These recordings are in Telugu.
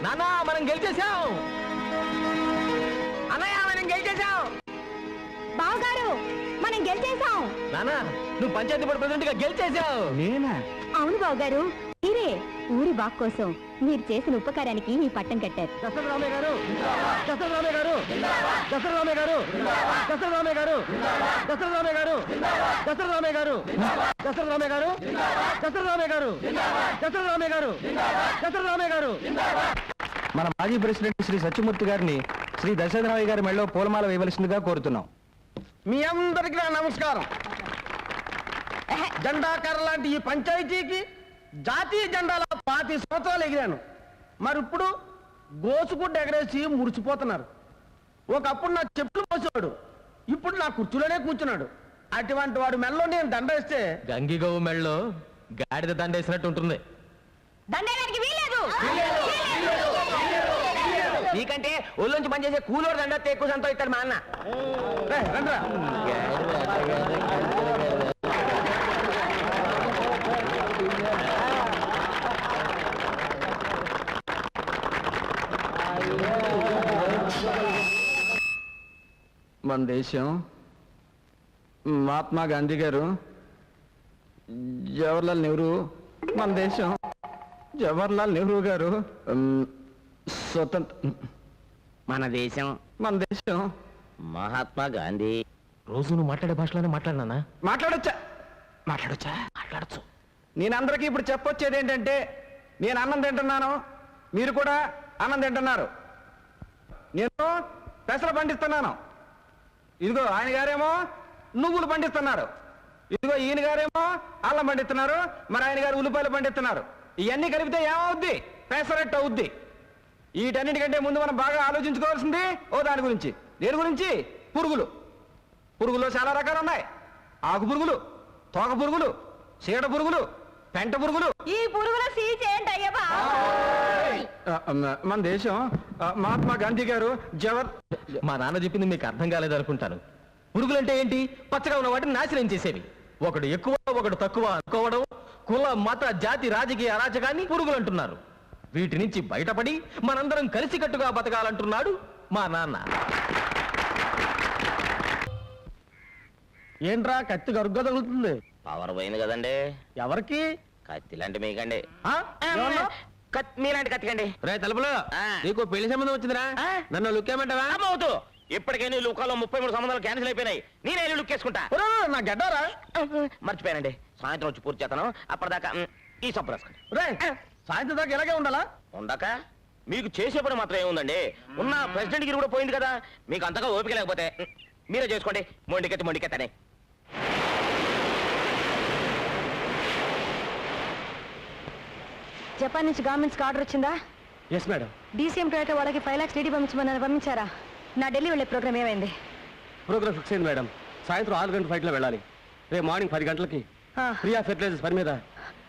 నానా మనం గెలిచేసాం. అన్నయ్య మనం గెలిచేసాం. బావగారు మనం గెలిచేసాం. నానా నువ్వు పంచాయతీ బోర్డు ప్రెసిడెంట్ గా గెలిచేసావు. నేనా? అవును బావగారు, మీరే ఊరి బాగు కోసం మీరు చేసిన ఉపకారానికి ఈ పట్టం కట్టారు. దశరథరామయ్య గారు, దశరథరామయ్య గారు, దశరథరామయ్య గారు, దశరథరామయ్య గారు, దశరథరామయ్య గారు, దశరథరామయ్య గారు, దశరథరామయ్య గారు, దశరథరామయ్య గారు, దశరథరామయ్య గారు, దశరథరామయ్య గారు. మన మాజీ ప్రెసిడెంట్ శ్రీ సత్యమూర్తి గారిని శ్రీ దశరథరామయ్య గారి మెడలో పూలమాల వేయవలసిందిగా కోరుతున్నాం. మీ అందరికీ నా నమస్కారం. జెండాకర లాంటి ఈ పంచాయతీకి జాతీయ జెండాల 25 సంవత్సరాలు ఎగిరాను. మరి ఇప్పుడు గోసుగుడ్డ ఎగరేసి మురిసిపోతున్నారు. ఒకప్పుడు నా చెప్పులు మోసేవాడు, ఇప్పుడు నా కుర్చీలోనే కూర్చున్నాడు. అటువంటి వాడు మెల్లో నేను దండేస్తే గంగిగోవు మెళ్ళలో గాడిద దండేసినట్టు ఉంటుంది. దండేయడానికి వీలేదు. నీకంటే ఒళ్ళొంచి పనిచేసే కూలోడు దండేస్తే ఎక్కువ సంతో ఇస్తాడు మా అన్న. రండిరా. మన దేశం మహాత్మా గాంధీ గారు, జవహర్లాల్ నెహ్రూ, మన దేశం జవహర్లాల్ నెహ్రూ గారు స్వతంత్ర, మన దేశం మహాత్మా గాంధీ. రోజు నువ్వు మాట్లాడే భాషలోనే మాట్లాడినా. మాట్లాడొచ్చా? మాట్లాడచ్చు. నేను అందరికీ ఇప్పుడు చెప్పొచ్చేది ఏంటంటే, నేను అన్నం తింటున్నాను, మీరు కూడా అన్నం తింటున్నారు. నేను పెసలు పండిస్తున్నాను, ఇదిగో ఆయన గారేమో నువ్వులు పండిస్తున్నారు, ఇదిగో ఈయన గారేమో అల్లం పండిస్తున్నారు, మరి ఆయన గారు ఉల్లిపాయలు పండిస్తున్నారు. ఇవన్నీ కలిపితే ఏమవుద్ది? పెసరట్టు అవుద్ది. వీటన్నిటికంటే ముందు మనం బాగా ఆలోచించుకోవాల్సింది దాని గురించి. దేని గురించి? పురుగులు. పురుగుల్లో చాలా రకాలు ఉన్నాయి. ఆకు పురుగులు, తోక పురుగులు, చీడ పురుగులు, పెంట పురుగులు. ఈ పురుగుల సీచేయండి అయ్యా. మన దేశం మహాత్మా గాంధీ గారు మా నాన్న చెప్పింది మీకు అర్థం కాలేదనుకుంటాను. పురుగులంటే ఏంటి? పచ్చగా ఉన్న వాటిని నాశనం చేసేవి. ఒకడు ఎక్కువ ఒకడు తక్కువ అనుకోవడం, కుల మత జాతి రాజకీయ అరాచకాన్ని పురుగులు అంటున్నారు. వీటి నుంచి బయటపడి మనందరం కలిసికట్టుగా బతకాలంటున్నాడు మా నాన్న. ఏంట్రా కత్తి గరుగ్గా తగులుతుంది? పవర్ పోయింది కదండి. ఎవరికి? కత్తి లాంటి మీకండి. మీలాంటి కత్తికండి. రే తలుపులో నీకు పెళ్లి సంబంధం వచ్చిందిరా, నన్ను లుక్ ఏమంటావా? అవుతూ ఇప్పటికే నీ లుకాలో 33 సంబంధాలు క్యాన్సిల్ అయిపోయినాయి. నేనే లుక్ వేసుకుంటా. నా గడ్డారా? మర్చిపోయానండి, సాయంత్రం వచ్చి పూర్తి చేస్తాను. అప్పటిదాకా ఈ సబ్బు రాసుకోండి. రే సాయంత్రం దాకా ఇలాగే ఉండాలా? ఉండక మీకు చేసే పని మాత్రం ఏముందండి? ఉన్న ప్రెసిడెంట్ గిరి కూడా పోయింది కదా, మీకు అంతగా ఓపిక లేకపోతే మీరే చేసుకోండి. మొండికెత్తనే. జపాన్ నుంచి గవర్నమెంట్స్కి ఆర్డర్ వచ్చిందా? Yes madam. డీసీఎం డైరెక్టర్ వాళ్ళకి 5 lakhs డీడీ పంపించారా? నా ఢిల్లీ వెళ్ళే ప్రోగ్రామ్ ఏమైంది? ప్రోగ్రామ్ ఫిక్స్ అయింది మేడం. సాయంత్రం 6 గంటల ఫ్లైట్లో వెళ్ళాలి. రేపు మార్నింగ్ 10 గంటలకి ప్రియా ఫెర్టిలైజర్స్ పని మీద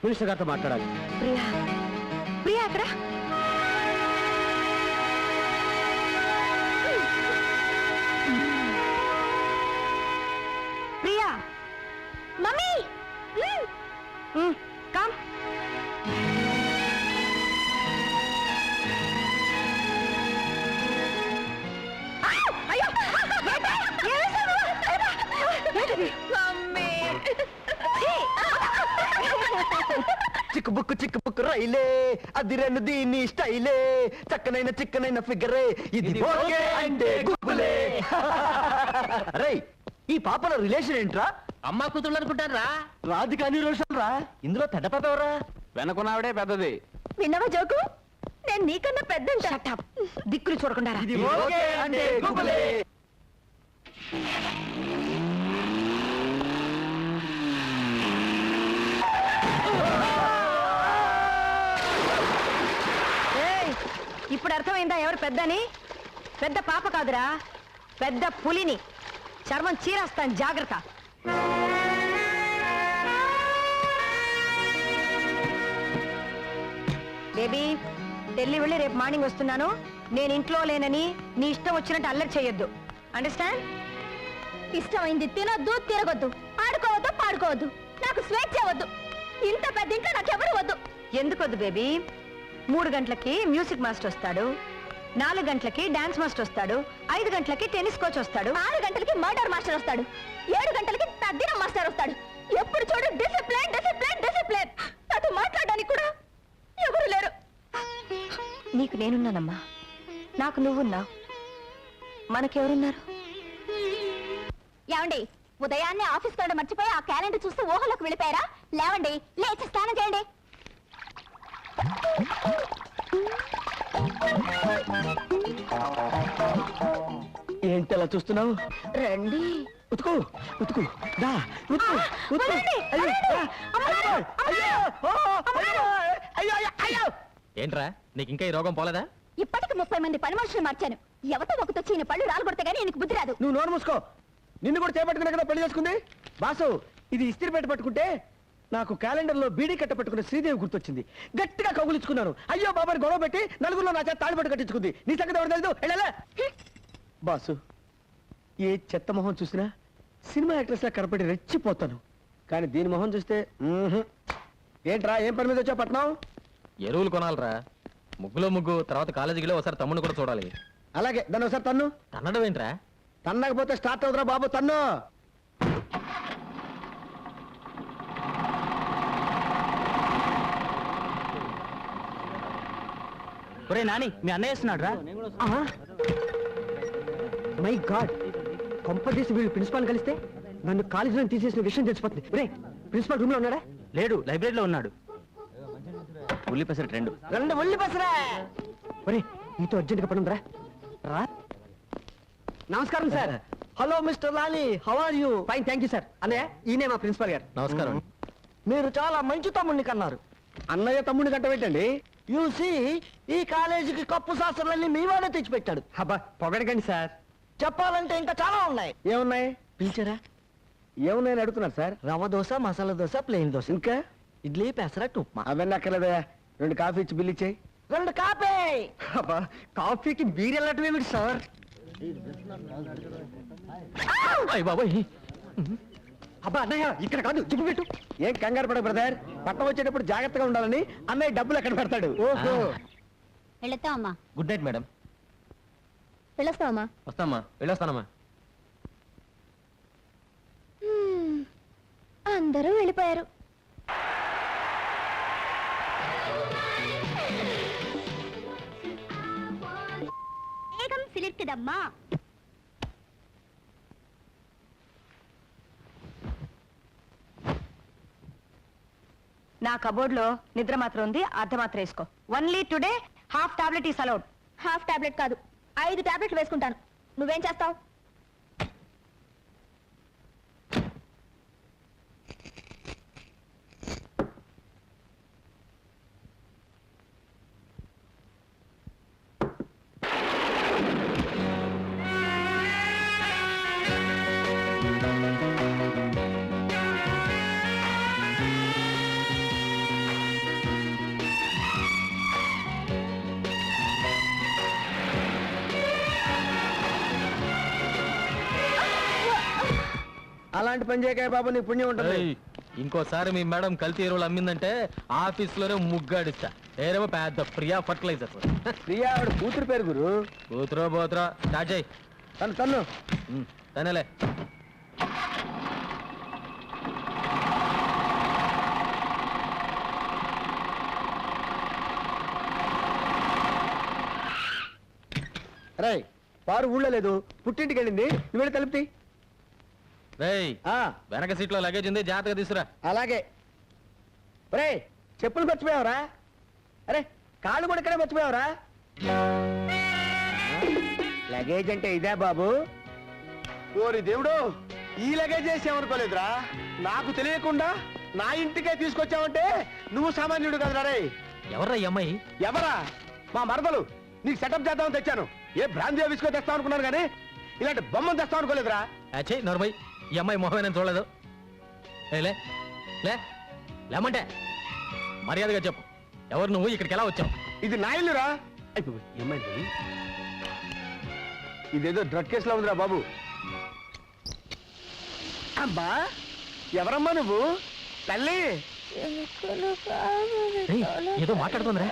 మినిస్టర్ గారితో మాట్లాడాలి. ప్రియా అక్కడ? Priya mummy come. చిక్కుబుక్కు రైలే, అది రెండు దీని స్టైలే, చిక్కనైన ఫిగరే, ఇది అంటే గుబ్బులే. రే ఈ పాపల రిలేషన్ ఏంట్రా? అమ్మా కూతుళ్ళు అనుకుంటారా? రాధికాని రోషన్ రా. ఇందులో తెడ్డపెద్దవరా? వెనకున్నావిడే పెద్దది. విన్నవా జోకు? నేను నీకన్నా పెద్ద. దిక్కులు చూడకుండా రా. ఇది ఓకే అంటే గుబ్బులే. ఇప్పుడు అర్థమైందా ఎవరు పెద్దని? పెద్ద పాప కాదురా, పెద్ద పులిని. చర్మం చీరేస్తాను, జాగ్రత్త. బేబీ ఢిల్లీ వెళ్ళి రేపు మార్నింగ్ వస్తున్నాను. నేను ఇంట్లో లేనని నీ ఇష్టం వచ్చినట్టు అల్లరి చేయొద్దు. అండర్స్టాండ్? ఇష్టమైంది తినొద్దు, తిరగొద్దు, ఆడుకోవద్దు, పాడుకోవద్దు. నాకు స్వేచ్ఛ వద్దు. ఇంత పెద్ద ఇంట్లో నాకెవరు వద్దు. ఎందుకు వద్దు బేబీ? 3 గంటలకి మ్యూజిక్ మాస్టర్ వస్తాడు, 4 గంటలకి డాన్స్ మాస్టర్ వస్తాడు, 5 గంటలకి టెన్నిస్ కోచ్ వస్తాడు, 6 గంటలకి మర్డర్ మాస్టర్ వస్తాడు, 7 గంటలకి తద్దినం మాస్టర్ వస్తాడు. ఎప్పుడు చూడు డిసిప్లిన్ డిసిప్లిన్ డిసిప్లిన్. నాతో మాట్లాడడానికి కూడా ఎవరు లేరు. నీకు నేనున్నానమ్మా, నాకు నువ్వున్నావు, మనకెవరున్నారు? ఏమండి, ఉదయాన్నే ఆఫీస్ వెళ్ళడం మర్చిపోయి ఆ క్యాలెండర్ చూస్తూ ఊహలోకి వెళ్ళిపోయారా? లేవండి, లేచి స్నానం చేయండి. ఏంటి అలా చూస్తున్నావు? రండి. ఉతుకు ఉతుకు దా ఉతుకు ఉతుకు. వదలండి, అయ్యో, వదలండి. అయ్యో, అయ్యో, ఓ, అయ్యో, అయ్యో, అయ్యో, అయ్యో. ఏంట్రా నీకు ఇంకా ఈ రోగం పోలేదా? ఇప్పటికి 30 మంది పని మనుషులు మార్చాను. ఎవతో ఒకతొచ్చి ఈయన పళ్ళు రాలగొడితే గానీ ఈయనకు బుద్ధి రాదు. నువ్వు నోరు మూసుకో. నిన్ను కూడా చేపట్టుకునే కదా పెళ్లి చేసుకుంది. బాసు, ఇది ఇస్త్రీ పెట్టి పట్టుకుంటే నాకు క్యాలెండర్ లో బీడీ కట్ట పట్టుకున్న శ్రీదేవి గుర్తొచ్చింది. గట్టిగా కౌగులించుకున్నాను. అయ్యో బాబాని గొడవ పెట్టి నలుగురిలో నా చేత తాళిపట్టు కట్టించుకుంది. నీ సంగతి ఎవరు తెలియదు. వెళ్ళలే. బాసు, ఏ చెత్త మొహం చూసినా సినిమా యాక్ట్రెస్ లా కనపడి రెచ్చిపోతాను. కానీ దీని మొహం చూస్తే ఏంట్రా, ఏం పని మీద వచ్చా పట్నం? ఎరువులు కొనాలరా. ముగ్గులో ముగ్గు, తర్వాత కాలేజీలో ఒకసారి తమ్ముడు కూడా చూడాలి. అలాగే, దాన్ని ఒకసారి తన్ను. తన్నడం ఏంట్రా? తన్నకపోతే స్టార్ట్ అవుతురా బాబు, తన్ను. ఒరే నాని, మీ అన్నయ్య వస్తున్నాడు రా. మై గాడ్, కొంపదీసి వీళ్ళు ప్రిన్సిపాల్ కలిస్తే నన్ను కాలేజీలో తీసేసిన విషయం తెలిసిపోతుంది. రే, ప్రిన్సిపాల్ రూమ్ లో ఉన్నాడా? లేడు, లైబ్రరీలో ఉన్నాడు. ఉల్లి పెసరట్ 2. 2 ఉల్లి పెసరా. ఒరే, నీతో అర్జెంట్ గా పని ఉందిరా. రా. నమస్కారం sir. Hello mister Lali, how are you? Fine, thank you sir. అన్నయ్య, ఈయనే మా ప్రిన్సిపాల్ గారు. నమస్కారం. మీరు చాలా మంచి తమ్ముడిని కన్నారు. అన్నయ్య తమ్ముడిని కంట పెట్టండి. యూసి, ఈ కాలేజీకి కప్పు శాస్త్రాలన్నీ మీ వాడే తెచ్చిపెట్టాడు. అబ్బా, పొగడకండి సార్. చెప్పాలంటే ఇంకా చాలా ఉన్నాయి. ఏమున్నాయి? పిలిచారా? ఏమున్నాయని అడుగుతున్నారు సార్. రవ్వ దోశ, మసాలా దోశ, ప్లెయిన్ దోశ, ఇంకా ఇడ్లీ, పెసరట్టు, ఉప్మా. అవన్నీ అక్కర్లేదా? 2 కాఫీ ఇచ్చి బిల్లు ఇచ్చేయి. 2 కాఫీ. అబ్బా, కాఫీకి బీర్ వెళ్ళటమేమిటి సార్? అయ్య బాబోయ్, అబ్బా అన్నయ్య, ఇక్కడ కాదు, జిప్పు పెట్టు. ఏం కంగారు పడ బ్రదర్, పట్టం వచ్చేటప్పుడు జాగ్రత్తగా ఉండాలని అన్నయ్య డబ్బులు ఎక్కడ పెడతాడు. ఓహో. వెళతామమ్మా. Good night madam. వెళ్ళొస్తామమ్మా. వస్తామ్మా, వెళ్ళొస్తానమ్మా. అందరూ వెళ్ళిపోయారు. వేగం సిలిర్కుదమ్మా. నా కబోర్డ్ లో నిద్ర మాత్రం ఉంది, అర్ధ మాత్రం వేసుకో. Only today half tablet is allowed. Half tablet కాదు, 5 టాబ్లెట్లు వేసుకుంటాను. నువ్వేం చేస్తావు? అలాంటి పని చేయకాయ బాబు, నీకు పుణ్యం ఉంటుంది. ఏయ్, ఇంకోసారి మీ మేడం కల్తీ ఎరువులు అమ్మిందంటే ఆఫీస్ లోనే ముగ్గాడిస్తా. ఏరేమో పెద్ద ప్రియా ఫర్టిలైజర్. ప్రియా ఆవిడ కూతురు పేరు గురు. కూతురో పోతురా, స్టార్ట్ చేయి. తన్ను. తనేలే. రే, పారు ఊళ్ళో లేదు, పుట్టింటికి వెళ్ళింది. నువ్వు వెళ్ళి తలుపుతి. రేయ్, వెనక సీట్లో లగేజ్ ఉంది, జాగ్రత్తగా తీసుకురా. అలాగే. రే, చెప్పులు మర్చిపోయావరా? అరే, కాళ్ళు కూడా ఇక్కడే మర్చిపోయావరా? లగేజ్ అంటే ఇదే బాబు. ఓరి దేవుడు, ఈ లగేజ్ చేసామనుకోలేదురా. నాకు తెలియకుండా నా ఇంటికే తీసుకొచ్చావంటే నువ్వు సామాన్యుడు కదరా. రే, ఎవర్రా ఈ అమ్మాయి? ఎవరా? మా మరదలు. నీకు సెటప్ చేద్దామని తెచ్చాను. ఏ బ్రాందీ విస్కో తెస్తావు అనుకున్నాను కానీ ఇలాంటి బొమ్మను తెస్తావు అనుకోలేదురా. అచ్చే నోర్మై, ఈ అమ్మాయి మొహమే నేను చూడలేదు. లే లే లేమంటే మర్యాదగా చెప్పు, ఎవరు నువ్వు, ఇక్కడికి ఎలా వచ్చావు? ఇది నా ఇల్లురా. ఏమైంది? ఇదేదో డ్రగ్ కేసులో ఉందిరా బాబు. అబ్బా, ఎవరమ్మా నువ్వు? తల్లి, ఏయ్, ఏదో మాట్లాడుతుందిరా.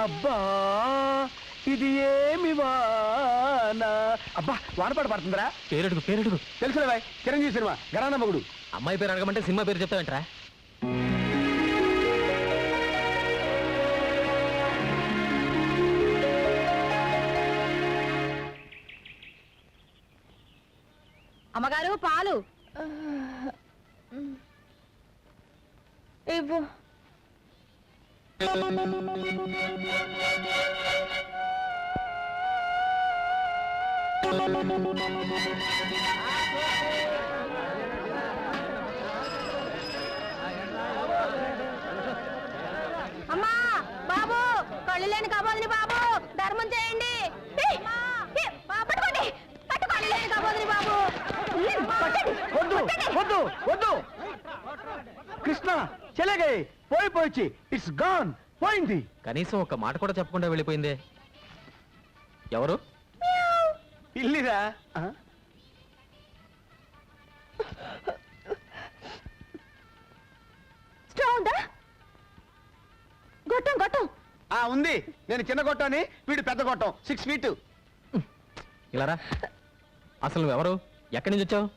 అబ్బా ఇది ఏమి వాన. అబ్బా వానపాట పడుతుందిరా. పేరెడుగు పేరెడుగు. తెలుసులే బాయ్, చిరంజీవి సినిమా గరాన మగుడు. అమ్మాయి పేరు అడగమంటే సినిమా పేరు చెప్తావేంట్రా? అమ్మగారు పాలు ఇవ్వు. అమ్మా బాబు, కళ్ళు లేని కబోదిని బాబు, ధర్మం చేయండి. పట్టుకోండి, పట్టుకోండి లేని కబోదిని బాబు. వద్దు వద్దు వద్దు కృష్ణ చెలగే పోయి ఇట్స్ గాన్, పోయింది. కనీసం ఒక మాట కూడా చెప్పకుండా వెళ్ళిపోయిందే. ఎవరు? ఇల్లిరా. స్ట్రాంగ్ ఉందా? గొట్టం గొట్టం ఉంది. నేను చిన్న గొట్టాన్ని, వీడు పెద్ద గొట్టం, 6 feet. ఇలారా. అసలు నువ్వెవరు? ఎక్కడి నుంచి వచ్చావు?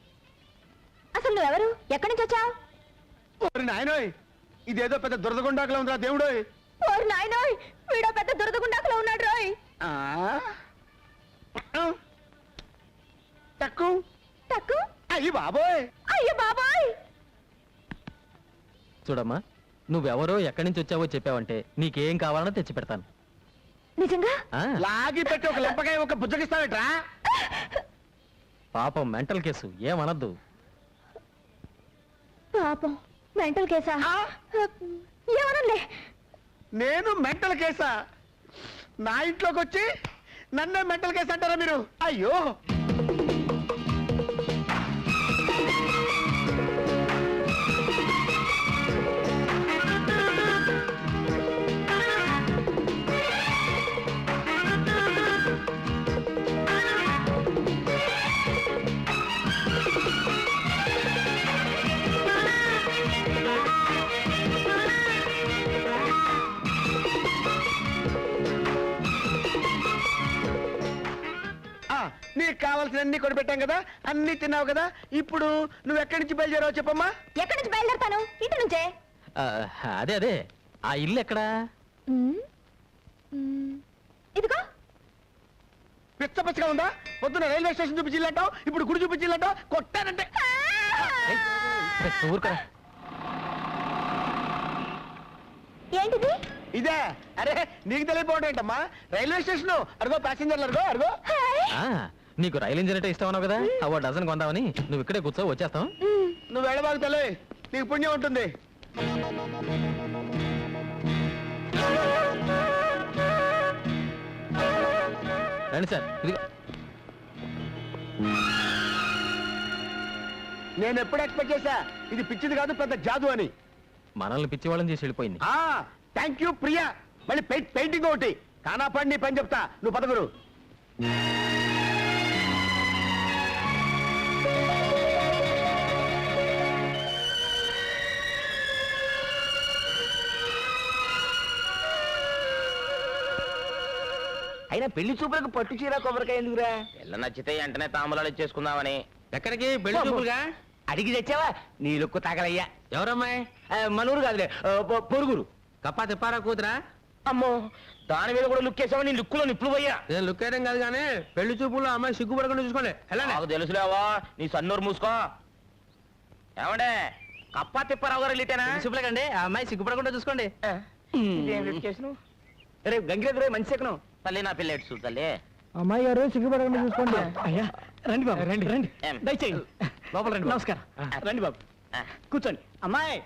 అసలు నువ్వెవరు? ఎక్కడి నుంచి వచ్చావు? ఓరి నాయనోయ్, ఇదేదో పెద్ద దురదగుండాకులో ఉందిరా దేవుడోయ్. ఓరి నాయనోయ్, వీడో పెద్ద దురదగుండాకులో ఉన్నాడు రోయ్. Tuck tuck. అయ్యి బాబోయ్. అయ్యో బాబాయ్. చూడమ్మా, నువ్వెవరో ఎక్కడి నుంచి వచ్చావో చెప్పావంటే నీకేం కావాలన్నా తెచ్చి పెడతాను. నిజంగా? ఆ, లాగి పెట్టి ఒక లెంపకాయ ఒక బుజ్జగిస్తావేట్రా? పాపం మెంటల్ కేసు, ఏమనద్దు. పాపం మెంటల్ కేసా? ఏమనలే. నేను మెంటల్ కేసా? నా ఇంట్లోకి వచ్చి నన్నే మెంటల్ కేసు అంటారా మీరు? అయ్యో. నీకు కావాల్సినన్ని కొని పెట్టాం కదా, అన్ని తిన్నావు కదా, ఇప్పుడు నువ్వు ఎక్కడి నుంచి బయలుదేరావు చెప్పమ్మా. ఎక్కడి నుంచి బయలుదేరతాను? ఇంటి నుంచే. ఆ, అదే అదే, ఆ ఇల్లు ఎక్కడా? ఇదిగో. పిచ్చ పిచ్చగా ఉందా? పొద్దున రైల్వే స్టేషన్ చూపించిల్లంటావు, ఇప్పుడు గుడి చూపించిల్లంటావు. కొట్టానంటే ఊరుకరా. ఏంటిది? ఇదే. అరే నీకు తెలియపోవడం ఏంటమ్మా? రైల్వే స్టేషన్ అరుగో, ప్యాసింజర్లు అరుగో అరుగో. ఆ, నీకు రైలు ఇంజిన్ అంటే ఇష్టం అన్నావు కదా, అవో డజన్ కొందామని. నువ్వు ఇక్కడే కూర్చో, వచ్చేస్తాం. నువ్వు వెళ్ళబాకు తల్లి, నీకు పుణ్యం ఉంటుంది. రండి సార్. ఇదిగో. నేను ఎప్పుడు ఎక్స్పెక్ట్ చేశా ఇది పిచ్చిది కాదు, పెద్ద జాదు అని. మనల్ని పిచ్చివాళ్ళని చేసి వెళ్ళిపోయింది. Thank you Priya. మళ్ళీ పెయింటింగ్ ఒకటి కానా పడి పని చెప్తా, నువ్వు పదగురు. అయినా పెళ్లి చూపులకు పట్టు చీర కొబ్బరికాయ ఎందుకురా? పిల్ల నచ్చితే వెంటనే తాంబూలాలు ఇచ్చేసుకుందామని. ఎక్కడికి? పెళ్లి చూపులుగా? అడిగి తెచ్చావా? నీ లుక్కు తగలయ్యా. ఎవరమ్మాయి? మనూరు కాదులే, పొరుగురు. కప్పా తిప్పారా కూతురా? అమ్మో, దాని మీద కూడా లుక్ వేసావా? నీ లుక్కులో నిప్పులు పోయా. నేను లుక్ వేయడం కాదు కానీ పెళ్లి చూపుల్లో అమ్మాయి సిగ్గుపడకుండా చూసుకోండి. నాకు తెలుసులేవా, నీ సన్నూరు మూసుకో. ఏమండే, కప్పా తిప్పారావు గారు వెళ్ళితేనా? చూపులేకండి, ఆ అమ్మాయి సిగ్గుపడకుండా చూసుకోండి. రేపు గంగిరెద్దు మంచి శకనం. తల్లి నా పిల్ల ఎటు తల్లి. అమ్మాయి గారు సిగ్గుపడకుండా చూసుకోండి. అయ్యా రండి బాబు, రండి రండి, ఏం? దయచేయండి. లోపల రండి. నమస్కారం. రండి బాబు, కూర్చోండి. అమ్మాయి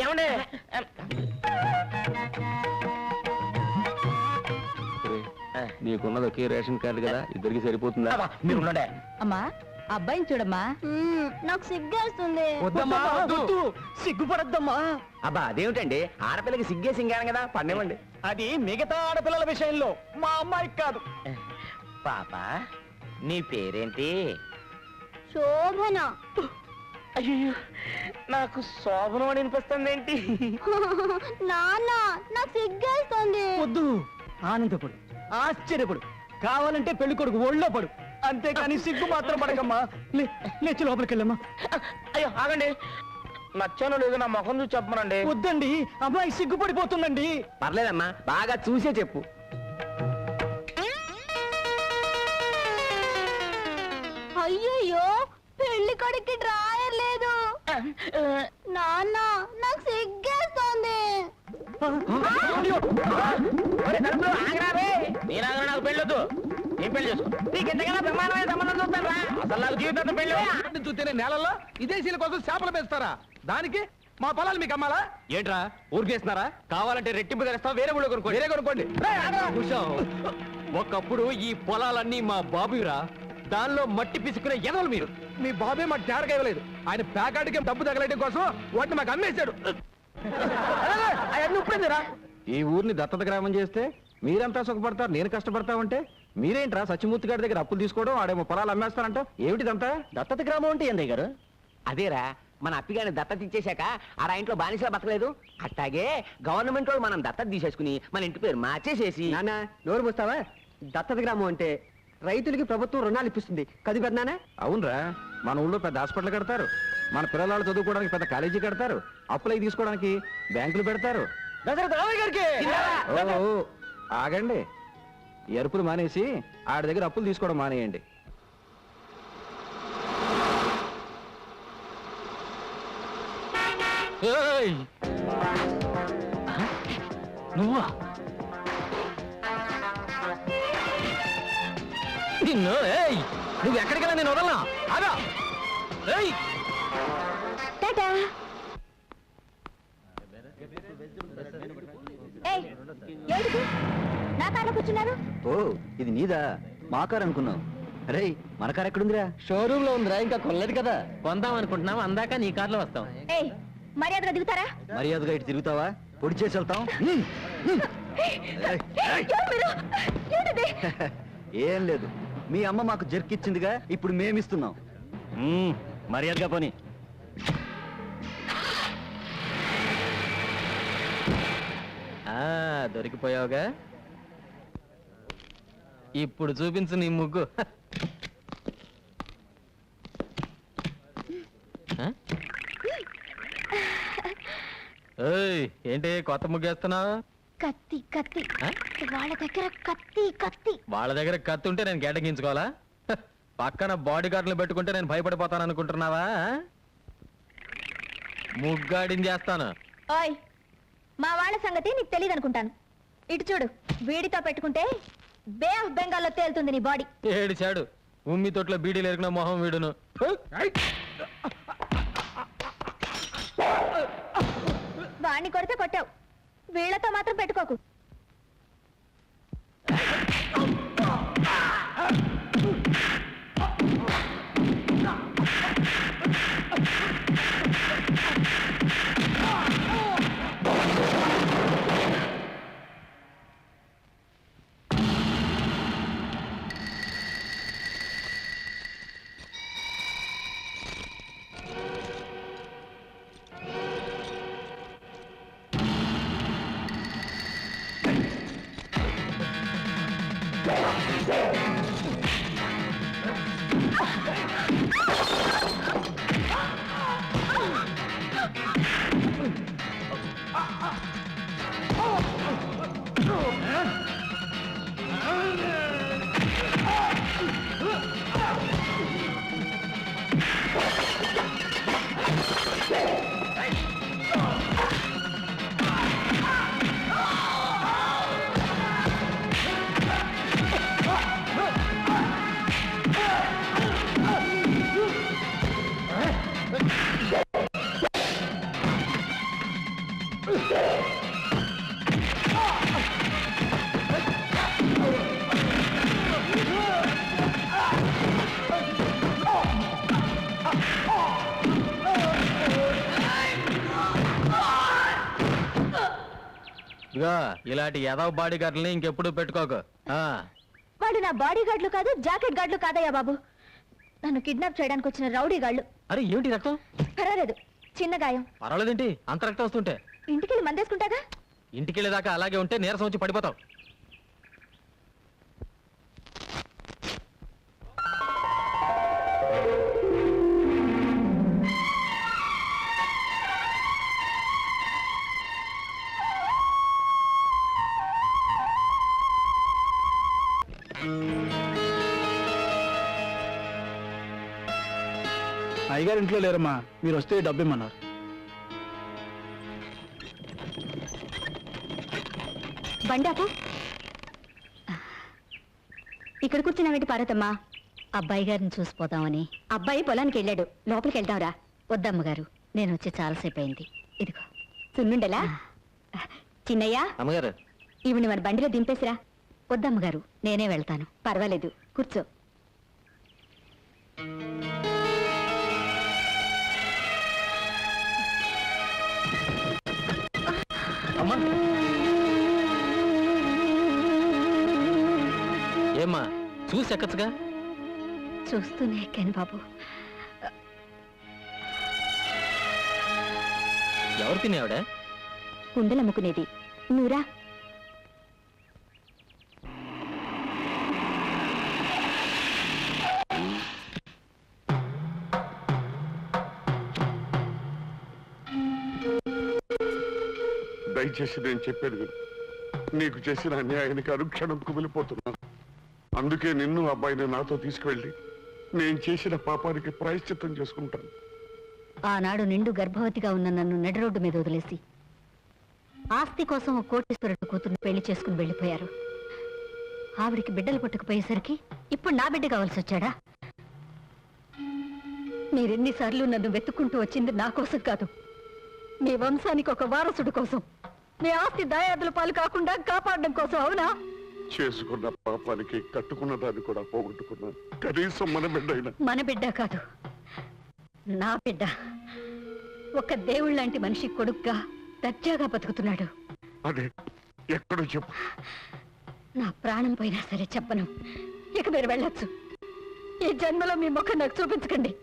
ఏమండే, నీకున్నది ఒకే రేషన్ కార్డు కదా, ఇద్దరికి సరిపోతుందా? మీరు ఉండండి. అమ్మా, అబ్బాయిని చూడమ్మా. నాకు సిగ్గేస్తుంది. వద్దమ్మా, వద్దు. సిగ్గుపడద్దమ్మా. అబ్బా అదేమిటండి, ఆడపిల్లకి సిగ్గే సింగాను కదా, పన్నేమండి. అది మిగతా ఆడపిల్లల విషయంలో, మా అమ్మాయికి కాదు. పాప, నీ పేరేంటి? శోభన. అయ్యో నాకు శోభనం అని అనిపిస్తుంది ఏంటి? నాన్న నాకు సిగ్గేస్తుంది. వద్దు, ఆనందపడు, ఆశ్చర్యపడు, కావాలంటే పెళ్లి కొడుకు ఒళ్ళో పడు, అంతేకాని సిగ్గు మాత్రం పడకమ్మా. లేచి లోపలికి వెళ్ళమ్మా. అయ్యో ఆగండి, నచ్చానో లేదో నా ముఖం చూసి చెప్పమనండి. వద్దండి, అమ్మాయి సిగ్గుపడిపోతుందండి. పర్లేదమ్మా, బాగా చూసే చెప్పు. అయ్యయ్యో పెళ్లి కొడుక్కి డ్రాయర్ లేదు. నాన్న నాకు సిగ్గేస్తుంది. నేను ఆగను, నాకు పెళ్ళొద్దు. నేను పెళ్లి చేసుకో. నీకు ఎంతకన్నా ప్రమాణమైన సంబంధం చూస్తాను రా. అసలు నాకు జీవితం పెళ్ళి. చూస్తేనే నేలలో విదేశీయుల కోసం చేపలు పెంచుతారా? దానికి మా పొలాలు మీకు అమ్మాలా? ఏంట్రా ఊరికేస్తున్నారా? కావాలంటే రెట్టింపు తెస్తాం, వేరే ఊళ్ళో కొనుక్కోండి. వేరే కొనుక్కోండి. ఒకప్పుడు ఈ పొలాలన్నీ మా బాబురా, దానిలో మట్టి పిసుకునే ఎదవలు మీరు. మీ బాబే మాకు తేరగా ఇవ్వలేదు. ఆయన ప్యాకాటికి డబ్బు తగలటం కోసం వాటిని మాకు అమ్మేశాడు. అవన్నీ ఉప్పుడేందిరా? ఈ ఊరిని దత్తత గ్రామం చేస్తే మీరంతా సుఖపడతారు, నేను కష్టపడతా ఉంటే మీరేంట్రా సత్యమూర్తి గారి దగ్గర అప్పులు తీసుకోవడం, ఆడేమో పొలాలు అమ్మేస్తారంట. ఏమిటిదంతా? దత్తత గ్రామం అంటే ఏందయ్య గారు? అదేరా, మన అప్పిగాని దత్తత ఇచ్చేశాక ఆ ఇంట్లో బానిసలా బతకలేదు, అట్టాగే గవర్నమెంట్ వాళ్ళు మనం దత్తత తీసేసుకుని మన ఇంటి పేరు మార్చేసేసి. నాన్న నోరు పోస్తావా? దత్తత గ్రామం అంటే రైతులకి ప్రభుత్వం రుణాలు ఇప్పిస్తుంది కది పెద్దనానా? అవునరా, మన ఊళ్ళో పెద్ద హాస్పిటల్ కడతారు, మన పిల్లలు చదువుకోవడానికి పెద్ద కాలేజీ కడతారు, అప్పులై తీసుకోవడానికి బ్యాంకులు పెడతారు. ఓ, ఆగండి, ఎరుపులు మానేసి ఆడి దగ్గర అప్పులు తీసుకోవడం మానేయండి. నువ్వా? నిన్ను నువ్వు ఎక్కడికైనా నేను వదలనా? ఆగా. ఏయ్ టాటా. ఏయ్, ఏడుకు నా కారులో కూర్చున్నారు? ఓ, ఇది నీదా? మా కారు అనుకున్నావు. అరే, మన కారు ఎక్కడుందిరా? షోరూమ్ లో ఉందిరా, ఇంకా కొనలేదు కదా. కొందాం అనుకుంటున్నాం, అందాక నీ కార్లో వస్తాం. ఏయ్, మర్యాదగా దిగుతారా? మర్యాదగా ఇటు తిరుగుతావా? పొడి చేసి వెళ్తాం. ఎవరు మీరు? ఏంటిది? ఏం లేదు, మీ అమ్మ మాకు జర్కిచ్చిందిగా, ఇప్పుడు మేమిస్తున్నాం. మర్యాదగా పోనీ. దొరికిపోయావుగా, ఇప్పుడు చూపించు నీ ముగ్గు. ఏయ్, ఏంటి కొత్త ముగ్గేస్తున్నావు? కత్తి కత్తి, ఆ? వాళ్ళ దగ్గర కత్తి కత్తి. వాళ్ళ దగ్గర కత్తి ఉంటే నేను గెటగించుకోవాలా? హ, పక్కన బాడీ గార్డులు పెట్టుకుంటే నేను భయపడిపోతాను అనుకుంటున్నావా? ముగ్గాడిని చేస్తాను. ఓయ్, మా వాళ్ళ సంగతి నీకు తెలియదు అనుకుంటాను. ఇటు చూడు, వీడితో పెట్టుకుంటే బే ఆఫ్ బెంగాల్లో తేలుతుంది నీ బాడీ. ఏడిచాడు, ఉమ్మి తొట్లో బీడీలు ఎరిగిన మొహం వీడును. వాణ్ణి కొడితే కొట్టావు, వీళ్ళతో మాత్రం పెట్టుకోకు. ఇదిగో, ఇలాంటి ఎదవ బాడీ గార్డుల్ని ఇంకెప్పుడు పెట్టుకోకు. వాడు నా బాడీ గార్డులు కాదు, జాకెట్ గార్డులు కాదయ్యా బాబు. నన్ను కిడ్నాప్ చేయడానికి వచ్చిన రౌడీ గాళ్ళు. అరే ఏమిటి రక్తం? పర్వాలేదు, చిన్న గాయం. పర్వాలేదేంటి అంత రక్తం వస్తుంటే? ఇంటికెళ్ళి మందేసుకుంటాగా. ఇంటికెళ్ళేదాకా అలాగే ఉంటే నీరసం వచ్చి పడిపోతావు. అయ్యగారు ఇంట్లో లేరమ్మా, మీరు వస్తే డబ్బిమ్మన్నారు. బండాపు ఇక్కడ కూర్చున్నావేంటి పార్వతమ్మా? అబ్బాయి గారిని చూసిపోదామని. అబ్బాయి పొలానికి వెళ్ళాడు, లోపలికి వెళ్దాంరా. వద్దమ్మగారు, నేను వచ్చి చాలాసేపు అయింది. ఇదిగో సున్నుండలా. చిన్నయ్య, అమ్మగారు ఈవిని మన బండిలో దింపేసిరా. వద్దమ్మగారు, నేనే వెళ్తాను. పర్వాలేదు, కూర్చో. అమ్మా ఏమ్మా చూసి ఎక్కచ్చుగా. చూస్తూనే ఎక్కాను బాబు. ఎవరు తినేవాడ? కుండలమ్ముకునేది. నువ్వురా. దయచేసి నేను చెప్పేది విను. నీకు చేసిన అన్యాయానికి అనుక్షణం కుమిలిపోతున్నాను. అందుకే నిన్ను అబ్బాయిని నాతో తీసుకువెళ్ళి నేను చేసిన పాపానికి ప్రాయశ్చిత్తం చేసుకుంటాను. ఆనాడు నిండు గర్భవతిగా ఉన్న నన్ను నడి రోడ్డు మీద వదిలేసి ఆస్తి కోసం ఓ కోటీశ్వరుడు కూతుర్ని పెళ్లి చేసుకుని వెళ్ళిపోయారు. ఆవిడికి బిడ్డలు పుట్టకపోయేసరికి ఇప్పుడు నా బిడ్డ కావాల్సి వచ్చాడా? మీరెన్నిసార్లు నన్ను వెతుక్కుంటూ వచ్చింది నా కోసం కాదు, మీ వంశానికి ఒక వారసుడు కోసం, మీ ఆస్తి దాయాదుల పాలు కాకుండా కాపాడడం కోసం. అవునా? చేసుకున్న పాపానికి కట్టుకున్న దాన్ని కూడా పోగొట్టుకున్నాను. కనీసం మన బిడ్డ మన బిడ్డ కాదు, నా బిడ్డ. ఒక దేవుళ్ళంటి మనిషి కొడుగ్గా దర్జాగా బతుకుతున్నాడు. అదే ఎక్కడో చెప్పు. నా ప్రాణం పోయినా సరే చెప్పను. ఇక మీరు వెళ్ళొచ్చు. ఈ జన్మలో మీ ముఖం నాకు చూపించకండి.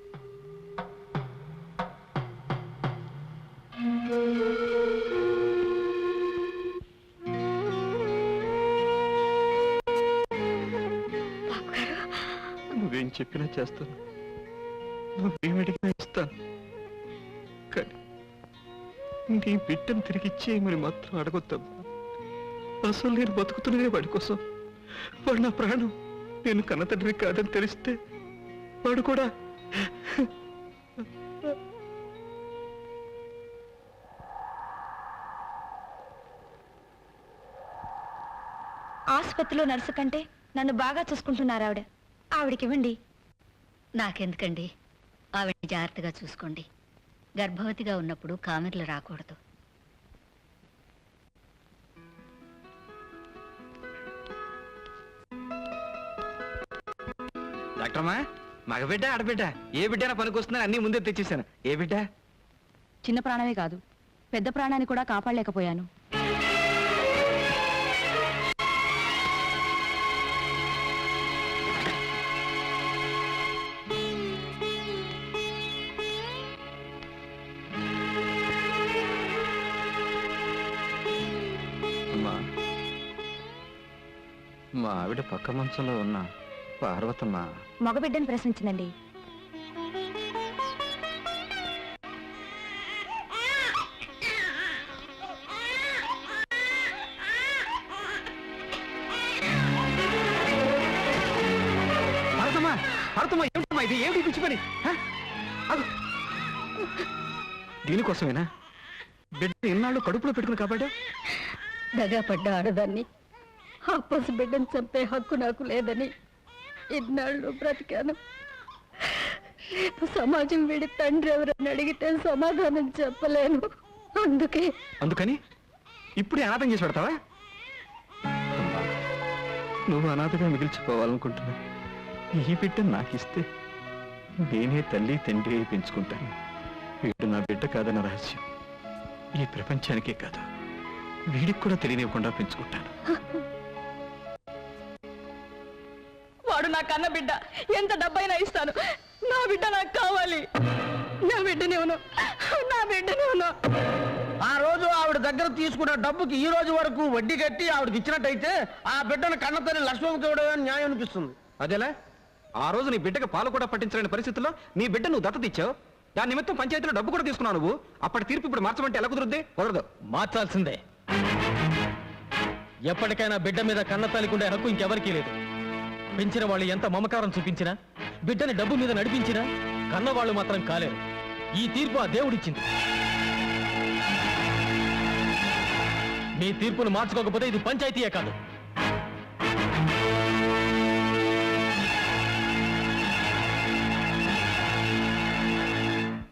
నువ్వేం చెప్పినా చేస్తాను, నువ్వేం అడిగినా ఇస్తాను. కానీ నీ బిడ్డను తిరిగి ఇచ్చేయమని మాత్రం అడగొద్దమ్మా. అసలు నేను బతుకుతున్నదే వాడి కోసం. వాడు నా ప్రాణం. నేను కన్నతండ్రి కాదని తెలిస్తే వాడు కూడా. ఆసుపత్రిలో నర్సు కంటే నన్ను బాగా చూసుకుంటున్నారు ఆవిడ. ఆవిడకివ్వండి. నాకెందుకండి? ఆవిడ్ని జాగ్రత్తగా చూసుకోండి. గర్భవతిగా ఉన్నప్పుడు కామెర్లు రాకూడదు. డాక్టర్మా, మగబిడ్డ ఆడబిడ్డ ఏ బిడ్డైనా పనికొస్తుందని అన్ని ముందే తెచ్చేసాను. ఏ బిడ్డ? చిన్న ప్రాణమే కాదు, పెద్ద ప్రాణాన్ని కూడా కాపాడలేకపోయాను. మా ఆవిడ పక్క మంచంలో ఉన్న పార్వతమ్మ మగబిడ్డను ప్రశ్నించిందండి. ఏమిటమ్మా ఇది? ఏమిటి పిచ్చి పని? దీనికోసమేనా బిడ్డ ఇన్నాళ్ళు కడుపులో పెట్టుకుని కాబట్టి? దగా పడ్డ ఆడదాన్ని ఆ పసి బిడ్డను చంపే హక్కు నాకు లేదని ఇన్నాళ్ళు బ్రతికాను. రేపు సమాజం వీడి తండ్రి ఎవరని అడిగితే సమాధానం చెప్పలేను. అందుకని ఇప్పుడు అనాథం చేసి పెడతావా? నువ్వు అనాథగా మిగిల్చిపోవాలనుకుంటున్నా. ఈ బిడ్డ నాకిస్తే నేనే తల్లి తండ్రి పెంచుకుంటాను. వీడు నా బిడ్డ కాదన్న రహస్యం ఈ ప్రపంచానికే కాదు, వీడికి కూడా తెలియనివ్వకుండా పెంచుకుంటాను. వాడు నా కన్న బిడ్డ, ఎంత డబ్బైనా ఇస్తాను. నా బిడ్డ నాకు కావాలి. నా బిడ్డనేవును, నా బిడ్డనేవును. ఆ రోజు ఆవిడ దగ్గర తీసుకున్న డబ్బుకి ఈ రోజు వరకు వడ్డీ కట్టి ఆవిడకి ఇచ్చినట్టయితే ఆ బిడ్డను కన్నతల్లి లక్ష్మణ్కి ఇవ్వడం న్యాయం అనిపిస్తుంది. అదేలా ఆ రోజు నీ బిడ్డకి పాలు కూడా పట్టించలేని పరిస్థితుల్లో నీ బిడ్డ నువ్వు దత్తత ఇచ్చావు. దాని నిమిత్తం పంచాయతీలో డబ్బు కూడా తీసుకున్నావు నువ్వు. అప్పటి తీర్పు ఇప్పుడు మార్చమంటే ఎలా కుదురుద్ది? కుదరదు. మార్చాల్సిందే. ఎప్పటికైనా బిడ్డ మీద కన్న తల్లికుండే హక్కు ఇంకెవరికీ లేదు. పెంచిన వాళ్ళు ఎంత మమకారం చూపించినా, బిడ్డని డబ్బు మీద నడిపించినా కన్నవాళ్ళు మాత్రం కాలేరు. ఈ తీర్పు ఆ దేవుడిచ్చింది. మీ తీర్పును మార్చుకోకపోతే ఇది పంచాయతీయే కాదు.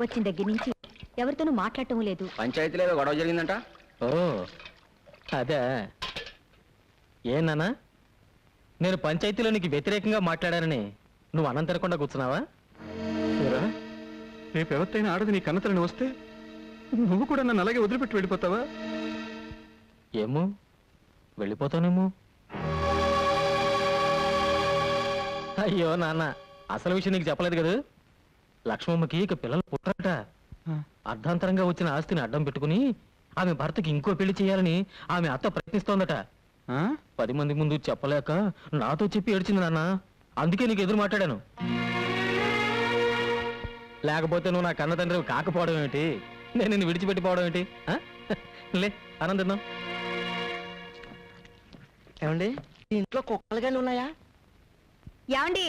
వచ్చిన దగ్గర నుంచి ఎవరితోనూ మాట్లాడటం లేదు. పంచాయతీలో ఏదో గొడవ జరిగిందంట. ఓ అదే. ఏనానా, నేను పంచాయతీలో నీకు వ్యతిరేకంగా మాట్లాడానని నువ్వు అన్నం తినకుండా కూర్చున్నావా? రేపు ఎవరితైనా ఆడది నీ కన్నతలని వస్తే నువ్వు కూడా నన్ను అలాగే వదిలిపెట్టి వెళ్ళిపోతావా? ఏమో, వెళ్ళిపోతానేమో. అయ్యో నాన్న, అసలు విషయం నీకు చెప్పలేదు కదా. లక్ష్మమ్మకి ఇక పిల్లలు పుట్టరట. అర్ధాంతరంగా వచ్చిన ఆస్తిని అడ్డం పెట్టుకుని ఆమె భర్తకి ఇంకో పెళ్లి చేయాలని ఆమె అత్త ప్రయత్నిస్తోందట. 10 మంది ముందు చెప్పలేక నాతో చెప్పి ఏడ్చింది నాన్న. అందుకే నీకు ఎదురు మాట్లాడాను. లేకపోతే నువ్వు నా కన్న తండ్రి కాకపోవడం ఏమిటి, నేను నిన్ను విడిచిపెట్టిపోవడం ఏంటి? లే ఆనందిద్దాం. ఏమండి, ఇంట్లో కుక్కలు కానీ ఉన్నాయా? ఏమండి,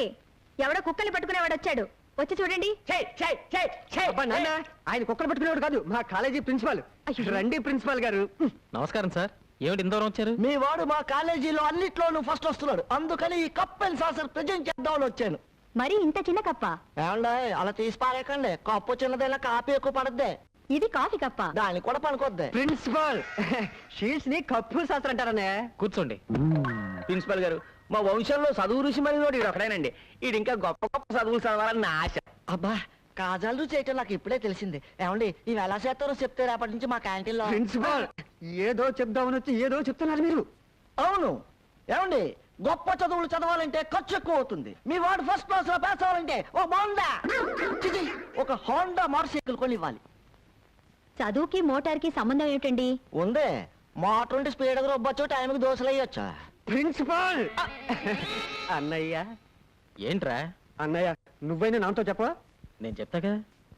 ఎవడో కుక్కల్ని పట్టుకునేవాడు వచ్చాడు. వచ్చి చూడండి. ఆయన కుక్కలు పట్టుకునేవాడు కాదు, మా కాలేజీ ప్రిన్సిపాల్. రండి ప్రిన్సిపాల్ గారు. నమస్కారం సార్. ఏమిటి ఇంతవరం వచ్చారు? మీ వాడు మా కాలేజీలో అన్నిట్లోనూ ఫస్ట్ వస్తున్నాడు. అందుకని ఈ కప్ అండ్ సాసర్ ప్రెజెంట్ చేద్దామని వచ్చాను. మరి ఇంత చిన్న కప్ప? ఏమండి, అలా తీసి పారేకండి. కప్పు చిన్నదైనా కాపీ ఎక్కువ పడద్దే. ఇది కాఫీ కప్ప. దానికి కూడా పనికొద్ది. ప్రిన్సిపాల్ షీట్స్ ని కప్పు శాస్త్రం అంటారనే. కూర్చోండి. ప్రిన్సిపాల్ గారు, మా వంశంలో చదువు రుచి మరి నోడు ఒకడేనండి. ఇది ఇంకా గొప్ప గొప్ప చదువులు చదవాలని నా ఆశ. అబ్బా, కాజాలు చేయటం నాకు ఇప్పుడే తెలిసింది. ఏమండి, ఇవి ఎలా చేస్తారో చెప్తే రేపటి నుంచి మా క్యాంటీన్ లో. ప్రిన్సిపాల్, ఏదో చెప్దామని వచ్చి ఏదో చెప్తున్నారు మీరు. అవును. ఏమండి, గొప్ప చదువులు చదవాలంటే ఖర్చు ఎక్కువ అవుతుంది. మీ వాడు ఫస్ట్ క్లాస్ లో పాస్ అవ్వాలంటే ఒక హోండా మోటార్ సైకిల్ కొని ఇవ్వాలి. చదువుకి మోటార్కి సంబంధం ఏమిటండి? ఉందే, మోటార్ ఉంటే స్పీడ్ గా రొబ్బొచ్చు, టైంకి దోశలు వేయొచ్చా. ప్రిన్సిపాల్ అన్నయ్య. ఏంట్రా? అన్నయ్య, నువ్వైనా నాతో చెప్ప. నేను చెప్తాగా.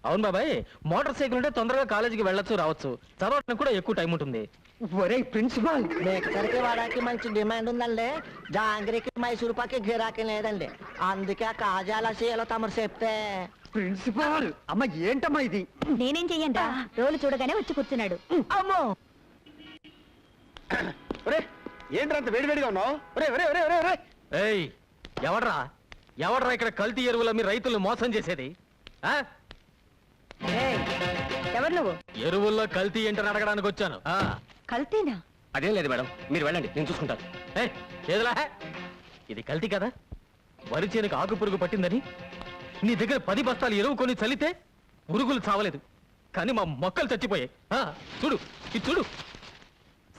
అవును బాబాయ్, మోటార్ సైకిల్ ఉంటే తొందరగా కాలేజీకి వెళ్ళొచ్చు, రావచ్చు. చదవడానికి కూడా ఎక్కువ టైం ఉంటుంది. ఒరే ప్రిన్సిపాల్, మేకసరికి వాడానికి మంచి డిమాండ్ ఉందండి. జాంగ్రీకి మైసూరు పాకి గిరాకీ లేదండి. అందుకే ఆ కాజాల చేయాలో తమరు చెప్తే. ప్రిన్సిపాల్ అమ్మ, ఏంటమ్మా ఇది? నేనేం చెయ్యండి, రోలు చూడగానే వచ్చి కూర్చున్నాడు. అమ్మో, ఏంటంత వేడివేడిగా ఉన్నావు? ఏయ్, ఎవడ్రా ఎవడ్రా ఇక్కడ కల్తీ ఎరువుల మీ రైతులు మోసం చేసేది? ఆ? ఏయ్, ఎవరు నువ్వు? ఎరువుల్లో కల్తీ ఏంటని అడగడానికి వచ్చాను. కల్తీనా? అదేం లేదు మేడం, మీరు వెళ్ళండి, నేను చూసుకుంటాను. ఏయ్, ఏదిలా? ఇది కల్తీ కదా? వరి చేనుకు ఆకు పురుగు పట్టిందని నీ దగ్గర 10 బస్తాలు ఎరువు కొని చల్లితే పురుగులు చావలేదు, కానీ మా మొక్కలు చచ్చిపోయాయి. చూడు, ఇది చూడు.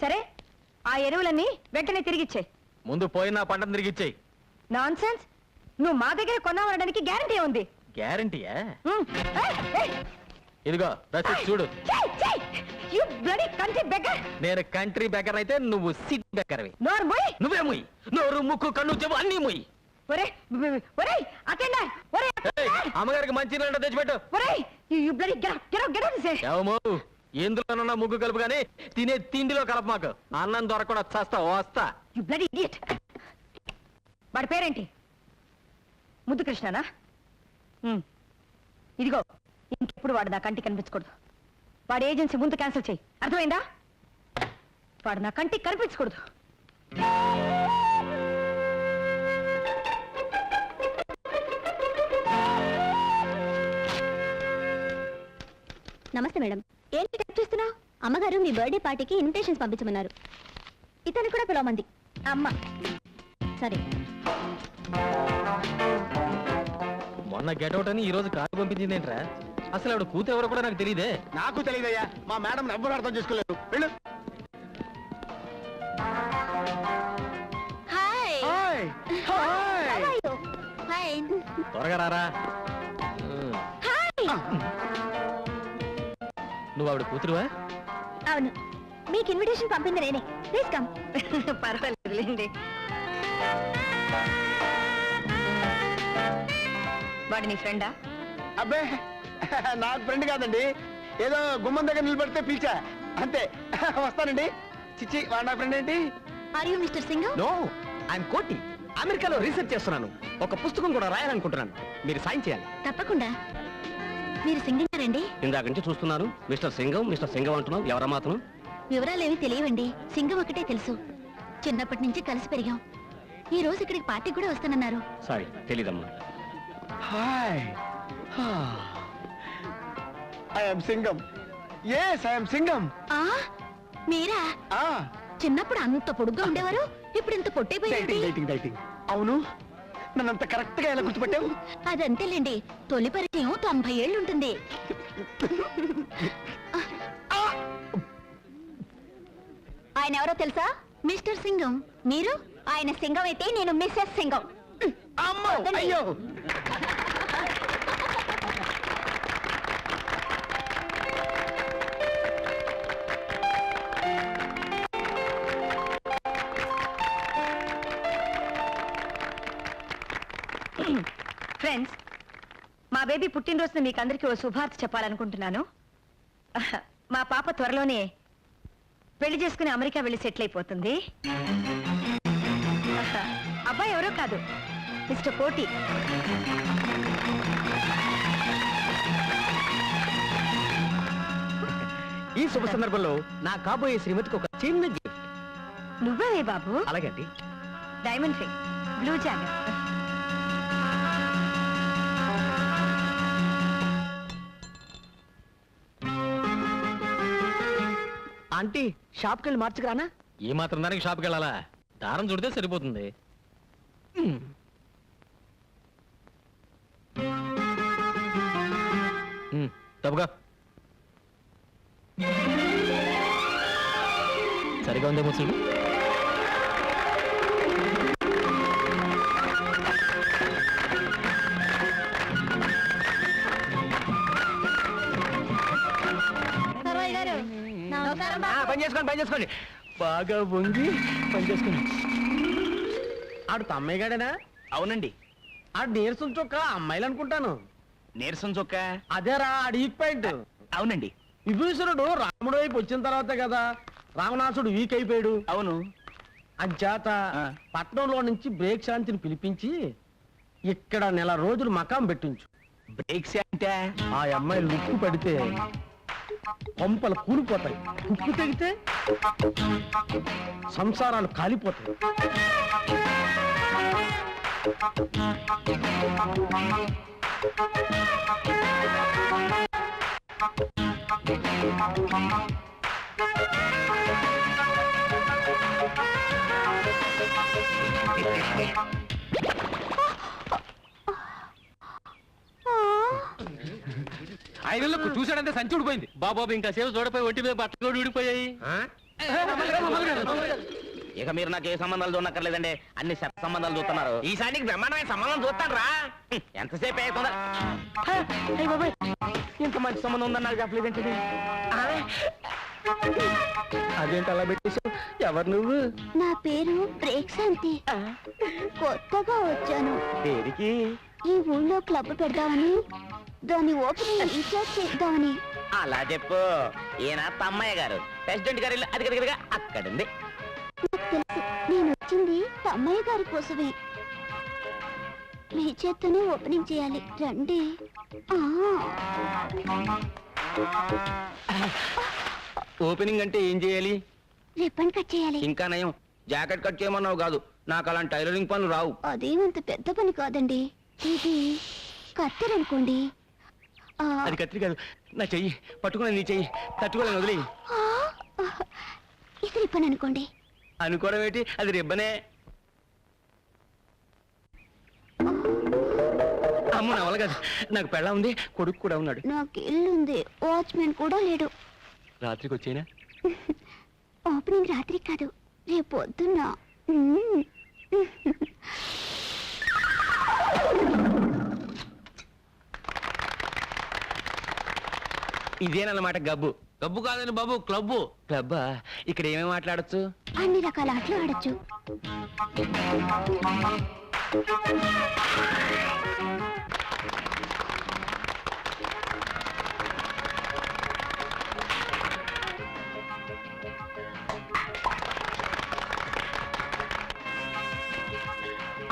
సరే, ఆ ఎరువులన్నీ వెంటనే తిరిగిచ్చేయి. ముందు పోయిన పంటను తిరిగిచ్చేయి. Non sense. నువ్వు మా దగ్గర కొన్నావనడానికి గ్యారంటీ ఉంది. గ్యారంటీయా? ఏయ్, ఏయ్, ఇదిగో రసీదు చూడు. చెయ్, చెయ్. You bloody country beggar. నేను కంట్రీ బెకర్ అయితే నువ్వు సిటీ బెకర్వి. నోరు మూయ్. నువ్వే ముయ్యి. నోరు, ముక్కు, కన్ను, చెవు అన్నీ ముయ్యి. ఒరేయ్, ఒరేయ్, అటెండర్, ఒరేయ్, ఏయ్, అమ్మగారికి మంచి నీళ్ళ తెచ్చిపెట్టు. ఒరేయ్, you bloody get out say. ఏమో, ఎందులోనన్నా ముగ్గు కలుపు కానీ తినే తిండిలో కలప. మాకు అన్నం దొరకకుండా చస్తా వస్తా. You bloody idiot. వాడి పేరేంటి? ముద్దు కృష్ణనా? ఇదిగో, ఇంకెప్పుడు వాడు నా కంటికి కనిపించకూడదు. వాడి ఏజెన్సీ ముందు క్యాన్సిల్ చేయి, అర్థమైందా? వాడు నా కంటికి కనిపించకూడదు. నమస్తే మేడం. ఏంటి టైప్ చేస్తున్నావు? అమ్మగారు మీ బర్త్డే పార్టీకి ఇన్విటేషన్స్ పంపించమన్నారు. ఇతను కూడా పిలవమంది అమ్మ. సరే. మొన్న గెటౌట్ అని ఈ రోజు కారు పంపించింది ఏంట్రా? అసలు ఆవిడ కూతురు ఎవరో కూడా నాకు తెలియదే. నాకు తెలియదయ్యా, మా మేడం ఎవ్వరు అర్థం చేసుకోలేదు. వెళ్ళు. హాయ్. హాయ్. హాయ్. త్వరగా రారా. నువ్వు ఆవిడ కూతురువా? అవును, మీకు ఇన్విటేషన్ పంపింది నేనే. Please come. పర్వాలేదులేండి. వాడి నీ ఫ్రెండా? అబ్బే నాకు ఫ్రెండ్ కాదండి, ఏదో గుమ్మం దగ్గర నిలబడితే పిలిచా అంతే. వస్తానండి. చిచ్చి వాడు నా ఫ్రెండ్ ఏంటి? Are you mister Singh? No, I'm Koti. అమెరికాలో రీసెర్చ్ చేస్తున్నాను. ఒక పుస్తకం కూడా రాయాలనుకుంటున్నాను. మీరు సాయం చేయాలి. తప్పకుండా. మీరు సింగింగ్ గారండి? ఇందాక నుంచి చూస్తున్నాను. మిస్టర్ సింగం అంటున్నావు. ఎవరా మాత్రం? వివరాలేవి తెలియవండి. సింగం ఒకటే తెలుసు. చిన్నప్పటి నుంచి కలిసి పెరిగాం. ఈ రోజు ఇక్కడికి పార్టీ కూడా వస్తానన్నారు. సారీ, తెలీదమ్మా. Hi, I'm Singam. Yes, I'm Singam. ఆ మీరా? చిన్నప్పుడు అంత పొడుగ్గా ఉండేవారు, ఇప్పుడు ఇంత పొట్టైపోయింది. డైటింగ్. అవును, నన్నంత కరెక్ట్ గా ఎలా గుర్తుపట్టావు? అదంతేలేండి, తొలి పరిచయం 90 ఏళ్ళు ఉంటుంది. ఆయన ఎవరో తెలుసా? మిస్టర్ సింగం. మీరు? ఆయన సింగం అయితే నేను మిస్సెస్ సింగం. అమ్మో, అయ్యో. ఫ్రెండ్స్, మా బేబీ పుట్టినరోజున మీకు అందరికీ ఓ శుభార్త చెప్పాలనుకుంటున్నాను. మా పాప త్వరలోనే పెళ్లి చేసుకుని అమెరికా వెళ్ళి సెటిల్ అయిపోతుంది. అబ్బాయి ఎవరో కాదు, మిస్టర్ కోటి. ఈ శుభ సందర్భంలో నా కాబోయే శ్రీమతికి ఒక చిన్న గిఫ్ట్. నువ్వే బాబు? అలాగే అండి. Diamond ring, blue jacket. Aunty, షాప్కి వెళ్ళి మార్చుకురానా? ఈ మాత్రం దానికి షాప్కి వెళ్ళాలా? దారం చుడితే సరిపోతుంది. తప్పుగా సరిగా ఉందేమో చూడు. పని చేసుకోండి. బాగా వంగి పని చేసుకోండి. ఆడు తమ్మయ్య గాడేనా? అవునండి. ఆడు నీరసం చొక్క అమ్మాయిలు అనుకుంటాను. నీరసం చొక్క? అదేరా ఆడు ఈక్ పాయింట్. అవునండి. విభీషణుడు రాముడు వైపు వచ్చిన తర్వాత కదా రావణాసుడు వీక్ అయిపోయాడు. అవును. అంచేత పట్నంలో నుంచి బ్రేక్ శాంతిని పిలిపించి ఇక్కడ నెల రోజులు మకాం పెట్టించు. బ్రేక్స్ అంటే? ఆ అమ్మాయి లుక్కు పడితే కొంపలు కూలిపోతాయి, ఉప్పు తెగితే సంసారాలు కాలిపోతాయి. ఐదులకు చూశాడంటే సంచి ఊడిపోయింది. బాబాబు ఇంకా సేవ చూడపోయి ఒంటి మీద బట్టలు కూడా ఊడిపోయాయి. ఇక మీరు నాకు ఏ సంబంధాలు చూడక్కర్లేదండి, అన్ని శత సంబంధాలు చూస్తున్నారు. ఈసారికి బ్రహ్మాండమైన సంబంధం చూస్తాను రా. ఎంతసేపు అవుతుందా? ఇంత మంచి సంబంధం ఉందని నాకు చెప్పలేదేంటి? అదేంటి అలా పెట్టేశావు? ఎవరు నువ్వు? నా పేరు బ్రేక్ శాంతి. కొత్తగా వచ్చాను. దేనికి? ఈ ఊళ్ళో క్లబ్ పెడదామని, దాని ఓపెనింగ్ రీఛార్జ్ చేద్దామని. అలా చెప్పు. ఈయన తమ్మయ్య గారు, ప్రెసిడెంట్ గారి ఇల్లు అది అక్కడుంది. నాకు తెలుసు, నేను వచ్చింది తమ్మయ్య గారి కోసమే. మీ చేత్తోనే ఓపెనింగ్ చేయాలి, రండి. ఓపెనింగ్ అంటే ఏం చేయాలి? రిబ్బన్ కట్ చేయాలి. ఇంకా నయం, జాకెట్ కట్ చేయమన్నావు కాదు. నాకు అలాంటి టైలరింగ్ పనులు రావు. అదేమంత పెద్ద పని కాదండి. ఇది కత్తెరనుకోండి. అది కత్తిరి కాదు, నా చెయ్యి పట్టుకుని నీ చెయ్యి తట్టుకోలేను, వదిలే. ఇది రిబ్బన్ అనుకోండి. అనుకోవడం ఏంటి, అది రిబ్బనే. అమ్మ నా వల్ల కాదు, నాకు పెళ్ళ ఉంది, కొడుకు కూడా ఉన్నాడు. నాకు ఇల్లుంది, వాచ్మెన్ కూడా లేడు. రాత్రికి వచ్చేనా? ఓపెనింగ్ రాత్రి కాదు, రేపు పొద్దున్న. ఇదేనన్నమాట గబ్బు. డబ్బు కాదని బాబు, క్లబ్బు. క్లబ్బా? ఇక్కడ ఏమేమి మాట్లాడచ్చు? అన్ని రకాల ఆటలు ఆడొచ్చు.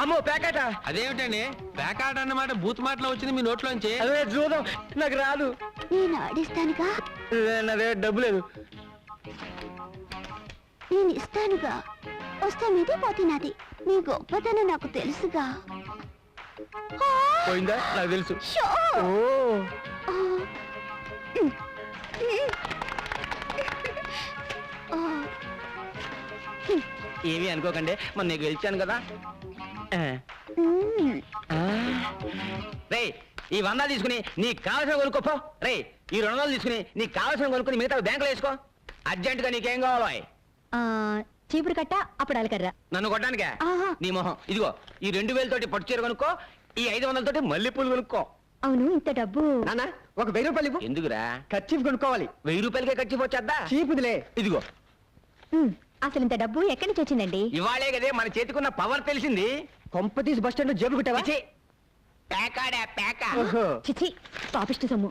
అమ్మో ప్యాకెట. అదేమిటండి ప్యాకాట్ అన్నమాట బూత్ మాటలో వచ్చింది మీ నోట్లోంచి. అదే చూద్దాం, నాకు రాదు. నేను ఆడిస్తానుగా, నా దగ్గర డబ్బు లేదు. నేను ఇస్తానుగా. వస్తే మీది పోతే నాది. నీ గొప్పతనం నాకు తెలుసుగా. పోయిందా? నాకు తెలుసు. షో! ఓ ఆ. ఆ. ఏమీ అనుకోకండి, మొన్న నీకు గెలిచాను కదా. మ్మ్. రే ఈ 100 తీసుకుని నీకు కావాల్సిన కొనుక్కోపో. రే ఈ 200 తీసుకుని నీకు కావాల్సిన కొనుక్కుని మిగతా బ్యాంకులో వేసుకో. అర్జెంటుగా నీకేం కావాలో ఆ, చీపురు కట్ట అప్పడాలి కర్ర. నన్ను కొట్టడానికే? ఆహా. నీ మొహం ఇదిగో. ఈ 2000 తోటి పట్టు చీర కొనుక్కో. ఈ 500 తోటి మల్లెపూలు కొనుక్కో. అవును, ఇంత డబ్బు. నాన్న ఒక 1000 రూపాయలు ఇవ్వు. ఎందుకురా? ఖర్చు కొనుక్కోవాలి. 1000 రూపాయలకే ఖర్చు వచ్చేద్దా? చీపుదిలే. ఇదిగో. మ్, అసలు ఇంత డబ్బు ఎక్కడి నుంచి వచ్చిందండి? ఇవాళే కదే మన చేతికున్న పవర్ తెలిసింది. కొంపతీసి బస్ స్టాండ్ జేబులు కుట్టావా? చిచి, పేకాడా పేక. ఓహో. చిచి, పాపిష్టి సొమ్ము.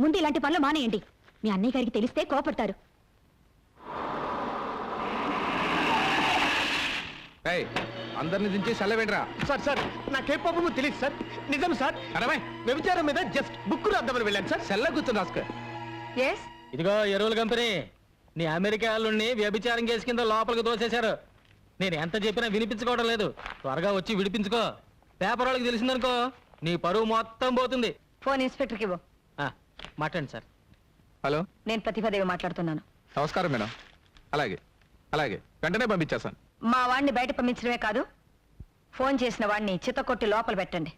ముందు ఇలాంటి పనులు మానేయండి. మీ అన్నయ్య గారికి తెలిస్తే కోపడతారు. అందరిని దించి సెలవేంట్రా. సార్ సార్ నాకే పాపము తెలియదు సార్. నిజం సార్. అరవై వ్యభిచారం మీద జస్ట్ బుక్ రాద్దామని వెళ్ళాను సార్. సెల్ల కూర్చొని రాసుకో. ఎస్, ఇదిగో ఎరువుల కంపెనీ, నీ అమెరికా వాళ్ళని వ్యభిచారం కేసు కింద లోపలికి దోసేశారు. నేను ఎంత చెప్పినా వినిపించుకోవడం లేదు. త్వరగా వచ్చి విడిపించుకో. పేపర్ వాళ్ళకి తెలిసిందనుకో నీ పరువు మొత్తం పోతుంది. ఫోన్ ఇన్స్పెక్టర్కి ఇవ్వు. మాట్లాడండి సార్. హలో, నేను ప్రతిభాదేవి మాట్లాడుతున్నాను. నమస్కారం మేడం. అలాగే అలాగే వెంటనే పంపించేస్తాను. మా వాడిని బయట పంపించడమే కాదు, ఫోన్ చేసిన వాడిని చిత్తకొట్టి లోపల పెట్టండి.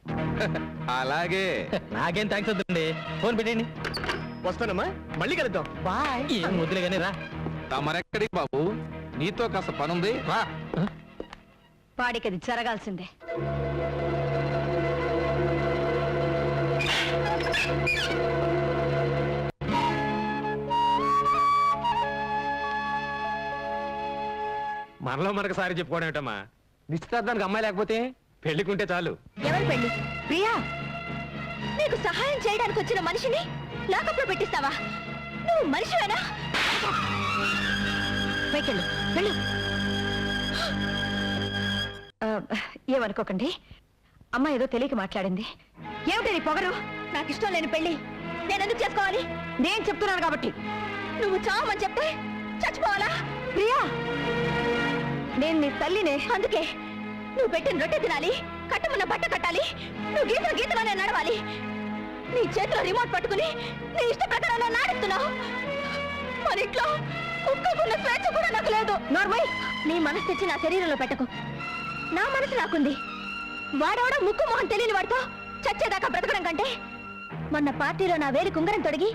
అలాగే నాకేం థ్యాంక్స్ వద్దండి. ఫోన్ పెట్టండి. వస్తానమ్మా, మళ్ళీ కలుద్దాం. బాయ్. ఏం వద్దులే కానీ రా. తమరెక్కడికి బాబు? నీతో కాస్త పనుంది, రా. వాడికి అది జరగాల్సిందే. మనలో మనకు సారి చెప్పుకోవడం ఏమిటమ్మా? నిశ్చితార్థానికి అమ్మాయి లేకపోతే పెళ్లికుంటే చాలు. ఎవరు పెళ్లి? ప్రియా, నీకు సహాయం చేయడానికి వచ్చిన మనిషిని లాకప్లో పెట్టిస్తావా? నువ్వు మనిషివేనా? పైకెళ్ళు, వెళ్ళు. ఏమనుకోకండి, అమ్మ ఏదో తెలియక మాట్లాడింది. ఏమిటి నీ పొగరు? నాకు ఇష్టం లేని పెళ్లి నేను ఎందుకు చేసుకోవాలి? నేను చెప్తున్నాను కాబట్టి. నువ్వు చావమని చెప్తే చచ్చిపోవాలా? ప్రియా, నేను నీ తల్లినే. అందుకే నువ్వు పెట్టిన రొట్టె తినాలి, కట్టమన్న బట్ట కట్టాలి, నువ్వు గీతలు గీతలోనే నడవాలి. నీ చేతిలో రిమోట్ పట్టుకుని నీ ఇష్ట ప్రకారంలో నాడుస్తున్నావు. మన ఇంట్లో కుక్కకున్న స్వేచ్ఛ కూడా నాకు లేదు. నార్మల్, నీ మనసు తెచ్చి నా శరీరంలో పెట్టకు. నా మనసు నాకుంది. వాడవడ ముక్కు మొహం తెలియని వాడితో చచ్చేదాకా బ్రతకడం కంటే మొన్న పార్టీలో నా వేలి కుంగరం తొడిగి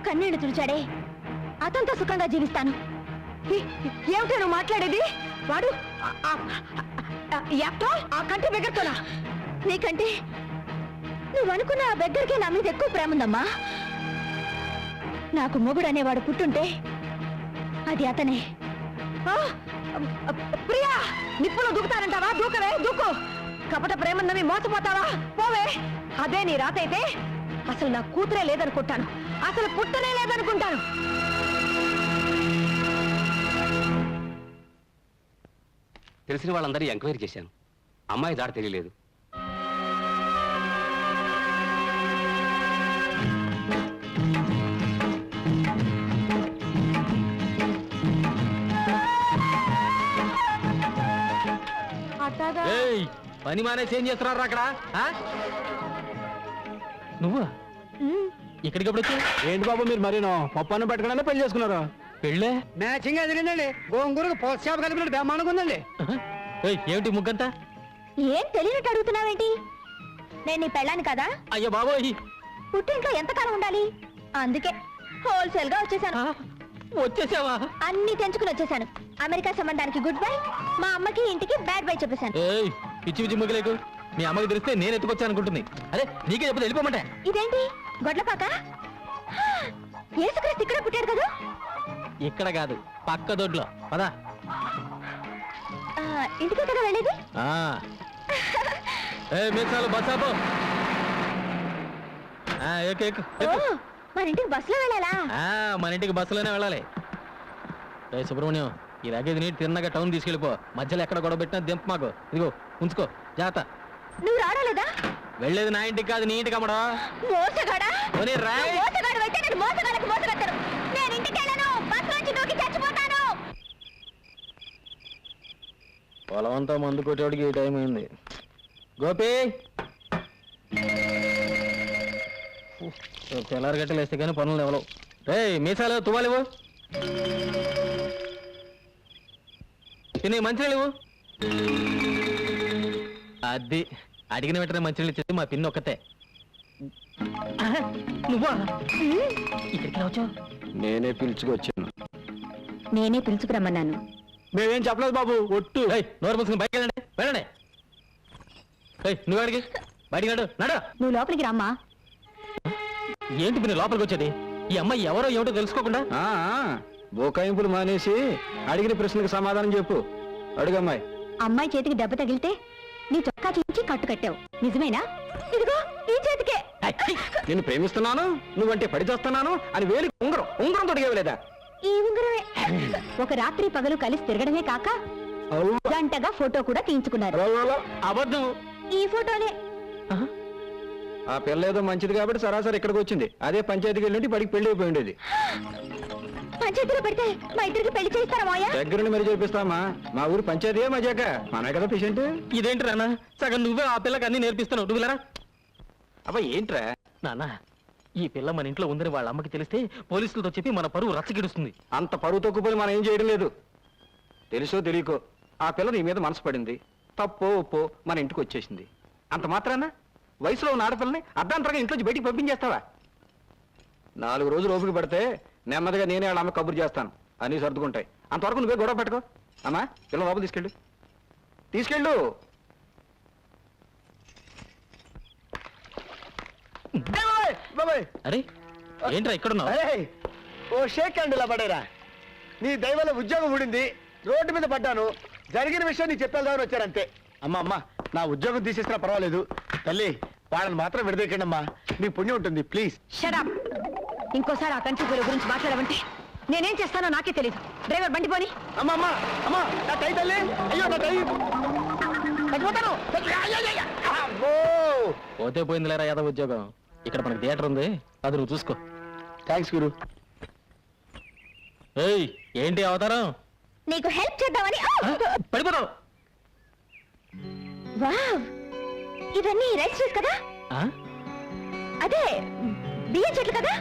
కన్నీళ్లు తుడిచాడే, అతనితో సుఖంగా జీవిస్తాను. ఏమిటో నువ్వు మాట్లాడేది? వాడు ఆ కంటి బెగ్గరతోనా? నీకంటే నువ్వు అనుకున్న ఆ బెగ్గరికి నా మీద ఎక్కువ ప్రేమ ఉందమ్మా. నాకు మొగుడు అనేవాడు పుట్టుంటే అది అతనే. ప్రియా, నిప్పులో దూకుతానంటావా? దూకవే, దూకు. కపట ప్రేమన్నవి మోసపోతావా? పోవే. అదే నీ రాత అయితే అసలు నా కూతురే లేదనుకుంటాను, అసలు పుట్టనే లేదనుకుంటాను. తెలిసిన వాళ్ళందరూ ఎంక్వైరీ చేశాను. అమ్మాయి దారి తెలియలేదు. ఏయ్, పని మానేసి ఏం చేస్తున్నారు అక్కడ? నువ్వా ఇక్కడికి ఎప్పుడు వచ్చావు? ఏంటి బాబు మీరు మరీనో పప్పు పెట్టుకున్నా పెళ్లి చేసుకున్నారు? పెళ్ళే మ్యాచింగ్ ఎదిరిందండి. గోంగూరకు పోస్టాప్ కలిపినట్టు బ్రహ్మాండంగా ఉందండి. ఏమిటి ముగ్గంతా? ఏం తెలియనట్టు అడుగుతున్నావేంటి? నేను నీ పెళ్ళాను కదా. అయ్యో బాబోయ్, పుట్టింట్లో ఎంతకాలం ఉండాలి? అందుకే హోల్సేల్ గా వచ్చేసాను. వచ్చేసావా? అన్ని తెంచుకుని వచ్చేసాను. అమెరికా సంబంధానికి గుడ్ బై, మా అమ్మకి ఇంటికి బ్యాడ్ బై చెప్పేశాను. ఏయ్, పిచ్చి పిచ్చి ముగ్గులేకు. మీ అమ్మకి తెలిస్తే నేను ఎత్తుకొచ్చాను అనుకుంటుంది. అరే నీకే చెప్పదు, వెళ్ళిపోమంటే. ఇదేంటి గొడ్లపాక? యేసుక్రీస్తు ఇక్కడ పుట్టాడు కదా? ఇక్కడ కాదు, పక్క దొడ్లో. పదా. ఇంటికే కదా వెళ్ళేది? మీసాలు బస్ ఆపు. ఎక్కు, ఎక్కు, ఎక్కు. మన ఇంటికి బస్సులో వెళ్ళాలా? మన ఇంటికి బస్సులోనే వెళ్ళాలి. సుబ్రహ్మణ్యం, ఈ లగేజ్ నీటి తిన్నగా టౌన్ తీసుకెళ్ళిపో. మధ్యలో ఎక్కడ గొడవ పెట్టినా దింప మాకు. ఇదిగో ఉంచుకో, జాగ్రత్త. నువ్వు రావలేదా? వెళ్ళేది నా ఇంటికి కాదు, నీ ఇంటికి అమ్మడా. మోసగాడా? రాయ్. మోసగాడు అయితే నేను మోసగాళ్ళకి మోసగడతాను. నేను ఇంటికి వెళ్ళను, బస్సు నుంచి దూకి చచ్చిపోతాను. పొలవంతా మందు కొట్టేవాడికి ఈ టైం అయింది. గోపి, తెల్లారి గట్టలు వేస్తే కానీ పనులు ఎవరు. రే మీసాలు తువ్వాలివు, తినే మంచినీళ్ళు. అది అడిగిన వెంటనే మంచినీళ్ళు ఇచ్చేది మా పిన్ని ఒక్కతే. నువ్వా ఇక్కడికి వచ్చావు? నేనే పిలుచుకొచ్చాను. నేనే పిలుచుకురమ్మన్నాను. మేమేం చెప్పలేదు బాబు, ఒట్టు. నోరు మూసుకుని బయటకు వెళ్ళండి, వెళ్ళండి. నువ్వు అడిగి బయటికి నడు, నడు. నువ్వు లోపలికి రమ్మా. ఏంటి పిన్ని లోపలికి వచ్చేది? ఈ అమ్మాయి ఎవరో ఏమిటో తెలుసుకోకుండా. బోకాయింపులు మానేసి అడిగిన ప్రశ్నకు సమాధానం చెప్పు. అడుగమ్మాయి. అమ్మాయి చేతికి దెబ్బ తగిలితే నీ చొక్కా చించి కట్టు కట్టావు, నిజమేనా? ఇదిగో ఈ చేతికే. నేను ప్రేమిస్తున్నాను, నువ్వంటే పడిచేస్తున్నాను అని వేలికి ఉంగరం తొడిగేవలేదా? ఈ ఉంగరమే. ఒక రాత్రి పగలు కలిసి తిరగడమే కాక గంటగా ఫోటో కూడా తీయించుకున్నారు. అబద్ధం. ఈ ఫోటోనే. ఆ పిల్ల ఏదో మంచిది కాబట్టి సరాసరి ఇక్కడికి వచ్చింది. అదే పంచాయతీకి వెళ్ళి పడికి పెళ్లి అయిపోయి ఉండేది. పంచాయతీలో పెడితే మా ఇద్దరికి పెళ్లి చేస్తారా మాయా? దగ్గరుండి మరి చేపిస్తామా? మా ఊరు పంచాయతీ మజాక మన కదా పేషెంట్. ఇదేంటి రానా, సగం నువ్వే ఆ పిల్లకి అన్ని నేర్పిస్తాను. నువ్వు వెళ్ళరా. అబ్బా ఏంట్రా నాన్న, ఈ పిల్ల మన ఇంట్లో ఉందని వాళ్ళ అమ్మకి తెలిస్తే పోలీసులతో చెప్పి మన పరువు రచ్చగిడుస్తుంది. అంత పరువు తక్కువని మనం ఏం చేయడం లేదు. తెలుసో తెలియకో ఆ పిల్ల నీ మీద మనసు పడింది. తప్పో ఒప్పో మన ఇంటికి వచ్చేసింది. అంత మాత్రాన వయసులో ఉన్న ఆడపిల్లని అర్ధాంతరంగా ఇంట్లోంచి బయటికి పంపించేస్తావా? 4 రోజులు ఓపిక పడితే నెమ్మదిగా నేనే వాళ్ళ అమ్మ కబురు చేస్తాను, అన్నీ సర్దుకుంటాయి. అంతవరకు నువ్వే గొడవ పెట్టుకో. అమ్మా పిల్ల లోపల తీసుకెళ్ళు. అరే ఏంట్రా ఇక్కడున్నావు? ఓ షేక్ అండ్ ఇలా పడేరా. నీ దైవల ఉద్యోగం ఊడింది, రోడ్డు మీద పడ్డాను. జరిగిన విషయం నీకు చెప్పేద్దామని వచ్చారంతే. అమ్మా నా ఉద్యోగం తీసేసినా పర్వాలేదు, తల్లి వాళ్ళని మాత్రం విడదీయకండి అమ్మా, నీ పుణ్యం ఉంటుంది ప్లీజ్. షడప్. ఇంకోసారి ఆ కంచి పూల గురించి మాట్లాడమంటే నేనేం చేస్తానో నాకే తెలీదు. డ్రైవర్ బండి పోని. అమ్మా నా టై తల్లి, అయ్యో నా టై చచ్చిపోతాను. పోతే పోయిందిలేరా యాదవ్ ఉద్యోగం. ఇక్కడ మనకి థియేటర్ ఉంది, అది నువ్వు చూసుకో. థ్యాంక్స్ గురు. ఏయ్ ఏంటి అవతారం? నీకు హెల్ప్ చేద్దామని. పడిపోతావు. వావ్, ఇవన్నీ రైస్ ట్రీస్ కదా? అదే బియ్యం చెట్లు కదా?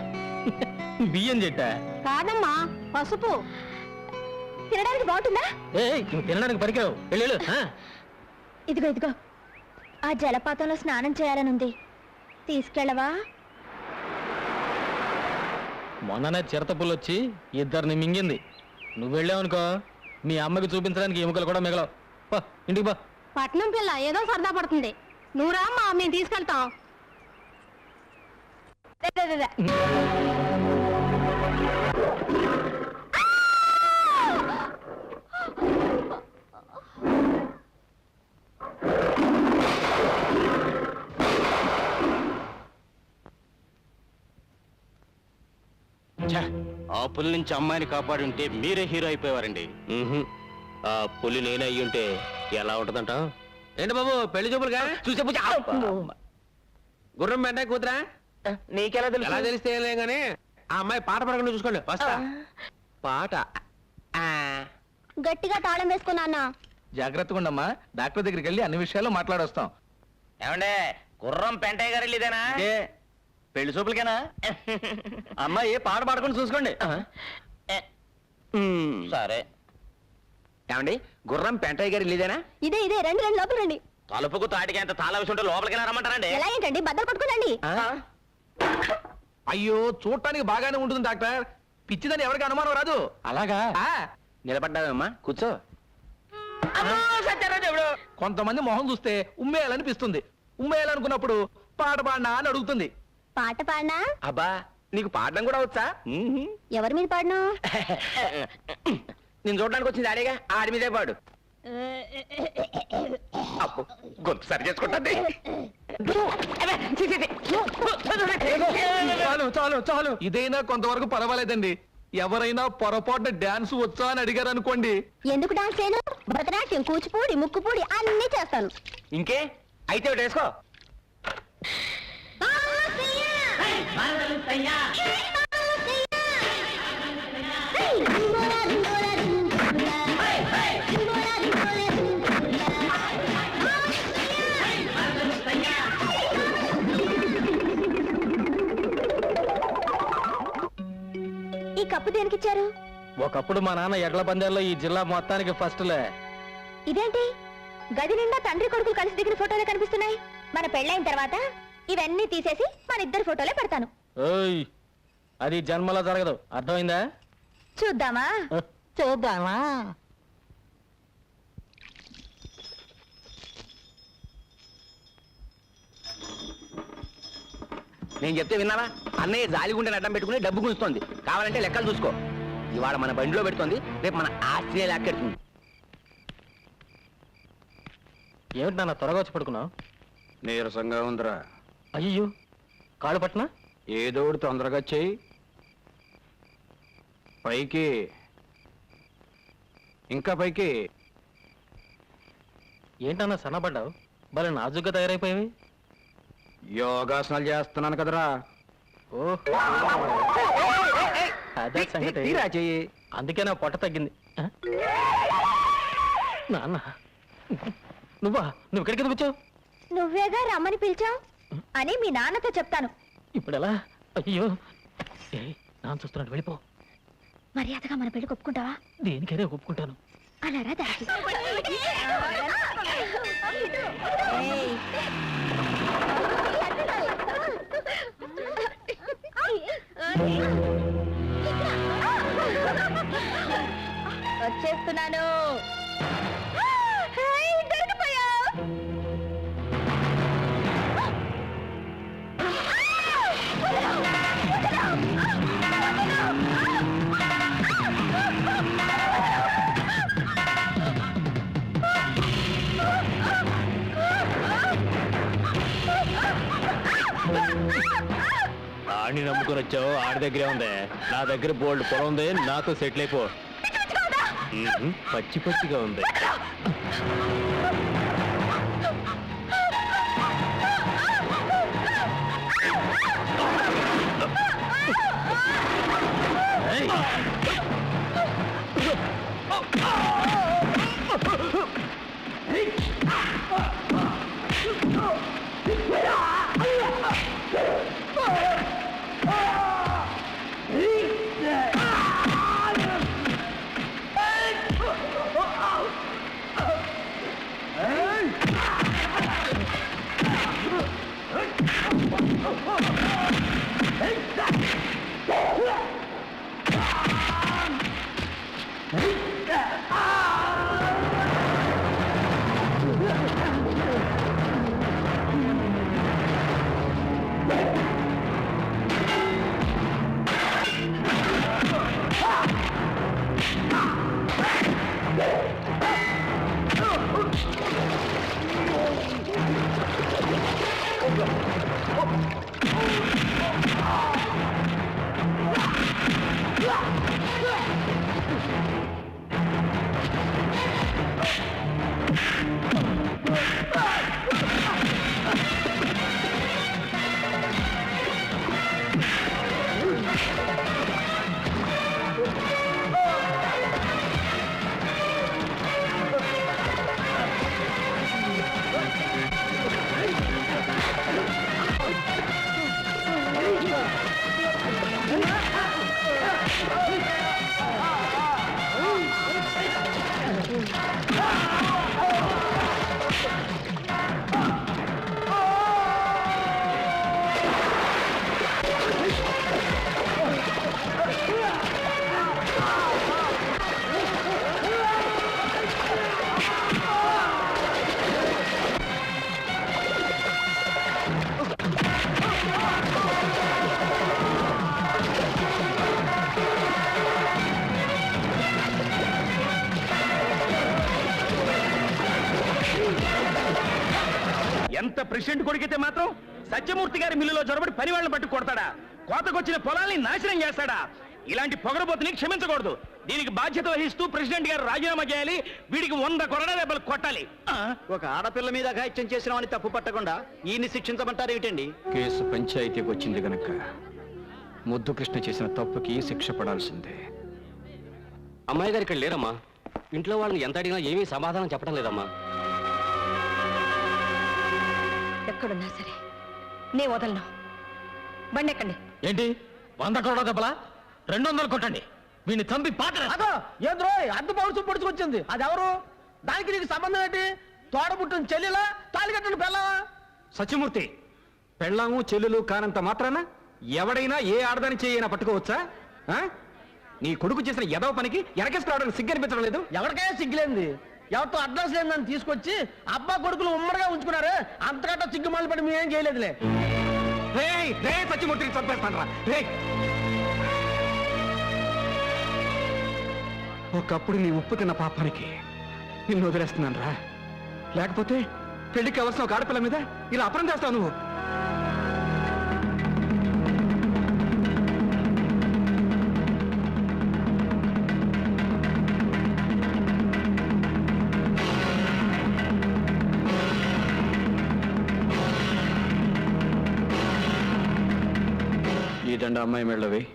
బియ్యం చెట్ట కాదమ్మా, పసుపు. తినడానికి బాగుంటుందా? నువ్వు తినడానికి పరికావు. వెళ్ళు. ఇదిగో ఆ జలపాతంలో స్నానం చేయాలనుంది, తీసుకెళ్ళవా? మొన్ననే చిరతపుల్లు వచ్చి ఇద్దరిని మింగింది. నువ్వు వెళ్ళావనుకో మీ అమ్మకి చూపించడానికి ఎముకలు కూడా మిగలవు. ఇంటికి బా. పట్నం పిల్ల ఏదో సరదా పడుతుంది, నువ్వు రామ్మా, మేము తీసుకెళ్తాం. ఆ పులి నుంచి అమ్మాయిని కాపాడి ఉంటే మీరే హీరో అయిపోయేవారండి. ఆ పులి నేనే అయ్యుంటే ఎలా ఉంటదంట? ఏంటి బాబు పెళ్లి చూపులుగా చూసే గుర్రం వెంట కూతురా? నీకెలా తెలుసు? ఎలా తెలిస్తే ఏం లేదు కానీ ఆ అమ్మాయి పాట పడకుండా చూసుకోండి. వస్తా. పాట గట్టిగా తాళం వేసుకున్నా. జాగ్రత్తగా ఉండమ్మా, డాక్టర్ దగ్గరికి వెళ్ళి అన్ని విషయాలు మాట్లాడొస్తాం. ఏమండే గుర్రం పెంటయ్య గారు ఇదేనా? పెళ్లి చూపులకేనా? అమ్మాయి పాట పాడకుండా చూసుకోండి. సరే. ఏమండి గుర్రం పెంటయ్య గారు ఇల్లేదేనా? ఇదే రండి లోపల రండి. తలుపుకు తాటికి ఎంత తాళ విషయం ఉంటే లోపలికి రమ్మంటారండి. ఎలా ఏంటండి, బద్దలు పట్టుకోండి. అయ్యో చూడటానికి బాగానే ఉంటుంది డాక్టర్, పిచ్చిదని ఎవరికి అనుమానం రాదు. అలాగా? నిలబడ్డావమ్మా, కూర్చో. కొంతమంది మొహం చూస్తే ఉమ్మేయాలనిపిస్తుంది. ఉమ్మేయాలనుకున్నప్పుడు పాట పాడినా అని అడుగుతుంది. పాట పాడినా? అబ్బా నీకు పాడడం కూడా వచ్చా ఎవరి మీద పాడను నేను చూడడానికి వచ్చింది ఆడేగా ఆడి మీదే పాడు అప్పు గొంతు సరి చేసుకుంటుంది చాలు చాలు చాలు ఇదైనా కొంతవరకు పర్వాలేదండి. ఎవరైనా పొరపాటున డాన్స్ వచ్చా అని అడిగారు అనుకోండి, ఎందుకు డాన్స్ చేయను? భరతనాట్యం, కూచిపూడి, ముక్కుపూడి అన్ని చేస్తాను. ఇంకే అయితే ఒకటి వేసుకో ఈ కప్పు దేనికిచ్చారు? ఒకప్పుడు మా నాన్న ఎడ్ల పందాల్లో ఈ జిల్లా మొత్తానికి ఫస్ట్లే. ఇదేంటి గది నిండా తండ్రి కొడుకులు కలిసి దిగిన ఫోటోలే కనిపిస్తున్నాయి. మన పెళ్ళైన తర్వాత ఇవన్నీ తీసేసి మన ఇద్దరు ఫోటోలే పెడతాను. ఓయ్, అది జన్మలో జరగదు, అర్థమైందా? చూద్దామా? చూద్దామా? నేను చెప్తే విన్నావా? అన్నయ్య జాలిగుండెని అడ్డం పెట్టుకుని డబ్బు గుంజుతోంది. కావాలంటే లెక్కలు చూసుకో. ఇవాళ మన బండిలో పెడుతోంది, రేపు మన ఆస్తి లెక్కెడుతుంది. ఏమిటి నాన్న త్వరగా వచ్చి పడుకున్నావు? నీరసంగా ఉందిరా. అయ్యో, కాళ్ళు పట్టినా? ఏదో ఒకటి తొందరగా చెయ్యి. పైకి, ఇంకా పైకి. ఏంటన్నా సన్నబడ్డావు? భలే నాజుగ్గా తయారైపోయావి. యోగాసనాలు చేస్తున్నాను కదరా. ఓహో, అదే సంగతి. తీరా చెయ్యి. అందుకే నా పొట్ట తగ్గింది. నాన్న, నువ్వు ఇక్కడికి ఎందుకు వచ్చావు? నువ్వేగా రమ్మని పిలిచావు అని మీ నాన్నతో చెప్తాను. ఇప్పుడు ఎలా? అయ్యో, నాన్న చూస్తున్నాడు, వెళ్ళిపో. మర్యాదగా మన పెళ్లి ఒప్పుకుంటావా? దేనికైనా ఒప్పుకుంటాను. అలా రా దారికి. వచ్చేస్తున్నాను. ఆడిని నమ్ముకొని వచ్చావు, ఆడి దగ్గరే ఉంది. నా దగ్గర బోల్డ్ పొలం ఉంది, నాతో సెటిల్ అయిపో. పచ్చి పచ్చిగా ఉంది. ఎంత ప్రెసిడెంట్ కొడుకైతే మాత్రం సత్యమూర్తి గారి మిల్లులో జొరబడి పని వాళ్ళని పట్టు కొడతాడా? కోతకొచ్చిన పొలాల్ని నాశనం చేస్తాడా? ఇలాంటి పొగరబోతుని క్షమించకూడదు. దీనికి బాధ్యత వహిస్తూ ప్రెసిడెంట్ గారు రాజీనామా చేయాలి. వీడికి 100 కొరడా దెబ్బలు కొట్టాలి. ఒక ఆడపిల్ల మీద అఘాయిత్యం చేసిన వాడిని తప్పు పట్టకుండా ఈయన్ని శిక్షించమంటారు ఏమిటండి? కేసు పంచాయతీకి వచ్చింది గనక ముద్దు కృష్ణ చేసిన తప్పుకి శిక్ష పడాల్సిందే. అమ్మాయి గారు ఇక్కడ లేరమ్మా. ఇంట్లో వాళ్ళని ఎంత అడిగినా ఏమీ సమాధానం చెప్పడం లేదమ్మా. ఎక్కడున్నా సరే నే వదలను. బండి ఎక్కండి. ఏంటి 100 కోట్ల దెబ్బలా? 200 కొట్టండి. వీడిని చంపి పాత్ర. అదో ఏంద్రో అద్దు పౌరుషం పొడుచుకొచ్చింది. అది ఎవరు? దానికి నీకు సంబంధం ఏంటి? తోడబుట్టిన చెల్లెలా, తాలికట్టిన పెళ్ళావా? సత్యమూర్తి, పెళ్ళాము చెల్లెలు కానంత మాత్రాన ఎవడైనా ఏ ఆడదాని చేయైనా పట్టుకోవచ్చా? ఆ? నీ కొడుకు చేసిన ఎదవ పనికి వెనకేసుకురావడానికి సిగ్గనిపించడం లేదు? ఎవరికైనా సిగ్గులేంది? ఎవరితో అడ్రస్ లేదని తీసుకొచ్చి అబ్బా కొడుకులు ఉమ్మడిగా ఉంచుకున్నారు. అంతకంటే సిగ్గుమాలి పడి మేమేం చేయలేదులే. రేయ్ రేయ్ సత్యమూర్తిని చంపేస్తాను రా. రే, ఒకప్పుడు నీ ఉప్పు తిన్న పాపానికి నిన్ను వదిలేస్తున్నాను రా. లేకపోతే పెళ్లికి అవసరం ఒక ఆడపిల్ల మీద ఇలా అపరం చేస్తావు నువ్వు. ఈ దండ అమ్మాయి మెళ్ళో వేయి.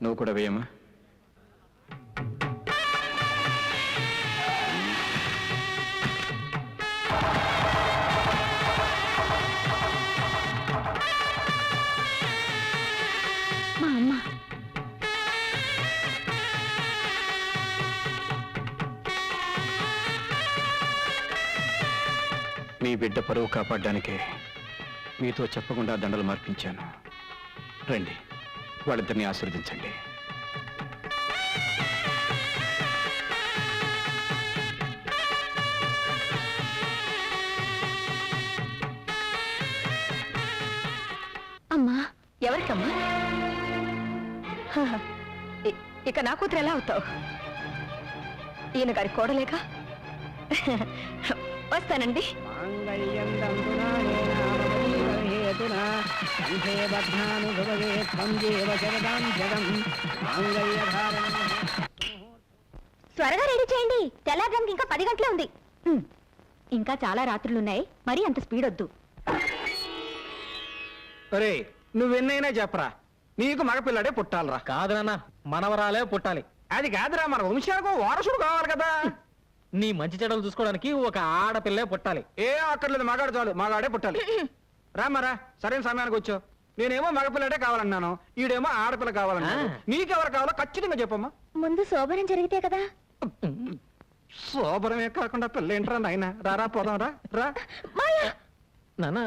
నువ్వు కూడా వేయమ్మా. మా అమ్మ మీ బిడ్డ పరువు కాపాడడానికే మీతో చెప్పకుండా దండలు మార్పించాను. రండి, వాళ్ళిద్దరిని ఆశీర్వదించండి. అమ్మా ఎవరికమ్మా? ఇక నా కూతురు ఎలా అవుతావు? ఈయన గారి కోడలేక. వస్తానండి. త్వరగా రెడీ చేయండి. తెల్లారడానికి ఇంకా 10 గంటలే ఉంది. ఇంకా చాలా రాత్రులున్నాయి. మరి అంత స్పీడ్ వద్దు. అరే, నువ్వెన్నైనా చెప్పరా, నీకు మగపిల్లాడే పుట్టాలరా. కాదు నాన్న, మనవరాలే పుట్టాలి. అది కాదురా, మన వంశానికి వారసుడు కావాలి కదా. నీ మంచి చెడలు చూసుకోవడానికి ఒక ఆడపిల్లే పుట్టాలి. ఏ అక్కర్లేదు, మగాడు చాలు, మగాడే పుట్టాలి. రామరా, సరైన సమయానికి వచ్చావు. నేనేమో మగపిల్లడే కావాలన్నాను, ఈడేమో ఆడపిల్ల కావాలన్నాను. నీకెవరు కావాలో ఖచ్చితంగా చెప్పమ్మా. ముందు శోభనం జరిగితే కదా. శోభరమే కాకుండా పిల్ల ఏంట్రా నాయన. రారా పోదాం రా. రా నాన్న,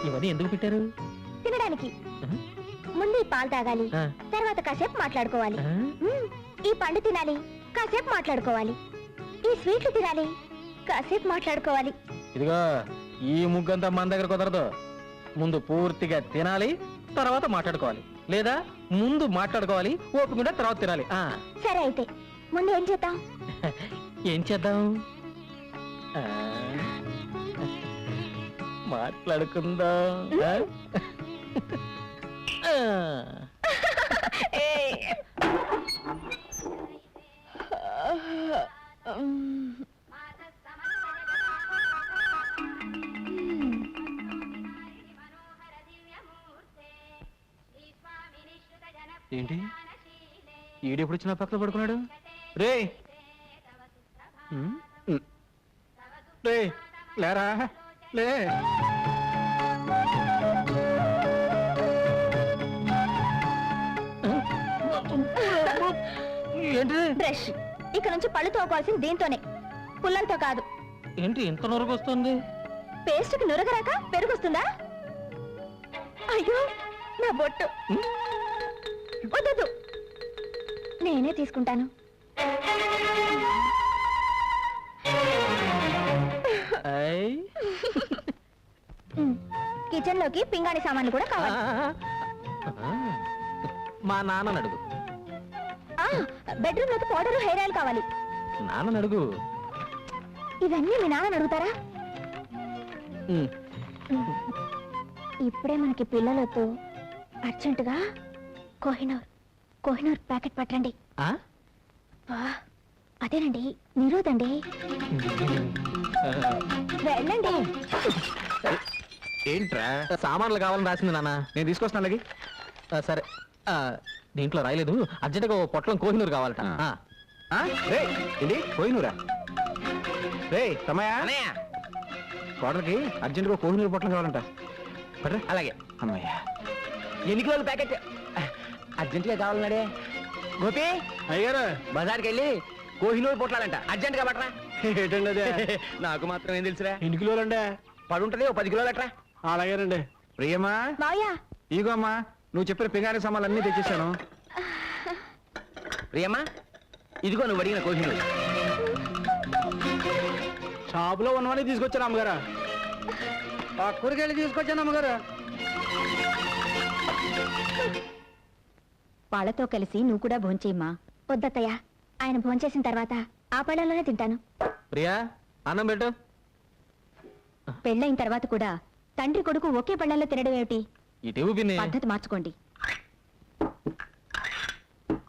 ఇవన్నీ ఎందుకు పెట్టారు? తినడానికి. ముందు ఈ పాలు తాగాలి, తర్వాత కాసేపు మాట్లాడుకోవాలి. ఈ పండు తినాలి, కాసేపు మాట్లాడుకోవాలి. ఈ స్వీట్లు తినాలి, కాసేపు మాట్లాడుకోవాలి. ఇదిగో, ఈ ముగ్గంతా మన దగ్గర కుదరదు. ముందు పూర్తిగా తినాలి, తర్వాత మాట్లాడుకోవాలి. లేదా ముందు మాట్లాడుకోవాలి, ఓపిక తర్వాత తినాలి. సరే, అయితే ముందు ఏం చేద్దాం? ఏం చేద్దాం? మాట్లాడుకుందాం. ఏంటి ఈడెప్పుడు వచ్చిన పక్కన పడుకున్నాడు? రే రే, లేరా లే. ఏంటి? బ్రష్. ఇక నుంచి పళ్ళు తోకోవాల్సింది దీంతోనే, పుల్లలతో కాదు. ఏంటి ఇంత నొరగ వస్తుంది? పేస్ట్కి నురగరాక పెరుగుస్తుందా? అయ్యో, నా బొట్టు. వద్దు, నేనే తీసుకుంటాను. కిచెన్ లోకి పింగాణి సామాన్లు కూడా కావాలి. మా నాన్నని అడుగు. బెడ్రూమ్ లోకి పౌడర్ హెయిర్ ఆయిల్ కావాలి. నాన్నని అడుగు. ఇవన్నీ మీ నాన్నని అడుగుతారా? ఉమ్. ఇప్పుడే మనకి పిల్లలతో అర్జెంటుగా కోహినూర్ ప్యాకెట్ పట్టండి. ఆ? వా, అదేనండి నిరోధండి. వెళ్ళండి. ఏంట్రా? సామాన్లు కావాలని రాసింది నాన్న. నేను తీసుకొస్తాను అలాగే. సరే. దీంట్లో రాయలేదు. అర్జెంటుగా ఓ పొట్లం కోహినూరు కావాలట. రే ఏంటి కోహినూరా? రే సమయా అన్నయ్య కోడలకి అర్జెంటుగా కోహినూరు పొట్లం కావాలంట. పట్రా. అలాగే. అమ్మయ్యా. ఎన్ని కిలోల ప్యాకెట్ అర్జెంటుగా కావాలన్నాడే. గోపి అయ్యారు బజార్కి వెళ్ళి కోహినూరు పొట్లాలంట. అర్జెంటుగా పట్టరా. ఏంటండి అదే? నాకు మాత్రం ఏం తెలుసురా. ఎన్ని కిలోలండి? పడుంటది ఓ 10 కిలోలు అట్రా. అలాగేనండి. ప్రియమా మాయా, ఇగో అమ్మా, నువ్వు చెప్పిన పింగాణి సామాన్లు అన్నీ తెచ్చేసాను. ప్రియమ్మా ఇదిగో నువ్వు అడిగిన కోహినూరు. షాపులో ఉన్నవన్నీ తీసుకొచ్చాను అమ్మగారు. కూరగాయలు తీసుకొచ్చాను అమ్మగారు. వాళ్ళతో కలిసి నువ్వు కూడా భోంచేయమ్మా. వద్దత్తయ్య, ఆయన భోంచేసిన తర్వాత ఆ పళ్ళలోనే తింటాను. ప్రియా అన్నం పెట్టు. పెళ్ళైన తర్వాత కూడా తండ్రి కొడుకు ఒకే పళ్ళల్లో తినడం ఏమిటి? ఇటు పిన్ని. పద్ధతి మార్చుకోండి.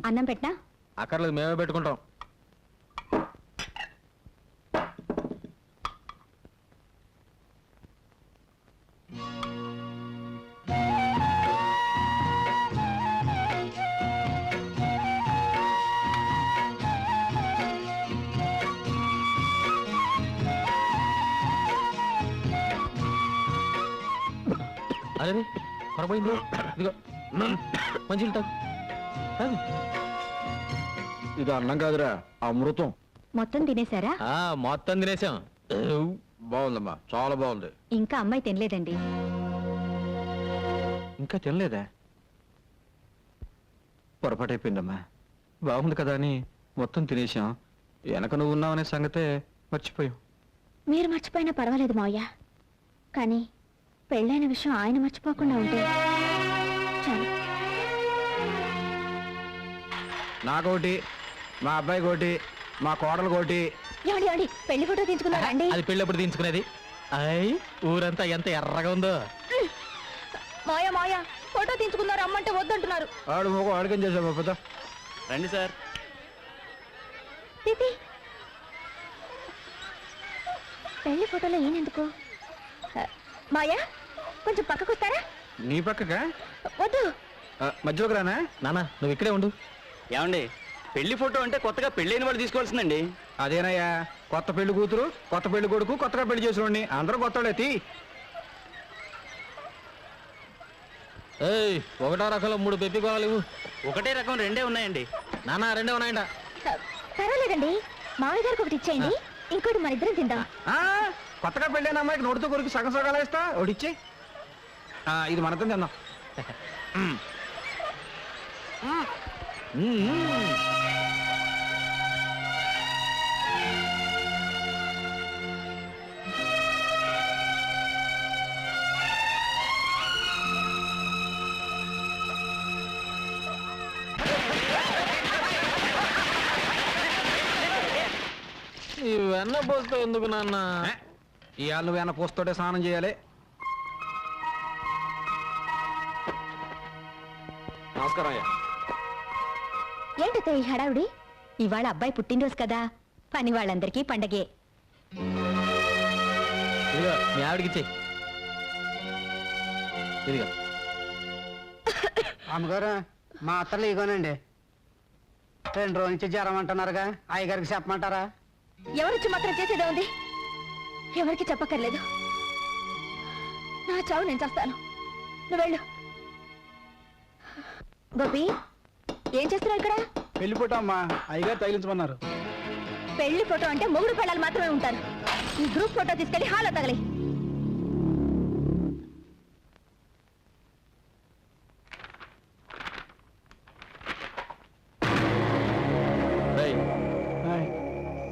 అన్నం పెట్టనా? అక్కర్లేదు, మేమే పెట్టుకుంటాం. అరే కొరపోయింది. ఇదిగో మంచి తాగు. ఇది అన్నం కాదురా, అమృతం. మొత్తం తినేశారా? మొత్తం తినేసాం. బాగుందమ్మా, చాలా బాగుంది. ఇంకా అమ్మాయి తినలేదండి. ఇంకా తినలేదా? పొరపాటు అయిపోయిందమ్మా. బాగుంది కదా అని మొత్తం తినేసాం. వెనక నువ్వు ఉన్నావనే సంగతే మర్చిపోయాం. మీరు మర్చిపోయినా పర్వాలేదు మావయ్య, కానీ పెళ్ళైన విషయం ఆయన మర్చిపోకుండా ఉంటే చాలు. నాకోటి, మా అబ్బాయి కోటి, మా కోడలు కోటి. ఏమండి పెళ్లి ఫోటో తీసుకున్నారా అండి? అది పెళ్ళప్పుడు తీయించుకునేది. అయ్ ఊరంతా ఎంత ఎర్రగా ఉందో. మాయా ఫోటో తీసుకున్నారు, అమ్మంటే వద్దంటున్నారు. ఆడు మొగ అడగం చేసావు పెద్ద. రండి సార్. తితి, పెళ్లి ఫోటోలో ఈయనెందుకు? మాయా కొంచెం పక్కకు వస్తారా? నీ పక్కగా? వద్దు. మధ్యలోకి రానా? నాన్న నువ్వు ఇక్కడే ఉండు. ఏమండి, పెళ్లి ఫోటో అంటే కొత్తగా పెళ్ళైన వాళ్ళు తీసుకోవాల్సిందండి. అదేనయ్యా, కొత్త పెళ్లి కూతురు, కొత్త పెళ్లి కొడుకు, కొత్తగా పెళ్లి చేసిన అందరూ కొత్తడే తీ. ఏయ్, ఒకటో రకంలో 3 పెప్పి కోరాలు. ఒకటే రకం రెండే ఉన్నాయండి. నాన్న రెండే ఉన్నాయంట. పర్వాలేదండి, మావయ్య గారికి ఒకటి ఇచ్చేయండి, ఇంకోటి మన ఇద్దరం తిందాం. కొత్తగా పెళ్ళైన అమ్మాయికి నోటితో కొరికి సగం సగాలు వేస్తా. ఒకటిచ్చి ఇది మనతో తిందాం. ఈ వెన్న పోస్తే ఎందుకు నాన్న? ఇవాళ నువ్వు ఏమైనా పోస్తోటే స్నానం చేయాలి. నమస్కారం అయ్యా. ఏంటో ఈ హడావుడి? ఇవాళ అబ్బాయి పుట్టినరోజు కదా, పని వాళ్ళందరికీ పండగే. ఇదిగో మీ ఆవిడకిచ్చే. ఇదిగో అమ్మగారు, మా అత్తలు ఇగోనండి. 2 రోజుల నుంచి జ్వరం అంటున్నారుగా, అయ్యగారికి చెప్పమంటారా? ఎవరిచ్చి మాత్రం చేసేదే ఉంది, ఎవరికి చెప్పక్కర్లేదు. నా చావు నేను చేస్తాను, నువ్వు వెళ్ళు. గోపి, ఏం చేస్తున్నావు ఇక్కడ? పెళ్లి ఫోటో అమ్మా, అయ్యగారు తగిలించమన్నారు. పెళ్లి ఫోటో అంటే మొగుడు పెళ్ళాలు మాత్రమే ఉంటారు. ఈ గ్రూప్ ఫోటో తీసుకెళ్లి హాల్లో తగలి.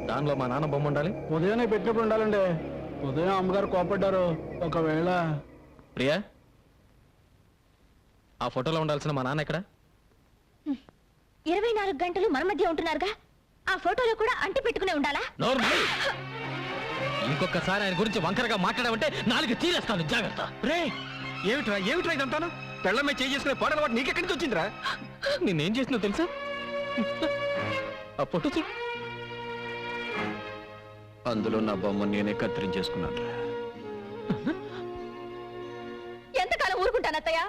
దానిలో మా నాన్న బొమ్మ ఉండాలి. ఉదయాన్నే పెట్టినప్పుడు ఉండాలండి. ఉదయం అమ్మగారు కోపడ్డారు. ఒకవేళ ప్రియా, ఆ ఫోటోలో ఉండాల్సిన మా నాన్న ఎక్కడ? 24 గంటలు మన మధ్య ఉంటున్నారుగా, ఆ ఫోటోలో కూడా అంటి పెట్టుకునే ఉండాలా? నోర్మల్. ఇంకొకసారి ఆయన గురించి వంకరగా మాట్లాడమంటే నాలుగు తీరేస్తాను, జాగ్రత్త. రే ఏమిట్రా ఇదంతాను? పెళ్ళమే చేసుకునే పాడల వాటి నీకెక్కడి నుంచి వచ్చిందిరా? నేనేం చేసినా తెలుసా? ఆ ఫోటో చూడు. అందులో నా బొమ్మ నేనే కత్తిరించేసుకున్నాను. ఎంతకాలం ఊరుకుంటాను అత్తయ్య?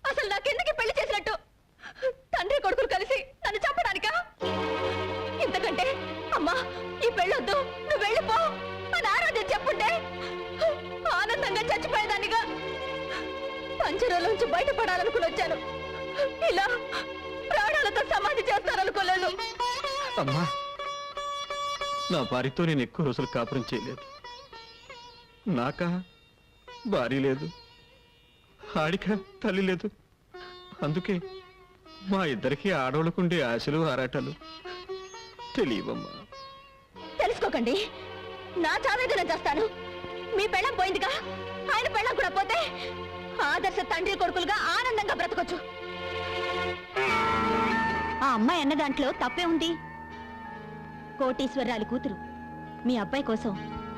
అసలు నాకెందుకు పెళ్లి చేసినట్టు? తండ్రి కొడుకులు కలిసి నన్ను చంపడానికా? ఇంతకంటే అమ్మా ఈ పెళ్ళొద్దు, నువ్వు వెళ్ళిపో అని ఆరాధ్య చెప్పుంటే ఆనందంగా చచ్చిపోయేదానిగా. పంజరంలోంచి బయటపడాలనుకుని వచ్చాను, ఇలా ప్రాణాలతో సమాధి చేస్తారనుకోలేదు. అమ్మా, నా భార్యతో నేను ఎక్కువ రోజులు కాపురం చేయలేదు. నాకా భార్య లేదు, ఆడిక తల్లి లేదు. అందుకే మా ఇద్దరికి ఆడవాళ్ళకుండే ఆశలు ఆరాటాలు తెలియవమ్మా. తెలుసుకోకండి, నా చావేదన చేస్తాను. మీ పెళ్ళం పోయిందిగా, ఆయన పెళ్ళం కూడా పోతే ఆదర్శ తండ్రి కొడుకులుగా ఆనందంగా బ్రతకొచ్చు. ఆ అమ్మాయి అన్న దాంట్లో తప్పే ఉంది. కోటీశ్వరరాలి కూతురు మీ అబ్బాయి కోసం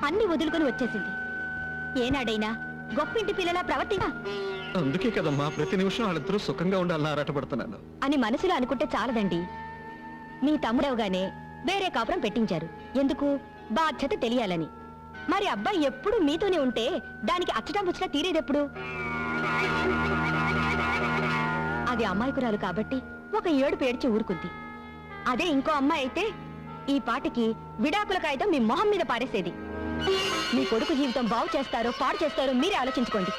అన్ని వదులుకొని వచ్చేసింది. ఏనాడైనా గొప్పింటి పిల్లలా ప్రవర్తిగా అందుకే కదమ్మా ప్రతి నిమిషం వాళ్ళిద్దరూ సుఖంగా ఉండాలని ఆరాటపడుతున్నాను. అని మనసులో అనుకుంటే చాలదండి. మీ తమ్ముడవగానే వేరే కాపురం పెట్టించారు. ఎందుకు? బాధ్యత తెలియాలని. మరి అబ్బాయి ఎప్పుడు మీతోనే ఉంటే దానికి అచ్చటా ముచ్చటా తీరేదెప్పుడు? అది అమ్మాయికురాలు కాబట్టి ఒక ఏడుపు ఏడ్చి ఊరుకుంది. అదే ఇంకో అమ్మాయి అయితే ఈ పాటికి విడాకుల కాగితం మీ మొహం మీద పారేసేది. మీ కొడుకు జీవితం బాగు చేస్తారో పాడు చేస్తారో మీరే ఆలోచించుకోండి.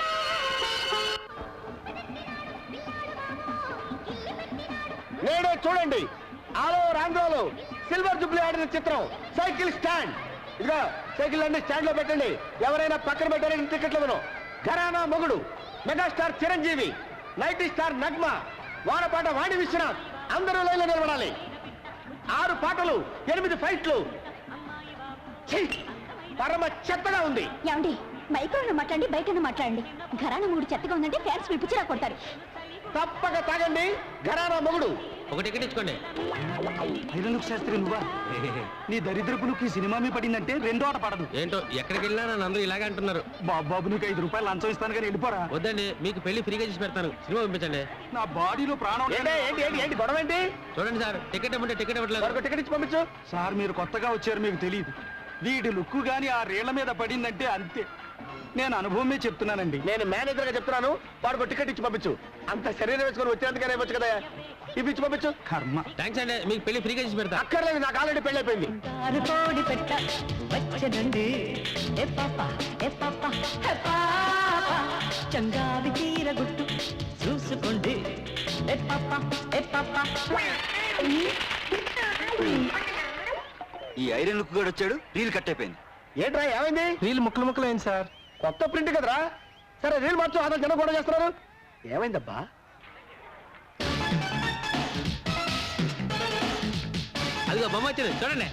నేడే చూడండి, ఆలో ఆంధ్రాలో సిల్వర్ జూబ్లీ ఆడిన చిత్రం సైకిల్ స్టాండ్. ఇదిగో సైకిల్ అన్ని స్టాండ్ లో పెట్టండి. ఎవరైనా పక్కన పెట్టారని టికెట్లు ఇవ్వను. Gharana Mogudu megastar Chiranjeevi, nighty star Nagma, వానపాట వాణి విశ్వనాథ్ అందరూ లైన్లో నిలబడాలి. 6 పాటలు, 8 ఫైట్లు. ఛీ! పరమ చెత్తగా ఉంది. ఏమండి, మైక్రోలో మాట్లాడండి, బయట మాట్లాడండి. ఘరానా మూడు చెత్తగా ఉందంటే ఫ్యాన్స్ పిలిపించిరా కొడతారు. తప్పక తాగండి. ఘరానా మొగుడు. ఒక టికెట్ ఇచ్చుకోండి. ఐరన్లుక్ శాస్త్రి నువ్వా? నీ దరిద్రపు లుక్ ఈ సినిమా మీ పడిందంటే రెండో ఆట పడదు. ఏంటో ఎక్కడికి వెళ్ళినా నన్ను అందరూ ఇలాగే అంటున్నారు. బాబు నీకు 5 రూపాయలు లంచం ఇస్తాను కానీ వెళ్ళిపోరా. వద్దండి, మీకు పెళ్లి ఫ్రీగా చేసి పెడతాను. సినిమా పంపించండి. నా బాడీలో ప్రాణం. ఏంటి గొడవ ఏంటి? చూడండి సార్, టికెట్ ఇవ్వండి, టికెట్ ఇవ్వట్లేదు. మరొక టికెట్ ఇచ్చి పంపించు. సార్ మీరు కొత్తగా వచ్చారు, మీకు తెలియదు. వీడి లుక్కు గాని ఆ రేళ్ల మీద పడిందంటే అంతే. నేను అనుభవమే చెప్తున్నానండి. నేను మేనేజర్ గా చెప్తున్నాను, వాడికి టికెట్ ఇచ్చి పంపించు. అంత శరీరం వేసుకొని వచ్చేందుకనే వచ్చు కదా, ఇవి ఇచ్చి పంపించు. కర్మ. థ్యాంక్స్ అండి, మీకు పెళ్లి ఫ్రీగా చేసి పెడతా. అక్కర్లేదు, నాకు ఆల్రెడీ పెళ్లి అయిపోయింది. చంగావి తీర గుట్టు చూసుకోండి. ఈ ఐరన్ లుక్ కూడా వచ్చాడు, రీల్ కట్ అయిపోయింది. ఏంట్రా ఏమైంది? రీల్ ముక్కలు ముక్కలు అయింది సార్. కొత్త ప్రింట్ కదరా. సరే రీల్ మార్చు, అదే జనం కూడా చేస్తున్నారు. ఏమైందబ్బా? అదిగో బొమ్మ వచ్చింది చూడండి.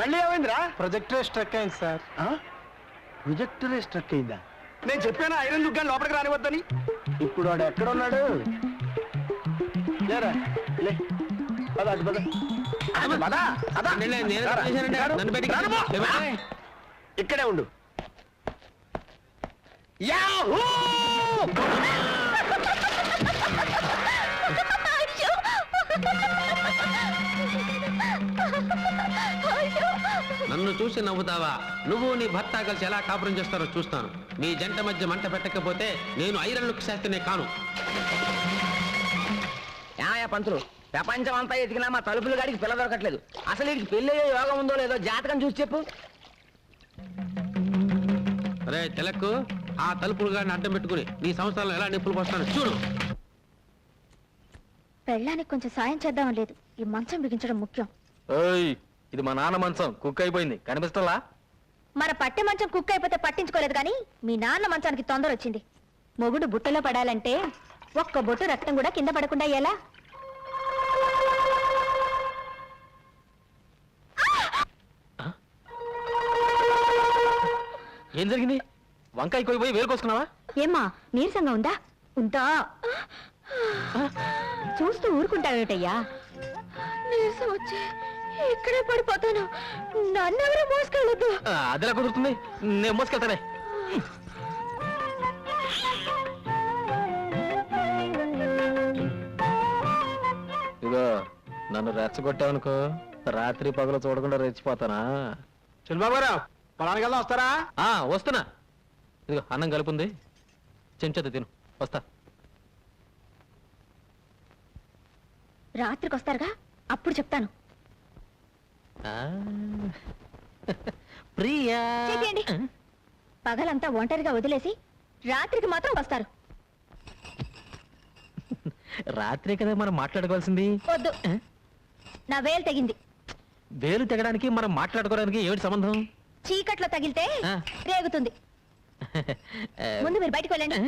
మళ్ళీ ఏమైందిరా? ప్రొజెక్టర్ స్ట్రక్ అయింది సార్. ప్రొజెక్టరే స్ట్రక్ అయిందా? నేను చెప్పాను ఐరన్ లుక్ గాని లోపలికి రానివద్దని. ఇప్పుడు వాడు ఎక్కడ ఉన్నాడు? లేరా లే, పద అటు పద. పద, పద. నేను తప్పు చేశానండి, నన్ను బయటికి రాను. లేవండి. ఇక్కడే ఉండు. యాహూ! నన్ను చూసి నవ్వుతావా? నువ్వు నీ భర్త కలిసి ఎలా కాపురం చేస్తారో చూస్తాను. మీ జంట మధ్య మంట పెట్టకపోతే నేను ఐరన్ లుక్ శాస్త్రినే కాను. ఏమయ్యా పంతులు, ప్రపంచం అంతా ఎతికినా మా తలుపులు గాడికి పిల్ల దొరకట్లేదు. అసలు వీడికి పెళ్ళయ్యే యోగం ఉందో లేదో జాతకం చూసి చెప్పు. అరే తెలక్కు, ఆ తలుపులు గాడిని అడ్డం పెట్టుకుని నీ సంవత్సరాలు ఎలా నిప్పులు పోస్తాను చూడు. పెళ్ళానికి కొంచెం సాయం చేద్దాం లేదు, ఈ మంచం బిగించడం ముఖ్యం. ఇది మా నాన్న మంచం, కుక్ అయిపోయింది, కనిపిస్తలా? మన పట్టె మంచం కుక్ అయిపోతే పట్టించుకోలేదు కానీ మీ నాన్న మంచానికి తొందర వచ్చింది. మొగుడు బుట్టలో పడాలంటే ఒక్క బొట్టు రక్తం కూడా కింద పడకుండా ఎలా? ఏం జరిగింది? వంకాయ కోయిపోయి వేలు కోసుకున్నావా? ఏమ్మా నీరసంగా ఉందా? ఉందా? చూస్తూ ఊరుకుంటావేటయ్యా? నీరసం వచ్చి ఇక్కడే పడిపోతాను. నన్నెవరూ మోసుకెళ్ళొద్దు. అదిలా కుదురుతుంది, నేను మోసుకెళ్తానే. ఇదిగో నన్ను రెచ్చగొట్టావనుకో, రాత్రి పగలు చూడకుండా రెచ్చిపోతానా? చంద్రబాబు గారు పొలానికి వెళ్దాం, వస్తారా? వస్తున్నా. ఇదిగో అన్నం కలుపుంది, చెంచత తిను, వస్తా. రాత్రికి వస్తారుగా, అప్పుడు చెప్తాను. ప్రియా, చేయండి. పగలంతా ఒంటరిగా వదిలేసి రాత్రికి మాత్రం వస్తారు. రాత్రే కదా మనం మాట్లాడుకోవాల్సింది. వద్దు, నా వేలు తెగింది. వేలు తెగడానికి మనం మాట్లాడుకోవడానికి ఏమిటి సంబంధం? చీకట్లో తగిలితే రేగుతుంది. ముందు మీరు బయటకు వెళ్ళండి.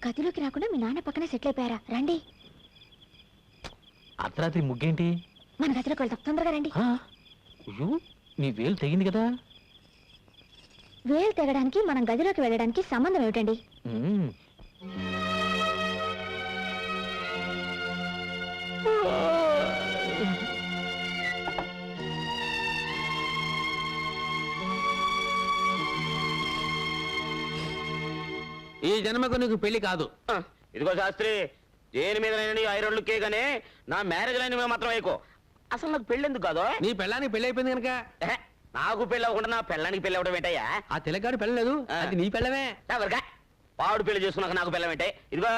గదిలోకి రాకుండా మీ నాన్న పక్కనే సెటిల్ అయిపోయారా? రండి. అర్ధరాత్రి ముగ్గేంటి? మన గదిలోకి వెళ్తాం, తొందరగా రండి. అయ్యో, నీ వేలు తెగింది కదా. వేలు తెగడానికి మనం గదిలోకి వెళ్ళడానికి సంబంధం ఏమిటండి? ఈ జన్మకు నీకు పెళ్లి కాదు. ఇదిగో శాస్త్రి, దేని మీద ఐరన్లుకే గానే నా మ్యారేజ్ లైన్ మీద మాత్రం వేయకో. అసలు నాకు పెళ్లి ఎందుకు కాదు? నీ పెళ్ళానికి పెళ్లి అయిపోయింది కనుక. నాకు పెళ్లి అవ్వకుండా నా పెళ్ళానికి పెళ్లి అవ్వడం ఏంటయ్యా? ఆ తెలగాడు పెళ్ళలేదు, అది నీ పెళ్ళమే. ఎవరికా పావుడు పెళ్లి చేసుకున్నాక నాకు పెళ్ళం ఏంటే? ఇదిగో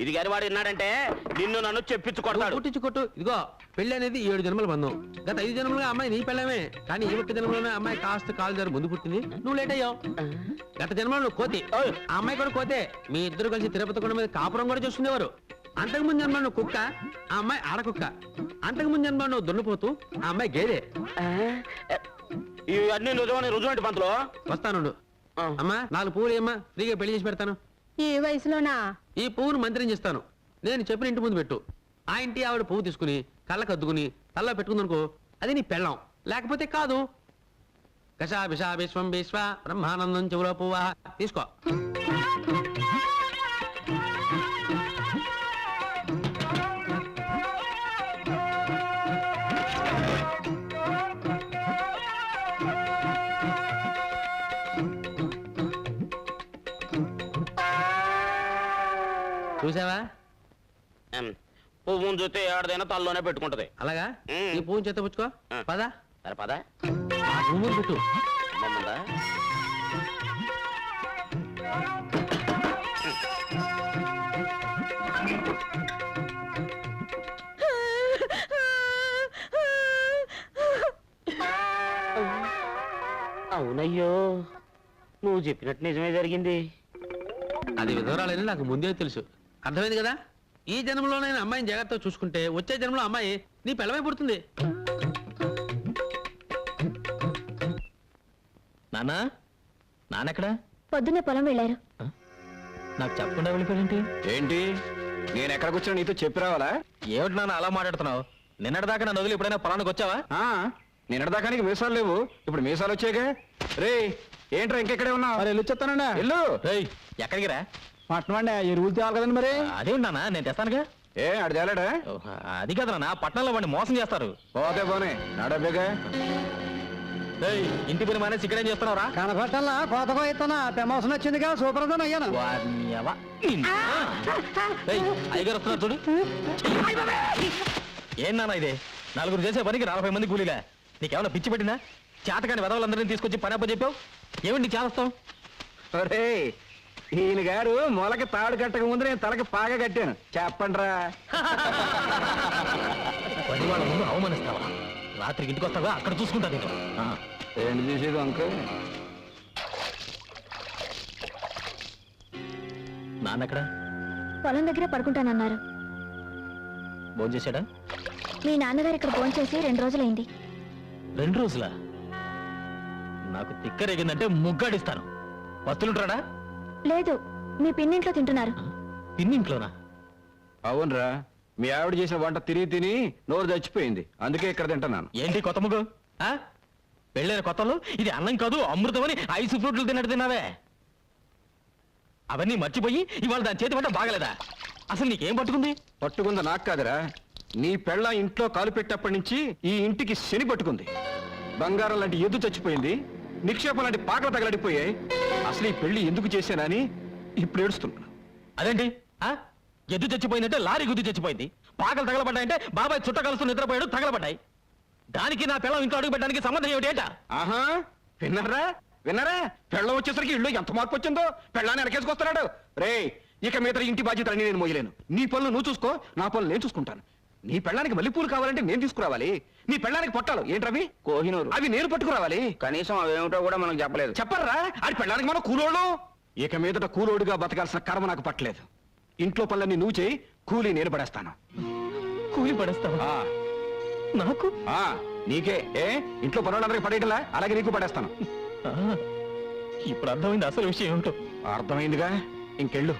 ఇది గారి వాడు విన్నాడంటే నిన్ను నన్ను చెప్పించు కొడతాడు. కొట్టించు కొట్టు. ఇదిగో పెళ్లి అనేది 7 జన్మల బంధం. గత 5 జన్మలుగా అమ్మాయి నీ పెళ్ళమే, కానీ ఈ 1 జన్మలోనే అమ్మాయి కాస్త కాలు జారి ముందు పుట్టింది, నువ్వు లేట్ అయ్యావు. గత జన్మలో నువ్వు కోతి, ఆ అమ్మాయి కూడా కోతే. మీ ఇద్దరు కలిసి తిరుపతి కొండ మీద కాపురం కూడా చూసుకునేవారు. అంతకుముందు జన్మలో నువ్వు కుక్క, ఆ అమ్మాయి ఆడకుక్క. అంతకుముందు జన్మలో నువ్వు దున్నపోతూ, ఆ అమ్మాయి గేదె. ఇవన్నీ నిజమని రుజువంటి పంతులు. వస్తానుండు. అమ్మా 4 పువ్వులు ఏమ్మా, ఫ్రీగా పెళ్లి చేసి పెడతాను. ఈ వయసులోనా? ఈ పువ్వును మంత్రం చేస్తాను, నేను చెప్పిన ఇంటి ముందు పెట్టు. ఆ ఇంటి ఆవిడ పువ్వు తీసుకుని కళ్ళకు అద్దుకుని తల్ల పెట్టుకుందనుకో, అది నీ పెళ్ళం. లేకపోతే కాదు. కషా విషా విశ్వం విశ్వ బ్రహ్మానందం చెవులో పువ్వా. తీసుకో. చూసావా? పువ్వును చూస్తే ఏడదైనా తల్లోనే పెట్టుకుంటది. అలాగా? ఈ పువ్వుని చేత పుచ్చుకో. పదా సరే పదా. ఆ పువ్వుని పెట్టు. మమ్మందా అవునయ్యో, నువ్వు చెప్పినట్టు నిజమే జరిగింది. అది విధవరాలని నాకు ముందే తెలుసు. అర్థమైంది కదా? ఈ జన్మలో నేను అమ్మాయిని జాగ్రత్తగా చూసుకుంటే వచ్చే జన్మలో అమ్మాయి నీ పెళ్ళమై పుడుతుంది. నాన్నా, నాన్నెక్కడా? పొద్దున్నే పొలం వెళ్ళారు. నాకు చెప్పకుండా వెళ్ళిపోయింటి ఏంటి, నేను ఎక్కడ కూర్చొని నీతో చెప్పి రావాలా? ఏమిటి నాన్న అలా మాట్లాడుతున్నావు? నిన్నటిదాకా నన్ను వదిలి ఎప్పుడైనా పొలానికి వచ్చావా? నిన్నటిదాకా నీకు మీసాలు లేవు, ఇప్పుడు మీసాలు వచ్చాక. రే ఏంట్రా ఇంకెక్కడే ఉన్నావు? మరి వెళ్ళి చెప్తానండి. వెళ్ళు. రేయ్, ఎక్కడికి రా? పట్టణం అండి, ఎరువులు తేవాలి కదండి. మరి అదేమిటి నాన్న, నేను తెస్తానుగా. ఏ అడు తేలాడా? అది కదా నాన్న, పట్టణంలో వాడిని మోసం చేస్తారు. పోతే పోనే నడబేగా. రేయ్, ఇంటి పని మానేసి ఇక్కడేం చేస్తున్నావురా? కనపట్టల్లా కోతకో ఇస్తున్నా ప్రమోషన్ వచ్చిందిగా, సూపర్ అయ్యాను. వారిని ఎవ. రేయ్, అయ్యగారు వస్తున్నారు చూడు. ఏం నాన్న ఇది? నలుగురు చేసే పనికి 40 మంది కూలీలా? నీకేమన్నా పిచ్చి పెట్టినా? చేతకాని వెదవులందరినీ తీసుకొచ్చి పని అప్ప చెప్పావు. ఏమిటి చేస్తావు? ఒరే, ఈయన గారు మొలకి తాడు కట్టక ముందు నేను తలకి పాగా కట్టాను. చెప్పండిరా. పని వాళ్ళ ముందు అవమానిస్తావా? రాత్రికి ఇంటికి వస్తావా? అక్కడ చూసుకుంటా నేను. ఏంటి చూసేది అంకుల్? నాన్నెక్కడ? పొలం దగ్గర పడుకుంటానన్నారు. భోజనం చేశాడా? మీ నాన్నగారు ఇక్కడ ఫోన్ చేసి 2 రోజులైంది. 2 రోజులా? నాకు తిక్కరేగిందంటే ముగ్గాడిస్తాను. వస్తులుంటాడా? లేదు, మీ పిన్నింట్లో తింటున్నారు. పిన్నింట్లోనా? అవునరా, మీ ఆవిడ చేసిన వంట తిని తిని నోరు చచ్చిపోయింది, అందుకే ఇక్కడ తింటున్నాను. ఏంటి కొత్త ముగ్గు? పెళ్ళైన కొత్తలో ఇది అన్నం కాదు అమృతం అని ఐస్ ఫ్రూట్లు తిన్నట్టు తిన్నావే. అవన్నీ మర్చిపోయి ఇవాళ దాని చేతి వంట బాగలేదా? అసలు నీకేం పట్టుకుంది? పట్టుకుంది నాకు కాదురా, నీ పెళ్ళ ఇంట్లో కాలు పెట్టేప్పటి నుంచి ఈ ఇంటికి శని పట్టుకుంది. బంగారం లాంటి ఎద్దు చచ్చిపోయింది, నిక్షేపం లాంటి పాకలు తగలడిపోయాయి. అసలు ఈ పెళ్లి ఎందుకు చేశానని ఇప్పుడు ఏడుస్తున్నాను. అదేంటి ఎద్దు చచ్చిపోయిందంటే లారీ గుద్దు చచ్చిపోయింది, పాకలు తగలబడ్డాయంటే బాబాయ్ చుట్ట కలుస్తూ నిద్రపోయాడు తగలబడ్డాయి. దానికి నా పిల్లం ఇంట్లో అడుగు పెట్టడానికి సంబంధం ఏమిటి ఏంటా? ఆహా, విన్నారా విన్నారా, పెళ్ళం వచ్చేసరికి ఇల్లు ఎంత మార్పు వచ్చిందో. పెళ్ళాన్ని వెనకేసుకొస్తున్నాడు. రే, ఇక మీద ఇంటి బాధ్యతలన్నీ నేను మోయలేను. నీ పనులు నువ్వు చూసుకో, నా పనులు నేను చూసుకుంటాను. నీ పెళ్ళానికి మల్లెపూలు కావాలంటే నేను తీసుకురావాలి. నీ పెళ్ళానికి పొట్టాలు ఏంటవి? కోహినూరు, అవి నేను పట్టుకురావాలి. కనీసం అవేమిటో కూడా మనకు చెప్పలేదు. చెప్పరా? అది పెళ్ళానికి మనం కూలోళ్ళు. ఇక మీదట కూలోడుగా బతకాల్సిన కర్మ నాకు పట్టలేదు. ఇంట్లో పనులన్నీ నువ్వు చేయి, కూలీ నేను పడేస్తాను. కూలి పడేస్తావా? నాకు? నీకే. ఇంట్లో పనులందరికీ పడేయటంలా, అలాగే నీకు పడేస్తాను. ఇప్పుడు అర్థమైంది అసలు విషయం ఏమిటో. అర్థమైందిగా, ఇంకెళ్ళు.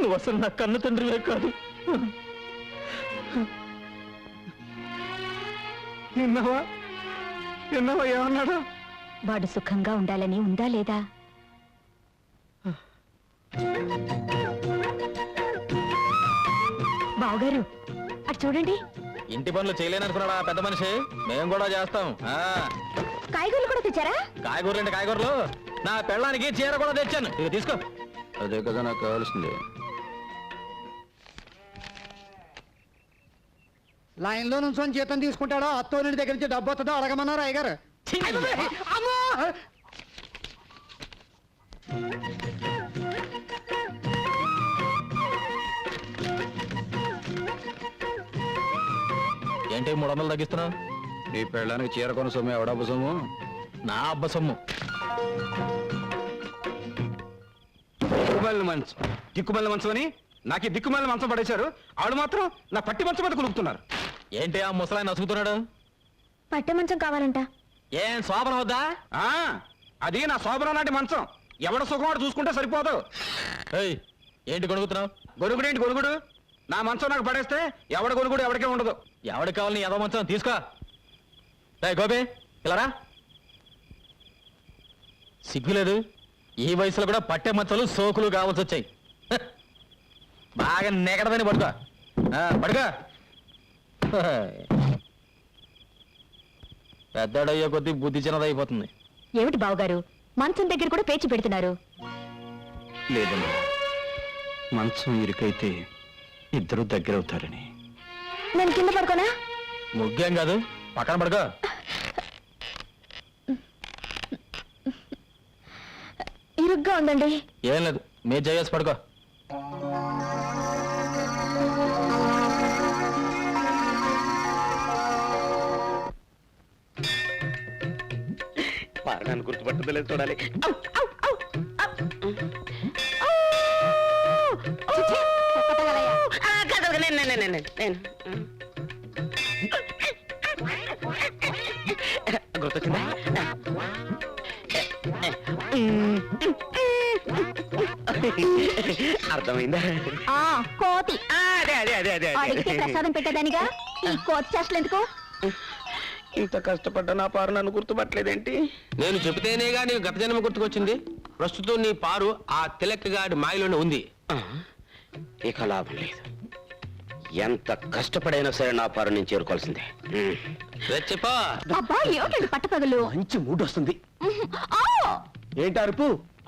నువ్వు అసలు నా కన్న తండ్రివే కాదు. విన్నావా విన్నావా ఏమన్నాడు? వాడు సుఖంగా ఉండాలని ఉందా లేదా? బావగారు అటు చూడండి. ఇంటి పనులు చేయలేననుకున్నాడా పెద్ద మనిషి? మేము కూడా చేస్తాం. కాయగూరలు కూడా తెచ్చారా? కాయగూరలు అంటే కాయగూరలు, నా పెళ్ళానికి చీర కూడా తెచ్చాను. ఇక తీసుకో. అదే కదా నాకు కావాల్సింది. లైన్ లో నుంచి జీతం తీసుకుంటాడో అత్తోని దగ్గర నుంచి డబ్బు వస్తుందో అడగమన్నారు అయ్యగారు. ఏంటి 300 తగ్గిస్తున్నావు? నీ పెళ్ళానికి చీర కొన సొమ్ము ఎవడబ్బ సొమ్ము? నా అబ్బ సొమ్ము. దిక్కుమల్లి మంచం అని నాకు ఈ దిక్కుమల్లి మంచం పడేశారు. ఆడు మాత్రం నా పట్టి మంచం మీద కొలుపుతున్నారు. ఏంటి ఆ ముసలాయన నసుగుతున్నాడు? పట్టె మంచం కావాలంట. ఏం శోభన వద్దా? అది నా శోభనం నాటి మంచం. ఎవడ సుఖం వాడు చూసుకుంటే సరిపోదు. ఏంటి గొడుగుతున్నావు? గొడుగుడేంటి గొడుగుడు? నా మంచం నాకు పడేస్తే ఎవడ గొడుగుడు ఎవరికే ఉండదు. ఎవడికి కావాలని ఏదో మంచం తీసుకో. గోపి ఇలారా. సిగ్గులేదు? ఈ వయసులో కూడా పట్టే మంచాలు సోకులు కావాల్సి వచ్చాయి. బాగా నెగడదని పడుకో. పడుకో. పెద్దడయ్యే కొద్దీ బుద్ధి చిన్నదైపోతుంది. ఏమిటి బావగారు మంచం దగ్గర కూడా పేచి పెడుతున్నారు? లేదండి, మంచం ఇరుకైతే ఇద్దరు దగ్గరవుతారని. నేను కింద పడుకోనా? ముగ్గేం కాదు, పక్కన పడుకో. ఇరుగ్గా ఉందండి. ఏం లేదు, మీరు చేసి పడుకో. పారడానికి గుర్తుపట్టలేదు చూడాలి. గుర్తొచ్చిందా? అర్థమైందా? కోతి అదే అదే అదే అదే అడిగితే ప్రసాదం పెట్టేదానిగా ఈ కోతి చేష్టలు ఎందుకు? ఇంత కష్టపడ్డా నా పారు నన్ను గుర్తుపట్టలేదేంటి? నేను చెబితేనేగా నీకు గత జన్మ గుర్తుకొచ్చింది. ప్రస్తుతం నీ పారు ఆ తిలక్కగాడి మాయలోనే ఉంది. ఇక లాభం లేదు. ఎంత కష్టపడైనా సరే నా పారు నేను చేరుకోవాల్సిందే. చెప్పా. అబ్బా ఏమిటండి పట్టపగలు? మంచి మూడు వస్తుంది. ఏంటి అరుపు?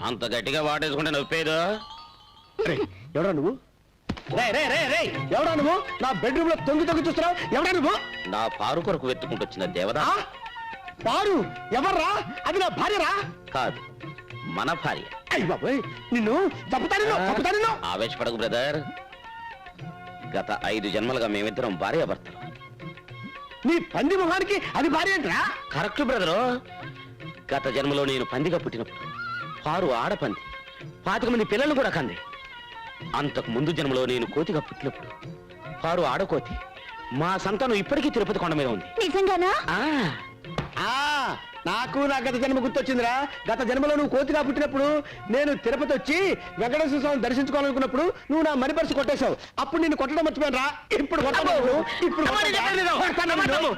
అంత గట్టిగా వాటేసుకుంటే నొప్పేదో. ఎవడా నువ్వు? ఎవడా నువ్వు? నా బెడ్రూమ్ లో తొంగి తొంగి చూస్తున్నావు. ఎవడా నువ్వు? నా పారు కొరకు వెతుకుంటూ వచ్చిన దేవదా. పారు ఎవర్రా? అది నా భార్యరా? కాదు, మన భార్య. అయ్య బాబోయ్, నిన్ను చంపుతాను. ఆవేశపడకు బ్రదర్. గత 5 జన్మలుగా మేమిద్దరం భార్యాభర్తలు. నీ పంది మొహానికి అది భార్య ఏంట్రా? Correct brother. గత జన్మలో నేను పందిగా పుట్టినప్పుడు పారు ఆడపంది 25 మంది పిల్లలు కూడా కంది. అంతకు ముందు జన్మలో నేను కోతిగా పుట్టినప్పుడు పారు ఆడకోతి. మా సంతానం ఇప్పటికీ తిరుపతి కొండ మీద ఉంది. నిజంగానా? ఆ నాకు నా గత జన్మ గుర్తొచ్చిందిరా. గత జన్మలో నువ్వు కోతిగా పుట్టినప్పుడు నేను తిరుపతి వచ్చి వెంకటేశ్వర స్వామిని దర్శించుకోవాలనుకున్నప్పుడు నువ్వు నా మణి పర్సు కొట్టేశావు. అప్పుడు నిన్ను కొట్టడం మర్చిపోయాను రా. ఇప్పుడు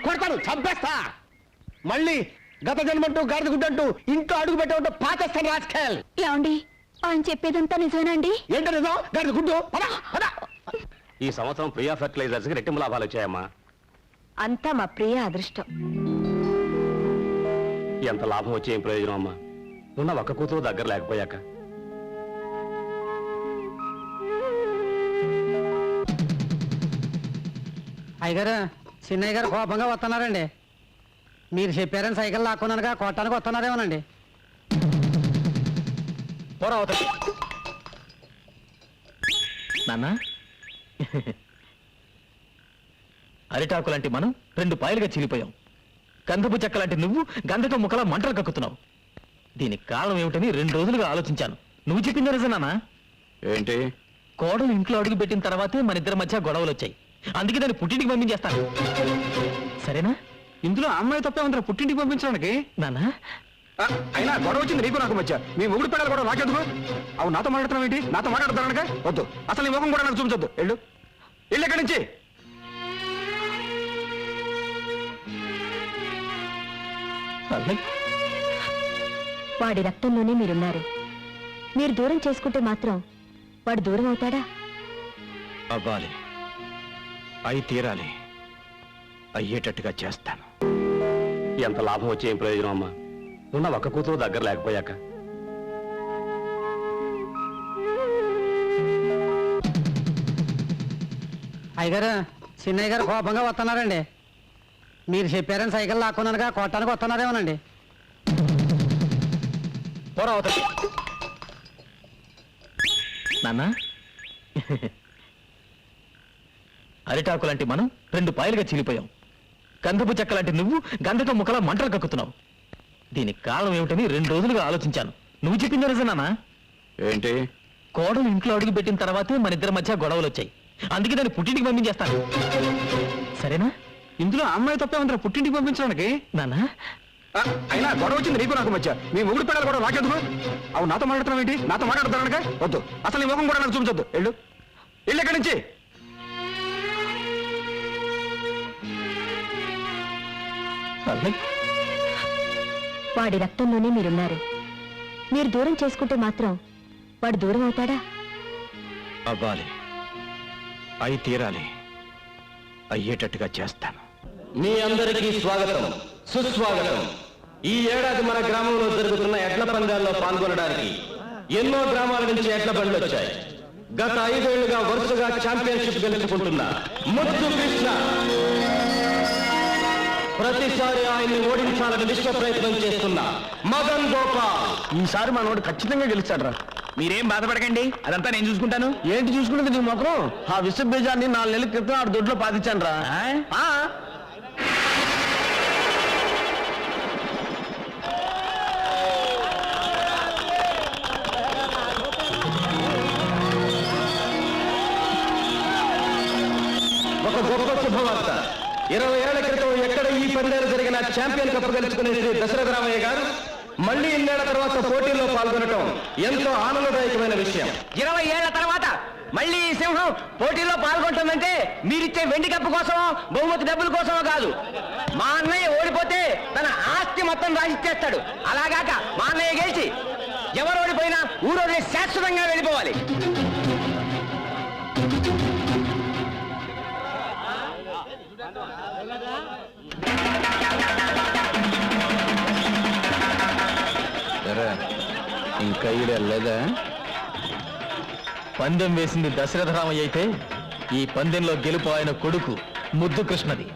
కొడతాను, చంపేస్తా. మళ్ళీ గత జన్మంటూ గాడిద గుడ్డంటూ ఇంట్లో అడుగు పెట్టమంటూ పాతేస్తాను రాజకీయాలు. ఏమండి ఆయన చెప్పేదంతా నిజమేనండి? ఏంటో నిజం? గాడిద గుడ్డు పద, పద. ఈ సంవత్సరం ప్రియా ఫెర్టిలైజర్స్ కి రెట్టింపు లాభాలు వచ్చాయమ్మా. అంతా మా ప్రియ అదృష్టం. ఎంత లాభం వచ్చే ఏం ప్రయోజనం అమ్మా, ఉన్న ఒక్క కూతురు దగ్గర లేకపోయాక. అయ్యగారు, చిన్నయ్య గారు కోపంగా వస్తున్నారండి. మీరు చెప్పారని సైకిల్ లాక్కున్నానుగా కొట్టానికి వస్తున్నారేమోనండి. పోరా అవతలి. నాన్న అరిటాకులాంటి మనం 2 పాయలుగా చీలిపోయాం. గంధపు చెక్కలాంటి నువ్వు గంధకం ముక్కలా మంటలు కక్కుతున్నావు. దీనికి కారణం ఏమిటని 2 రోజులుగా ఆలోచించాను. నువ్వు చెప్పింది నిజమేనా? ఏంటి? కోడలు ఇంట్లో అడుగు పెట్టిన తర్వాతే మన ఇద్దరి మధ్య గొడవలు వచ్చాయి. అందుకే దాన్ని పుట్టింటికి పంపించేస్తాను. సరేనా? ఇందులో అమ్మాయి తప్పే ఉందిరా పుట్టింటికి పంపించడానికి. నాన్న అయినా గొడవ వచ్చింది నీకు నాకు మధ్య. మీ మొగుడు పిల్లలు కూడా నాకెందుకు? అవు నాతో మాట్లాడుతున్నావు ఏంటి? నాతో మాట్లాడుతున్నానుగా. వద్దు, అసలు నీ ముఖం కూడా నాకు చూపించొద్దు. వెళ్ళు, వెళ్ళు ఇక్కడి నుంచి. వాడి రక్తంలోనే మీరున్నారు. మీరు దూరం చేసుకుంటే మాత్రం వాడు దూరం అవుతాడా? అవ్వాలి, అయి తీరాలి, అయ్యేటట్టుగా చేస్తాను. ఎంత లాభం వచ్చే ఏం ప్రయోజనం అమ్మా, ఉన్న ఒక్క కూతురు దగ్గర లేకపోయాక. అయ్యగారు, చిన్నయ్య గారు కోపంగా వస్తున్నారండి. మీరు చెప్పారని సైకిల్ లాక్కున్నానుగా కొట్టానికి వస్తున్నారేమోనండి. పోరా అవతలి. నాన్న అరిటాకులాంటి మనం 2 పాయలుగా చీలిపోయాం. గంధపు చెక్కలాంటి నువ్వు గంధకం ముక్కలా మంటలు కక్కుతున్నావు. దీనికి కారణం ఏమిటని 2 రోజులుగా ఆలోచించాను. నువ్వు చెప్పింది నిజమేనా? ఏంటి? కోడలు ఇంట్లో అడుగు పెట్టిన తర్వాతే మన ఇద్దరి మధ్య గొడవలు వచ్చాయి. అందుకే దాన్ని పుట్టింటికి పంపించేస్తాను. సరేనా? ఇందులో అమ్మాయి తప్పే ఉందిరా పుట్టింటికి పంపించడానికి. నాన్న అయినా గొడవ వచ్చింది నీకు నాకు మధ్య. మీ మొగుడు పిల్లలు కూడా నాకెందుకు? అవు నాతో మాట్లాడుతున్నావు ఏంటి? నాతో మాట్లాడుతున్నానుగా. వద్దు, అసలు నీ ముఖం కూడా నాకు చూపించొద్దు. వెళ్ళు, వెళ్ళు ఇక్కడి నుంచి. వాడి రక్తంలోనే మీరున్నారు. మీరు దూరం చేసుకుంటే మాత్రం వాడు దూరం అవుతాడా? అవ్వాలి, అయి తీరాలి, అయ్యేటట్టుగా చేస్తాను. మీ అందరికీ స్వాగతం, సుస్వాగతం. ఈ ఏడాది మన గ్రామంలో జరుగుతున్న ఎడ్ల పందాల్లో పాల్గొనడానికి ఎన్నో గ్రామాల నుంచి ఎడ్ల బండ్లు వచ్చాయి. గత 5 ఏళ్లుగా వరుసగా ఛాంపియన్షిప్ గెలుచుకుంటున్న ముద్దు కృష్ణ ప్రతిసారి ఆయన్ని ఓడించాలని విశ్వ ప్రయత్నం చేస్తున్న మదన్ గోపాల్. ఈసారి మనోడు ఖచ్చితంగా గెలుస్తాడు రా. మీరేం బాధపడకండి, అదంతా నేను చూసుకుంటాను. ఏంటి చూసుకునేది నీ మొఖం? ఆ విశ్వ బీజాన్ని 4 నెలల క్రితం ఆడు దొడ్లో పాతించాను రా. ఒక గొప్ప శుభవార్త. 20 ఏళ్ల క్రితం ఎక్కడ ఈ పందేలు జరిగిన ఛాంపియన్ కప్ గెలుచుకునే శ్రీ దశరథ రామయ్య గారు మళ్ళీ 2 ఏళ్ల తర్వాత పోటీల్లో పాల్గొనటం ఎంతో ఆనందదాయకమైన విషయం. 20 ఏళ్ల తర్వాత మళ్ళీ ఈ సింహం పోటీలో పాల్గొంటుందంటే మీరిచ్చే వెండి కప్పు కోసమో బహుమతి డబ్బుల కోసమో కాదు. మా అన్నయ్య ఓడిపోతే తన ఆస్తి మొత్తం రాసిచ్చేస్తాడు. అలాగాక మా అన్నయ్య గెలిచి ఎవరు ఓడిపోయినా ఊరోజు శాశ్వతంగా వెళ్ళిపోవాలి. ఇంకా వెళ్ళలేదా? పందెం వేసింది దశరథ రామయ్య అయితే ఈ పందెంలో గెలుపు ఆయన కొడుకు ముద్దు కృష్ణది.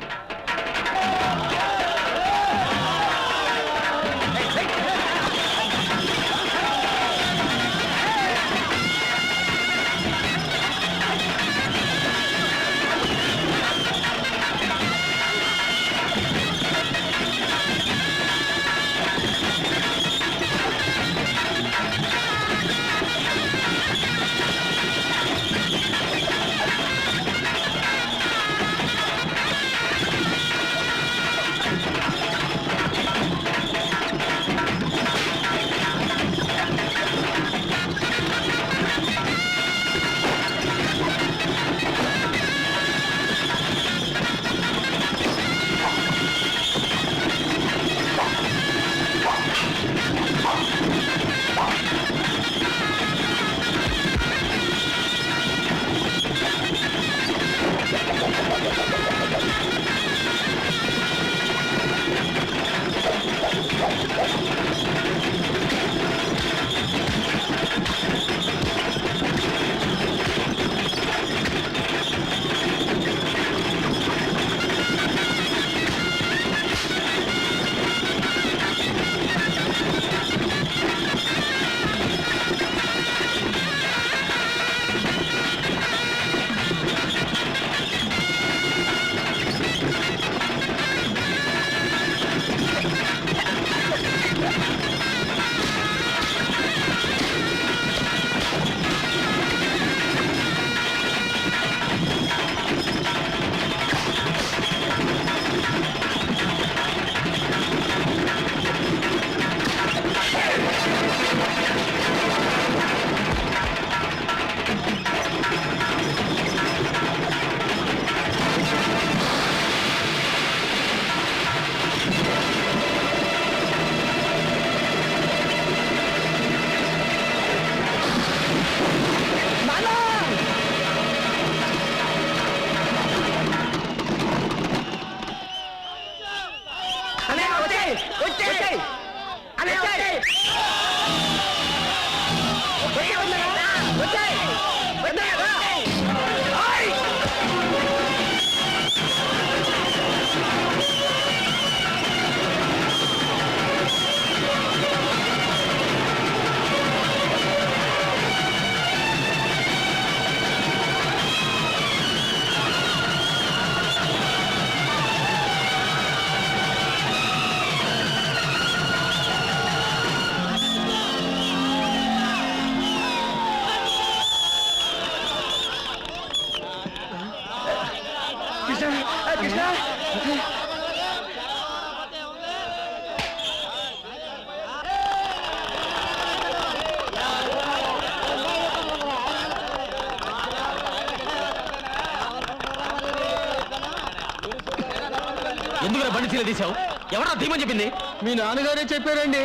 ఎందుకు బండి చీల తీసావు? ఎవరా తీమని చెప్పింది? మీ నాన్నగారే చెప్పారండి.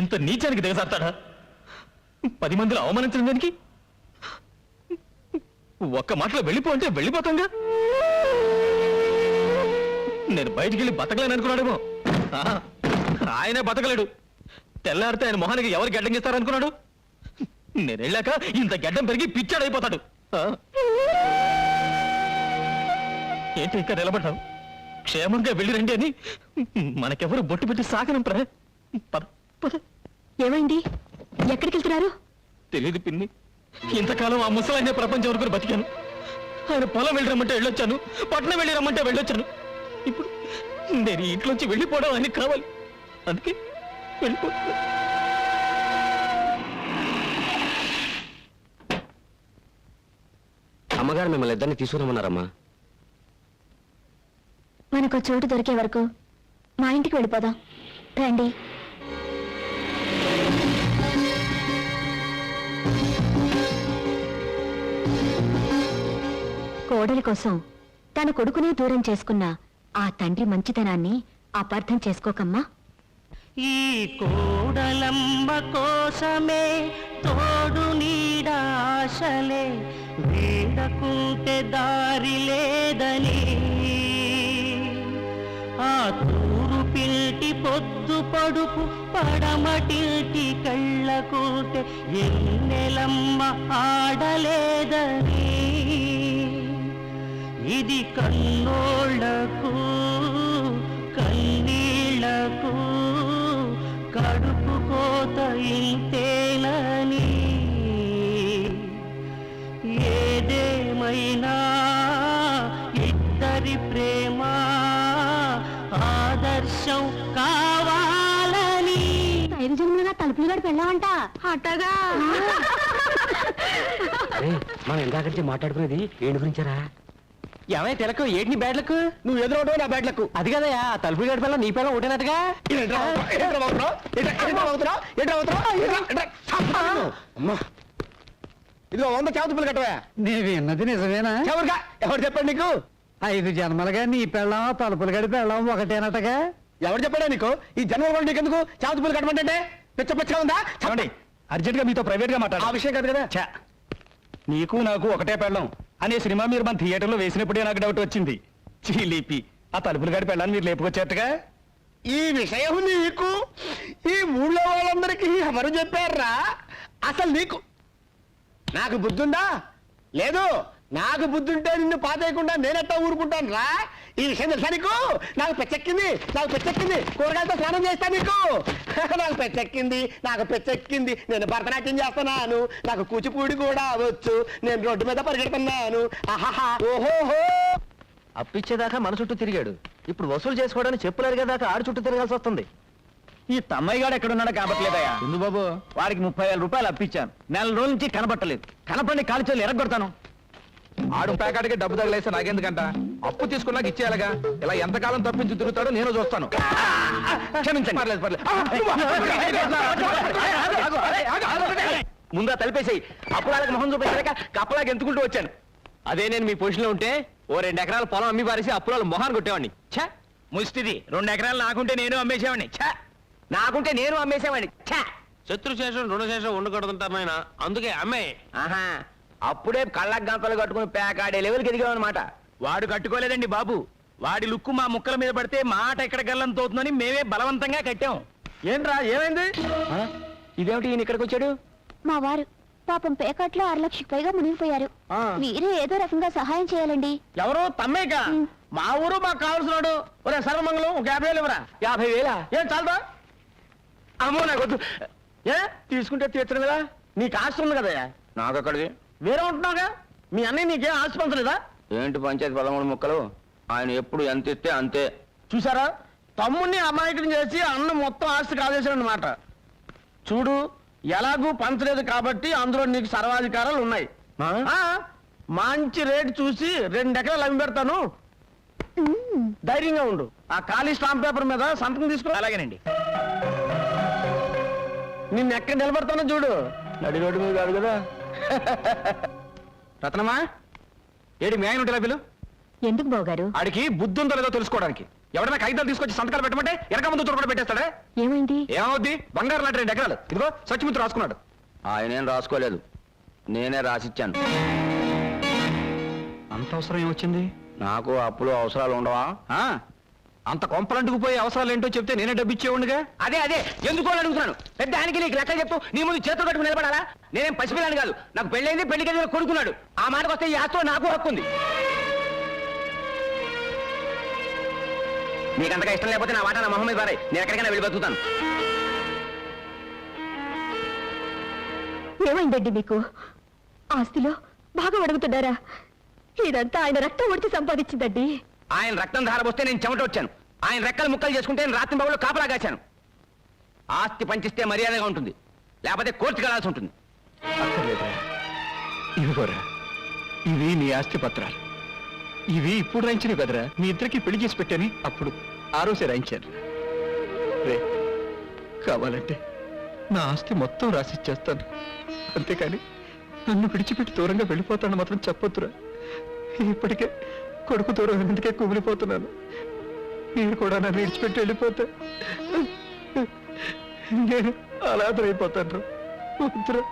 ఇంత నీచానికి దిగజారుతాడా? 10 మందిలో అవమానించడం దానికి ఒక్క మాటలో వెళ్ళిపో అంటే వెళ్ళిపోతాంగా. నేను బయటికి వెళ్ళి బతకలేను అనుకున్నాడేమో. ఆయనే బతకలేడు. తెల్లారితే ఆయన మొహానికి ఎవరు గడ్డం ఇస్తారనుకున్నాడు? నేను వెళ్ళాక ఇంత గడ్డం పెరిగి పిచ్చాడైపోతాడు. ఏంటి ఇంకా నిలబడ్డావు? క్షేమంగా వెళ్ళి రండి అని మనకెవరు బొట్టు పెట్టి సాగనంపరా? పద పద. ఏమైంది? ఎక్కడికి వెళ్తున్నారు? తెలియదు పిన్ని. ఇంతకాలం ఆ ముసలాయన ప్రపంచం వరకు బతికాను. ఆయన పొలం వెళ్ళి రమ్మంటే వెళ్ళొచ్చాను, పట్నం వెళ్ళి రమ్మంటే వెళ్ళొచ్చాను. ఇప్పుడు నేను ఇంట్లోంచి వెళ్ళిపోవడం ఆయనకి కావాలి. అందుకే వెళ్ళిపోతున్నా. అమ్మగారు మిమ్మల్ని ఇద్దరిని తీసుకురమ్మన్నారమ్మా. మనకు చోటు దొరికే వరకు మా ఇంటికి వెళ్ళిపోదాం రండి. కోడలి కోసం తన కొడుకునే దూరం చేసుకున్న ఆ తండ్రి మంచితనాన్ని అపార్థం చేసుకోకమ్మా. ఈ కోడలమ్మ కోసమే తోడు నీడాశలే వేడకుంటే దారి లేదని ఆ తూరు పిల్టి పొద్దు పడుపు పడమటిల్టి కళ్ళకుంటే ఎన్నెలమ్మ ఆడలేదని ఇది కన్నోళ్లకు కన్నీళ్లకు కడుపు కోత ఇంతేనని ఏదేమైనా ఇద్దరి ప్రేమ ఆదర్శం కావాలని 5 జన్మలుగా తలుపులు గడి పెళ్ళామంట. అట్టగా మనం ఇందాకంటే మాట్లాడుకునేది ఏంటి గురించారా? ఏమై తెలకు ఏంటి బ్యాడ్లకు? నువ్వు ఎదురవడం నా బ్యాడ్లకు. అది కదా ఆ తలుపు గడి పిల్ల నీ పిల్ల ఒకటేనట్టుగా. ఇదిగో 100 చేతులు కట్టవా. నేను విన్నది నిజమేనా? ఎవరుగా ఎవరు చెప్పండి నీకు? 5 జన్మలుగా నీ పెళ్ళం తలుపులు గడి పెళ్ళం ఒకటేనటగా. ఎవరు చెప్పాడా నీకు? ఈ జన్మలు కూడా నీకెందుకు చేతులు కట్టమంటే పిచ్చ పిచ్చగా ఉందా? చెప్పండి, అర్జెంట్ గా మీతో ప్రైవేట్ గా ఆ మాట్లాడాలి. విషయం కాదు కదా. ఛా, నీకు నాకు ఒకటే పెళ్ళం అనే సినిమా మీరు మన థియేటర్లో వేసినప్పుడే నాకు డౌట్ వచ్చింది. చీలిపి ఆ తలుపులు గడి పెళ్ళాన్ని మీరు లేపుకొచ్చేట్టుగా. ఈ విషయం నీకు ఈ ఊళ్ళో వాళ్ళందరికీ ఎవరు చెప్పారా? అసలు నీకు నాకు బుద్ధుందా? లేదు. నాకు బుద్ధుంటే నిన్ను పాతేయకుండా నేనెట్టా ఊరుకుంటాను రా. ఈ విషయం తెలుసా నీకు? నాకు పెచ్చెక్కింది, నాకు పెచ్చెక్కింది. కూరగాయలతో స్నానం చేస్తా నీకు. నాకు పెచ్చెక్కింది, నాకు పెచ్చెక్కింది. నేను భరతనాట్యం చేస్తున్నాను, నాకు కూచిపూడి కూడా వచ్చు. నేను రోడ్డు మీద పరిగెడుతున్నాను. ఆహాహా ఓహోహో. అప్పిచ్చేదాకా మన చుట్టూ తిరిగాడు. ఇప్పుడు వసూలు చేసుకోవడానికి చెప్పులు దాకా ఆడు చుట్టూ తిరగాల్సి వస్తుంది. ఈ తమ్మయ్య గారు ఎక్కడున్నాడో కాబట్లేదయ్యా. ఎందు బాబు? వాడికి 30,000 రూపాయలు అప్పించాను. నెల రోజుల నుంచి కనపట్టలేదు. కనపడి కాల్చోలు ఎరగొడతాను. ఆడు ప్యాకెట్కి డబ్బు తగిలేస్తే నాకెందుకంట? అప్పు తీసుకున్నాక ఇచ్చేయాలగా. ఇలా ఎంతకాలం తప్పించి తిరుగుతాడో నేను చూస్తాను. క్షమించండి. పర్లేదు పర్లేదు. ముందా తలిపేసాయి. అప్పులాలకు మొహం చూపించాక కప్పలాగా ఎంతుకుంటూ వచ్చాను. అదే నేను మీ పొజిషన్లో ఉంటే ఓ 2 ఎకరాల పొలం అమ్మి పారేసి అప్పులాలు మొహాన్ని కొట్టేవాడిని. ఛా, ముష్టిది. 2 ఎకరాలు నాకుంటే నేను అమ్మేసేవాడిని. ఛా, నాకుంటే నేను అమ్మేసేవాడిని. ఛా, శత్రుశేషం రుణశేషం ఉండకూడదంటారు నాయన. అందుకే అమ్మాయి ఆహా, అప్పుడే కళ్ళకు గంపలు కట్టుకుని పేకాడే లెవెల్కి ఎదిగావు అనమాట. వాడు కట్టుకోలేదండి బాబు. వాడి లుక్కు మా ముక్కల మీద పడితే మాట ఎక్కడ గల్లం తోతుందని మేమే బలవంతంగా కట్టాం. ఏంట్రా ఏమైంది? ఇదేమిటి ఈయన ఇక్కడికి వచ్చాడు? మా వారు పాపం పేకాట్లో 6 లక్షలకు పైగా మునిగిపోయారు. మీరే ఏదో రకంగా సహాయం చేయాలండి. ఎవరు తమ్మేక? మా ఊరు మాకు కావాల్సినాడు. ఒరే సర్వమంగళం ఒక 50,000 ఇవ్వరా. 50,000? ఏం చాలదా? అమ్మో నాకొద్దు. ఏ తీసుకుంటే తీర్చడం కదా. నీకు ఆస్తి ఉంది కదా? నాకు అక్కడిది. వేరే ఉంటున్నావుగా? మీ అన్నయ్య నీకేం ఆస్తి పంచలేదా? ఏంటి పంచాయతీ 13 ముక్కలు? ఆయన ఎప్పుడు ఎంత ఇస్తే అంతే. చూసారా, తమ్ముడిని అమాయకుని చేసి అన్న మొత్తం ఆస్తి కాజేశాడు అన్నమాట. చూడు, ఎలాగూ పంచలేదు కాబట్టి అందులో నీకు సర్వాధికారాలు ఉన్నాయి. ఆ, మంచి రేటు చూసి 2 ఎకరాలు అమ్మి పెడతాను. ధైర్యంగా ఉండు. ఆ ఖాళీ స్టాంప్ పేపర్ మీద సంతకం తీసుకో. అలాగేనండి. నిన్ను ఎక్కడ నిలబడతానో చూడు. నడి రోడ్డు మీద కాదు కదా. రత్నమా, ఏడి మీ ఆయన ఉంటే పిలు. ఎందుకు బావగారు? ఆడికి బుద్ధి ఉందో లేదో తెలుసుకోవడానికి. ఎవడైనా కాగితాలు తీసుకొచ్చి సంతకాలు పెట్టమంటే వెనక ముందు తురకలు పెట్టేస్తాడే. ఏమైంది? ఏమవుద్ది? బంగారు లాంటి 2 ఎకరాలు. ఇదిగో సత్యమిత్రు రాసుకున్నాడు. ఆయనేం రాసుకోలేదు, నేనే రాసిచ్చాను. అంత అవసరం ఏమొచ్చింది? నాకు అప్పులు అవసరాలు ఉండవా? అంత కొంపలంటుకు పోయే అవసరాలు ఏంటో చెప్తే నేనే డబ్బు ఇచ్చేవాడిగా. అదే ఎందుకో అడుగుతున్నాను. పెద్ద ఆయనకి నీకు లెక్క చెప్తూ నీ ముందు చేతులు కట్టుకుని నిలబడాలా? నేనేం పసిపిల్లాని కాదు. నాకు పెళ్ళైంది, పెళ్లి గదిలో కొడుకున్నాడు. ఆ మాటకు వస్తే ఈ ఆస్తిలో నాకు హక్కు ఉంది. నీకంతగా ఇష్టం లేకపోతే నా మాట నా మొహం మీద పారాయి. నేను ఎక్కడికైనా వెళ్ళి బతుకుతాను. ఏమైందండి మీకు? ఆస్తిలో బాగా అడుగుతున్నారా? ఇదంతా ఆయన రక్తం ఉడిచి సంపాదించిందండి. ఆయన రక్తం ధారపోస్తే నేను చెమట వచ్చాను. ఆయన రెక్కలు ముక్కలు చేసుకుంటే నేను రాత్రి బాబులో కాపలా కాశాను. ఆస్తి పంచిస్తే మర్యాదగా ఉంటుంది, లేకపోతే కోర్టుకు వెళ్ళాల్సి ఉంటుంది. అక్కర్లేదురా, ఇవిగోరా, ఇవి నీ ఆస్తి పత్రాలు. ఇవి ఇప్పుడు రాయించినవి కదరా. మీ ఇద్దరికి పెళ్లి చేసి పెట్టని అప్పుడు ఆ రోజే రాయించారు. రే, కావాలంటే నా ఆస్తి మొత్తం రాసిచ్చేస్తాను, అంతేకాని నన్ను విడిచిపెట్టి దూరంగా వెళ్ళిపోతాను మాత్రం చెప్పొద్దురా. ఇప్పటికే కొడుకు దూరం ఎందుకే కుమిలిపోతున్నాను. మీరు కూడా నన్ను విడిచిపెట్టి వెళ్ళిపోతే నేను అనాథరైపోతాను. వద్దురా.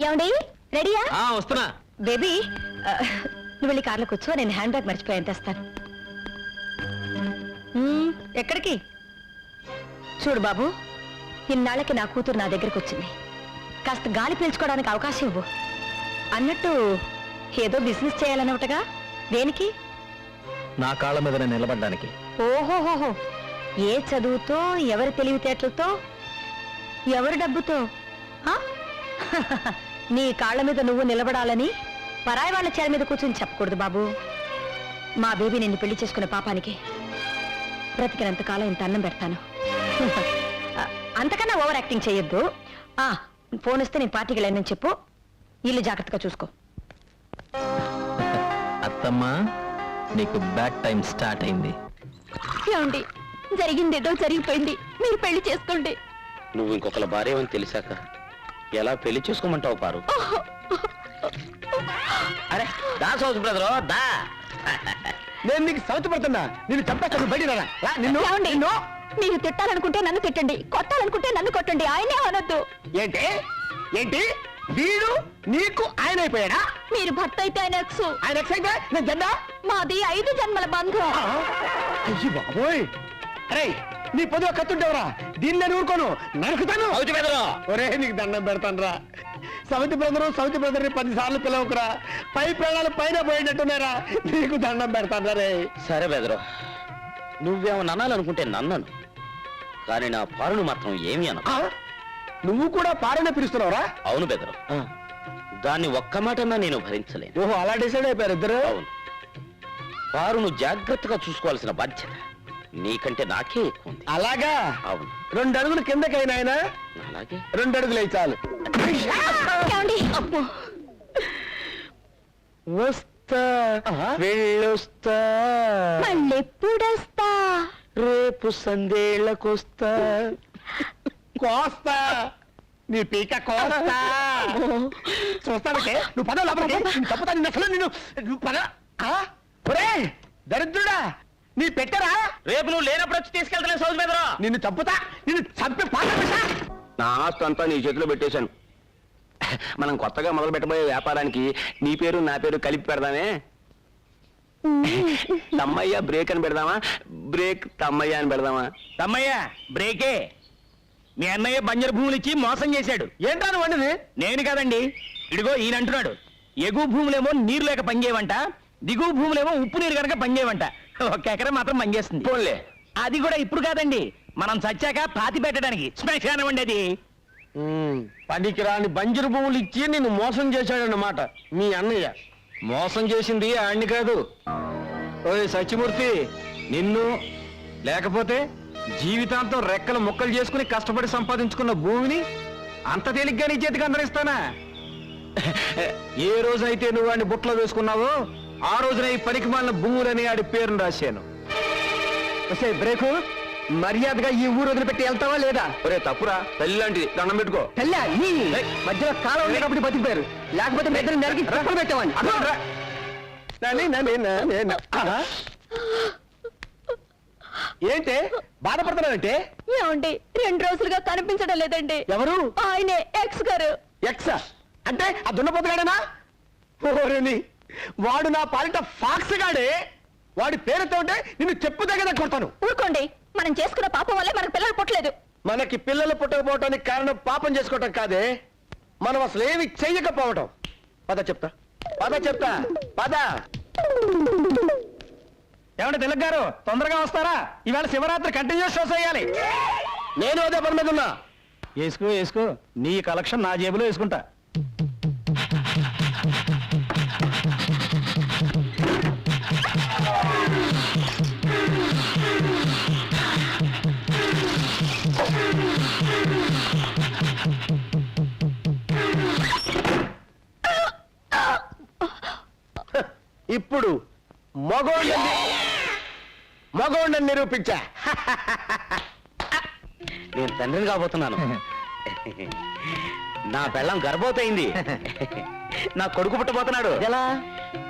ఏమండి, రెడీయా? వస్తున్నా. బేబీ, నువ్వు వెళ్ళి కార్లో కూర్చో, నేను హ్యాండ్ బ్యాగ్ మర్చిపోయాను, తెస్తాను. ఎక్కడికి? చూడు బాబు, ఇన్నాళ్ళకి నా కూతురు నా దగ్గరకు వచ్చింది. కాస్త గాలి పీల్చుకోవడానికి అవకాశం ఇవ్వు. అన్నట్టు ఏదో బిజినెస్ చేయాలన్నట్టుగా. దేనికి? నా కాళ్ళ మీద నేను నిలబడ్డానికి. ఓహోహోహో, ఏ చదువుతో, ఎవరి తెలివితేటలతో, ఎవరి డబ్బుతో? ఆ? నీ కాళ్ళ మీద నువ్వు నిలబడాలని పరాయి వాళ్ళ చేర మీద కూర్చొని చెప్పకూడదు బాబు. మా బేబీ నిన్ను పెళ్లి చేసుకునే పాపానికి బ్రతికినంత కాలం ఇంత అన్నం పెడతాను. అంతకన్నా ఓవర్ యాక్టింగ్ చేయొద్దు. ఫోన్ వస్తే నేను పార్టీకి వెళ్ళానని చెప్పు. ఇల్లు జాగ్రత్తగా చూసుకో. అత్తమ్మా, నీకు బ్యాడ్ టైం స్టార్ట్ అయింది. ఏమండి, జరిగిందేదో జరిగిపోయింది, మీరు పెళ్లి చేసుకోండి. నువ్వు ఇంకొకళ్ళ భార్య అని తెలిసాక ఎలా పెళ్లి చేసుకోమంటావు పారు? అరే దా సౌత్ బ్రదర్, దా. నేను నీకు సౌత్ పడుతున్నా. నిన్ను చంపేస్తాను, బయట నిన్ను. ఏమండి, మీరు తిట్టాలనుకుంటే నన్ను తిట్టండి, కొట్టాలనుకుంటే నన్ను కొట్టండి, ఆయనే అనొద్దు. ఏంటి ఏంటి వీడు నీకు ఆయన అయిపోయాడా? మీరు భర్త అయితే ఆయన ఎక్స్. ఆయన ఎక్స్ అయితే నేను జెండా. మాది 5 జన్మల బంధం. అయ్యి బాబోయ్, అరే నీ పొద్దుగా కత్తుంటేవరా, దీన్ని నేను ఊరుకోను, నరుకుతాను. ఒరే నీకు దండం పెడతాను రా. సౌతి బ్రదర్ 10 సార్లు పిలవకురా. పై ప్రాణాలు పైన పోయేటట్టున్నారా, నీకు దండం పెడతాను రే. సరే బెదరు, నువ్వేమన్నా అనాలనుకుంటే నన్నను, కానీ నా పారును మాత్రం ఏమి అన. నువ్వు కూడా పారనే పిలుస్తున్నావురా? అవును బెదరు, దాన్ని ఒక్క మాటన్నా నేను భరించలేను. ఓహో, అలా డిసైడ్ అయిపోయారు ఇద్దరు. అవును, పారును జాగ్రత్తగా చూసుకోవాల్సిన బాధ్యత నీకంటే నాకే ఎక్కువ ఉంది. అలాగా? అవును. 2 అడుగులు కిందకైనా ఆయన, అలాగే 2 అడుగులు అయి చాలు. వస్తా, వెళ్ళొస్తా, మళ్ళెప్పుడొస్తా? రేపు సందేళ్లకొస్తా. కోస్తా, నీ పీక కోస్తా. చూస్తానంటే నువ్వు పద లోపలికి. తప్పుతా నిన్ను, అసలు నిన్ను పద. ఒరే దరిద్రుడా, నీ పెట్టరా? రేపు నువ్వు లేనప్పుడు వచ్చి తీసుకెళ్తానే సౌజ్ బెదరు. నిన్ను చంపుతా, నిన్ను చంపి పాట. నా ఆస్తి అంతా నీ చేతిలో పెట్టేశాను. మనం కొత్తగా మొదలు పెట్టబోయే వ్యాపారానికి నీ పేరు నా పేరు కలిపి పెడదామే. తమ్మయ్య బ్రేక్ అని పెడదామా, బ్రేక్ తమ్మయ్య అని పెడదామా? తమ్మయ్య బ్రేకే. మీ అన్నయ్య బంజరు భూములు ఇచ్చి మోసం చేశాడు. ఏంటాను వండిది? నేను కాదండి, ఇడిగో ఈయన అంటున్నాడు. ఎగువ భూములేమో నీరు లేక పనిచేయవంట, దిగువ భూములేమో ఉప్పు నీరు కనుక పనిచేయవంట. ఒక ఎకరం మాత్రం పనిచేస్తుంది. పోన్లే, అది కూడా ఇప్పుడు కాదండి, మనం చచ్చాక పాతి పెట్టడానికి శ్మశానం అండి అది. పనికిరాని బంజరు భూములు ఇచ్చి నిన్ను మోసం చేశాడన్నమాట మీ అన్నయ్య. మోసం చేసింది ఆడిని కాదు. ఓయ్ సత్యమూర్తి, నిన్ను లేకపోతే జీవితాంతం రెక్కలు ముక్కలు చేసుకుని కష్టపడి సంపాదించుకున్న భూమిని అంత తేలిగ్గా నీ చేతికి అందరిస్తానా? ఏ రోజైతే నువ్వు వాడిని బుట్టలో వేసుకున్నావో ఆ రోజున ఈ పనికి మాలిన భూములని ఆడి పేరును రాశాను. వస్తే బ్రేకు, మర్యాదగా ఈ ఊరు వదిలిపెట్టి వెళ్తావా లేదా? ఒరే తప్పురా, తల్లి లాంటిది, దండం పెట్టుకో. తెల్లా నీ మధ్యలో కాలం ఉంది కాబట్టి బతికిపోయారు, లేకపోతే మెద్దలు నెలకి తప్పులు పెట్టేవాడిని. ఏంటి బాధపడుతున్నావంటే? ఏమండి 2 రోజులుగా కనిపించడం లేదండి. ఎవరు? ఆయనే ఎక్స్ గారు. ఎక్సా అంటే ఆ దున్నపోతుగాడేనా? ఓరేని, వాడు నా పాలిట ఫాక్స్ గాడే. వాడి పేరుతో ఉంటే నిన్ను చెప్పు దగ్గర కొడతాను. ఊరుకోండి, మనం చేసుకున్న పాపం వల్లే మనకు పిల్లలు పుట్టలేదు. మనకి పిల్లలు పుట్టకపోవటానికి కారణం పాపం చేసుకోవటం కాదే, మనం అసలు ఏమి చెయ్యకపోవటం. పద చెప్తా, పద. ఏమంటే తిలక్ గారు, తొందరగా వస్తారా? ఇవాళ శివరాత్రి కంటిన్యూస్ షోస్ వేయాలి. నేను అదే పని మీద ఉన్నా. వేసుకో, నీ కలెక్షన్ నా జేబులో వేసుకుంటా. ఇప్పుడు మగోండని నిరూపించా. నేను తండ్రిని కాబోతున్నాను. నా పెళ్ళం గర్భవతయింది. నా కొడుకు పుట్టబోతున్నాడు. ఎలా?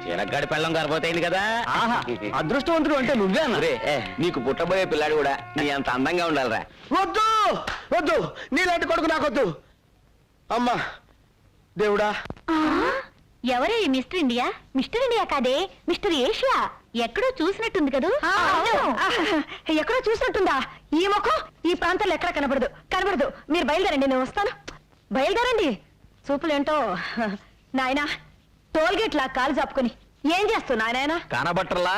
చినగ్గాడి పెళ్ళం గర్భవతయింది కదా. ఆహా, అదృష్టవంతుడు అంటే నువ్వే అన్న. ఒరే, నీకు పుట్టబోయే పిల్లాడు కూడా నీ అంత అందంగా ఉండాలిరా. వద్దు, నీలాంటి కొడుకు నాకొద్దు. అమ్మా దేవుడా. ఎవరే ఈ మిస్టర్ ఇండియా? మిస్టర్ ఇండియా కాదే, మిస్టర్ ఏషియా. ఎక్కడో చూసినట్టుంది కదూ? ఎక్కడో చూసినట్టుందా? ఈ ముఖం ఈ ప్రాంతంలో ఎక్కడ కనబడదు. మీరు బయలుదేరండి, నేను వస్తాను. బయలుదేరండి. చూపులేంటో నాయనా, టోల్గేట్ లా కాలు చాపుకొని ఏం చేస్తున్నా నాయనా? కనబట్టర్లా,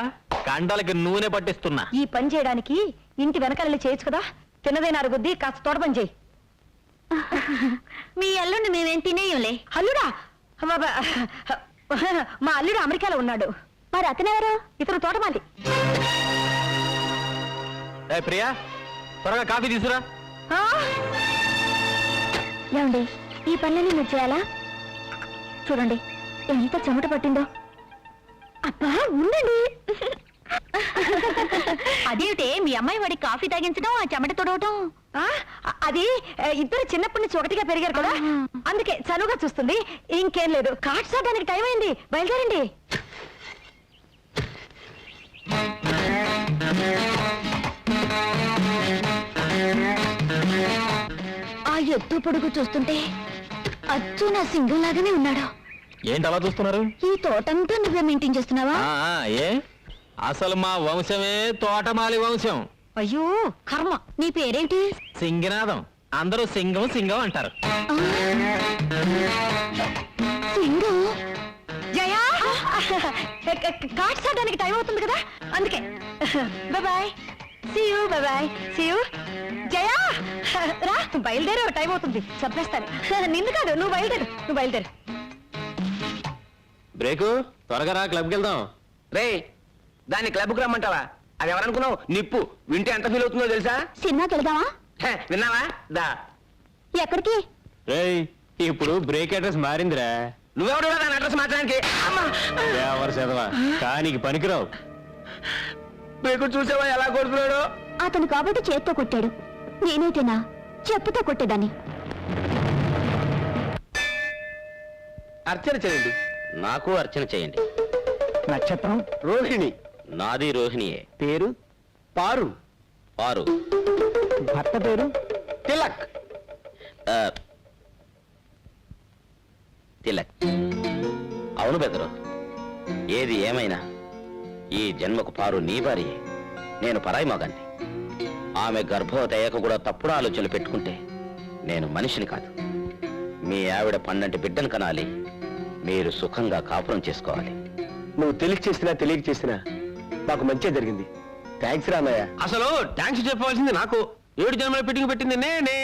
కండలకి నూనె పట్టిస్తున్నా. ఈ పని చేయడానికి ఇంటి వెనకాల చేయొచ్చు కదా. తిన్నదైన అరుగుద్ది, కాస్త తోట పని చేయి. మీ అల్లుండి మేమేం తినేయంలే. అల్లుడా? మా అల్లుడు అమెరికాలో ఉన్నాడు. మరి అతనెవరు? ఇతను తోటమాలి. ఏ ప్రియా, త్వరగా కాఫీ తీసురా. ఏమండి, ఈ పనులన్నీ మీరు చేయాలా? చూడండి ఎంత చెమట పట్టిందో. అబ్బా ఉండండి. అదేమిటే మీ అమ్మాయి వాడి కాఫీ తాగించడం, ఆ చెమట తొడవటం? అది ఇద్దరు చిన్నప్పటి నుంచి ఒకటిగా పెరిగారు కదా, అందుకే చనువుగా చూస్తుంది. ఇంకేం లేదు. కార్డ్ సాడానికి టైం అయింది, బయలుదేరండి. ఆ ఎత్తు పొడుగు చూస్తుంటే అచ్చు నా సింగం లాగానే ఉన్నాడు. ఏంటి అలా చూస్తున్నారు? ఈ తోటంతా నువ్వే మెయింటైన్ చేస్తున్నావా? ఏ అసలు మా వంశమే తోటమాలి వంశం. అయ్యో కర్మ. నీ పేరేంటి? సింగనాథం. అందరూ సింగం అంటారు. సింగం? జయా, కార్డ్ సాడానికి టైం అవుతుంది కదా, అందుకే. బాయ్. See you. జయా రా, బయలుదేరే టైం అవుతుంది. చంపేస్తాను. నిన్ను కాదు, నువ్వు బయలుదేరు. బ్రేకు, త్వరగా రా, క్లబ్కి వెళ్దాం. రే, దాన్ని క్లబ్కి రమ్మంటావా? అది ఎవరనుకున్నావు? నిప్పు. వింటే ఎంత ఫీల్ అవుతుందో తెలుసా? సినిమాకి వెళ్దామా? విన్నావా? దా. ఎక్కడికి? రేయ్, ఇప్పుడు బ్రేక్ అడ్రస్ మారిందిరా. నువ్వెవడు దాని అడ్రస్ మార్చడానికి? ఎవరు చదవా, కానీ పనికిరావు. బ్రేకు చూసావా ఎలా కొడుతున్నాడు? అతను కాబట్టి చేత్తో కొట్టాడు, నేనైతేనా చెప్పుతో కొట్టేదాన్ని. అర్చన చేయండి. నాకు అర్చన చేయండి. నక్షత్రం రోహిణి. నాది రోహిణియే. పేరు పారు. పారు. భర్త పేరు తిలక్. తిలక్. అవును బెదరు, ఏది ఏమైనా ఈ జన్మకు పారు నీ భార్యే, నేను పరాయి మగాన్ని. ఆమె గర్భవతి అయ్యాక కూడా తప్పుడు ఆలోచనలు పెట్టుకుంటే నేను మనిషిని కాదు. మీ ఆవిడ పండంటి బిడ్డను కనాలి, మీరు సుఖంగా కాపురం చేసుకోవాలి. నువ్వు తెలియక చేసినా నాకు మంచి జరిగింది. థ్యాంక్స్ రామయ్య. అసలు థ్యాంక్స్ చెప్పవలసింది నాకు. 7 జన్మల ఫిట్టింగ్ పెట్టింది నేనే.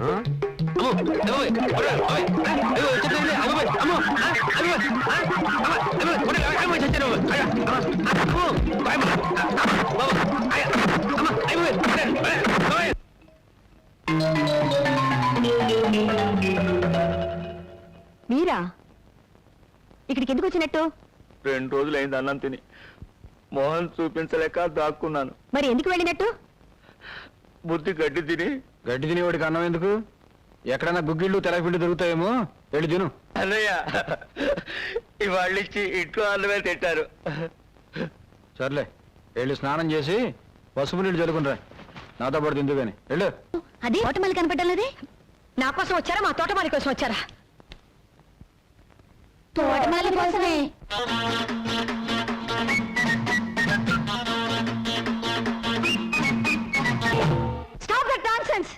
ఆ? అమ్మో, అయ్యో, అయ్యో, వచ్చేసింది. అమ్మో, అమ్మో, అయ్యో, అమ్మో, అమ్మో, చచ్చాను. అయ్యో, అమ్మో, అమ్మో, అయ్యో, అమ్మో, అయ్యో, అయ్యో. మీరా ఇక్కడికి ఎందుకు వచ్చినట్టు? 2 రోజులైంది అన్నం తిని. మోహన్ చూపించలేక దాక్కున్నాను. మరి ఎందుకు వెళ్ళినట్టు? బుద్ధి గడ్డి తిని. గడ్డి తినేవాడికి అన్నం ఎందుకు? ఎక్కడైనా గుగ్గిళ్ళు తెలపిండి దొరుకుతాయేమో, వెళ్ళి తిను. అన్నయ్య, ఇవాళ ఇచ్చి ఇంట్లో అన్నమే తింటారు. సర్లే, వెళ్ళి స్నానం చేసి పసుపు నీళ్ళు చల్లుకునిరా. నాతో పాటు తిందు గాని వెళ్ళు. అది తోటమాలి కనపడడం లేదే. నా కోసం వచ్చారా మా తోటమాలి కోసం వచ్చారా? తోటమాలి కోసమే. Stop that nonsense.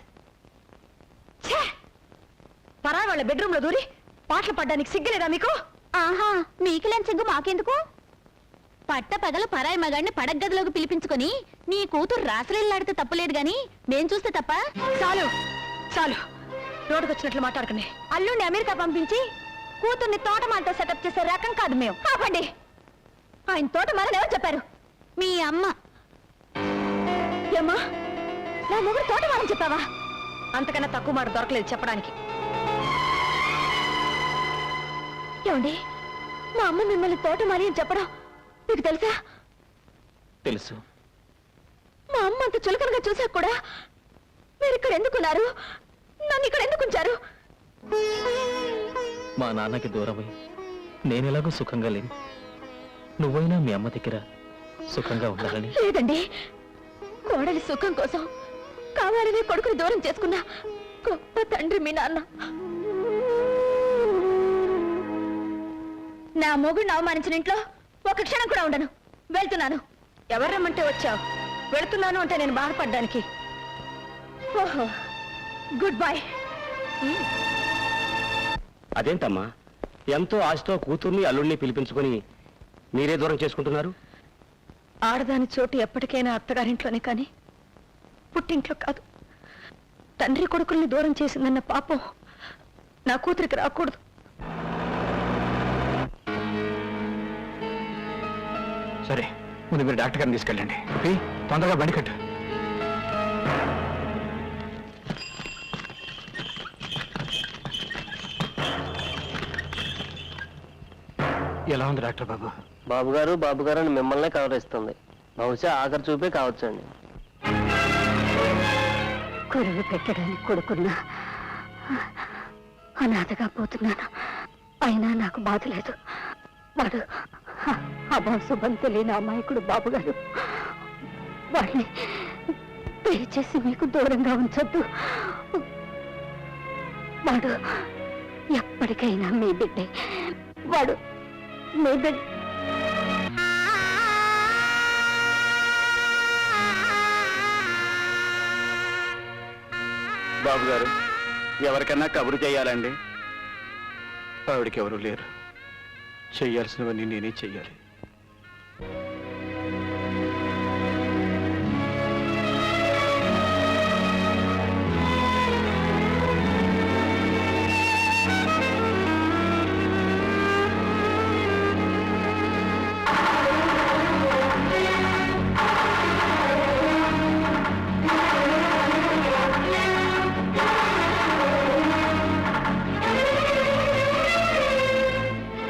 పరాయి వాళ్ళ బెడ్రూమ్ లో దూరి పాటలు పడ్డానికి సిగ్గులేదా మీకు? ఆహా, మీకు లేని సిగ్గు మాకెందుకు? పట్ట పగలు పరాయి మగాడిని పడగదిలోకి పిలిపించుకొని నీ కూతురు రాసలీలాడితే తప్పులేదు గాని మేం చూస్తే తప్ప? చాలు చాలు, రోడ్డుకొచ్చినట్లు మాట్లాడకండి. అల్లుండి అమెరికా పంపించి కూతుర్ని తోటమాలతో సెటప్ చేసే రకం కాదు మేము. ఆపండి. ఆయన తోటమాలని ఎవరు చెప్పారు? మీ అమ్మ. ఏమ్మా, నా మొగుడు తోటమాలని చెప్పావా? అంతకన్నా తక్కువ మాట దొరకలేదు చెప్పడానికి. ఏమండి, మా అమ్మ మిమ్మల్ని తోటమాలి అని చెప్పడం మీకు తెలుసా? తెలుసు. మా అమ్మ అంత చులకనగా చూసాక కూడా మీరు ఇక్కడ ఎందుకున్నారు? నన్ను ఇక్కడ ఎందుకు ఉంచారు? మా నాన్నకి దూరమై నేనెలాగో సుఖంగా లేను. నువ్వైనా మీ అమ్మ దగ్గర సుఖంగా ఉండాలని. లేదండి, కోడలి సుఖం కోసం కావాలని కొడుకుని దూరం చేసుకున్న గొప్ప తండ్రి మీ నాన్న. నా మొగుడిని అవమానించిన ఇంట్లో ఒక క్షణం కూడా ఉండను. వెళ్తున్నాను. ఎవరు రమ్మంటే వచ్చావు? వెళ్తున్నాను అంటే నేను బాధపడ్డానికి. ఓహో, గుడ్ బై. అదేంటమ్మా, ఎంతో ఆశతో కూతుర్ని అల్లుడిని పిలిపించుకొని మీరే దూరం చేసుకుంటున్నారు? ఆడదాని చోటు ఎప్పటికైనా అత్తగారింట్లోనే కానీ పుట్టింట్లో కాదు. తండ్రి కొడుకుల్ని దూరం చేసిందన్న పాపం నా కూతురికి రాకూడదు. సరే, ముందు మీరు డాక్టర్ గారిని తీసుకెళ్ళండి. ఓకే, తొందరగా బండి కట్టు. ఎలా ఉంది డాక్టర్ బాబు? బాబు గారు అని మిమ్మల్నే కవరిస్తుంది. బహుశా ఆఖరి చూపే కావచ్చండి. కొరువు పెట్టడానికి కొడుకున్నా అనాథగా పోతున్నాను. అయినా నాకు బాధ లేదు. వాడు అభాశుభం తెలియని అమాయకుడు బాబుగారు. వాడిని దయచేసి మీకు దూరంగా ఉంచొద్దు. వాడు ఎప్పటికైనా మీ బిడ్డే. వాడు మీ బిడ్డ. బాబు గారు, ఎవరికన్నా కబురు చేయాలండి? ఆవిడకి ఎవరు లేరు. చెయ్యాల్సినవన్నీ నేనే చెయ్యాలి.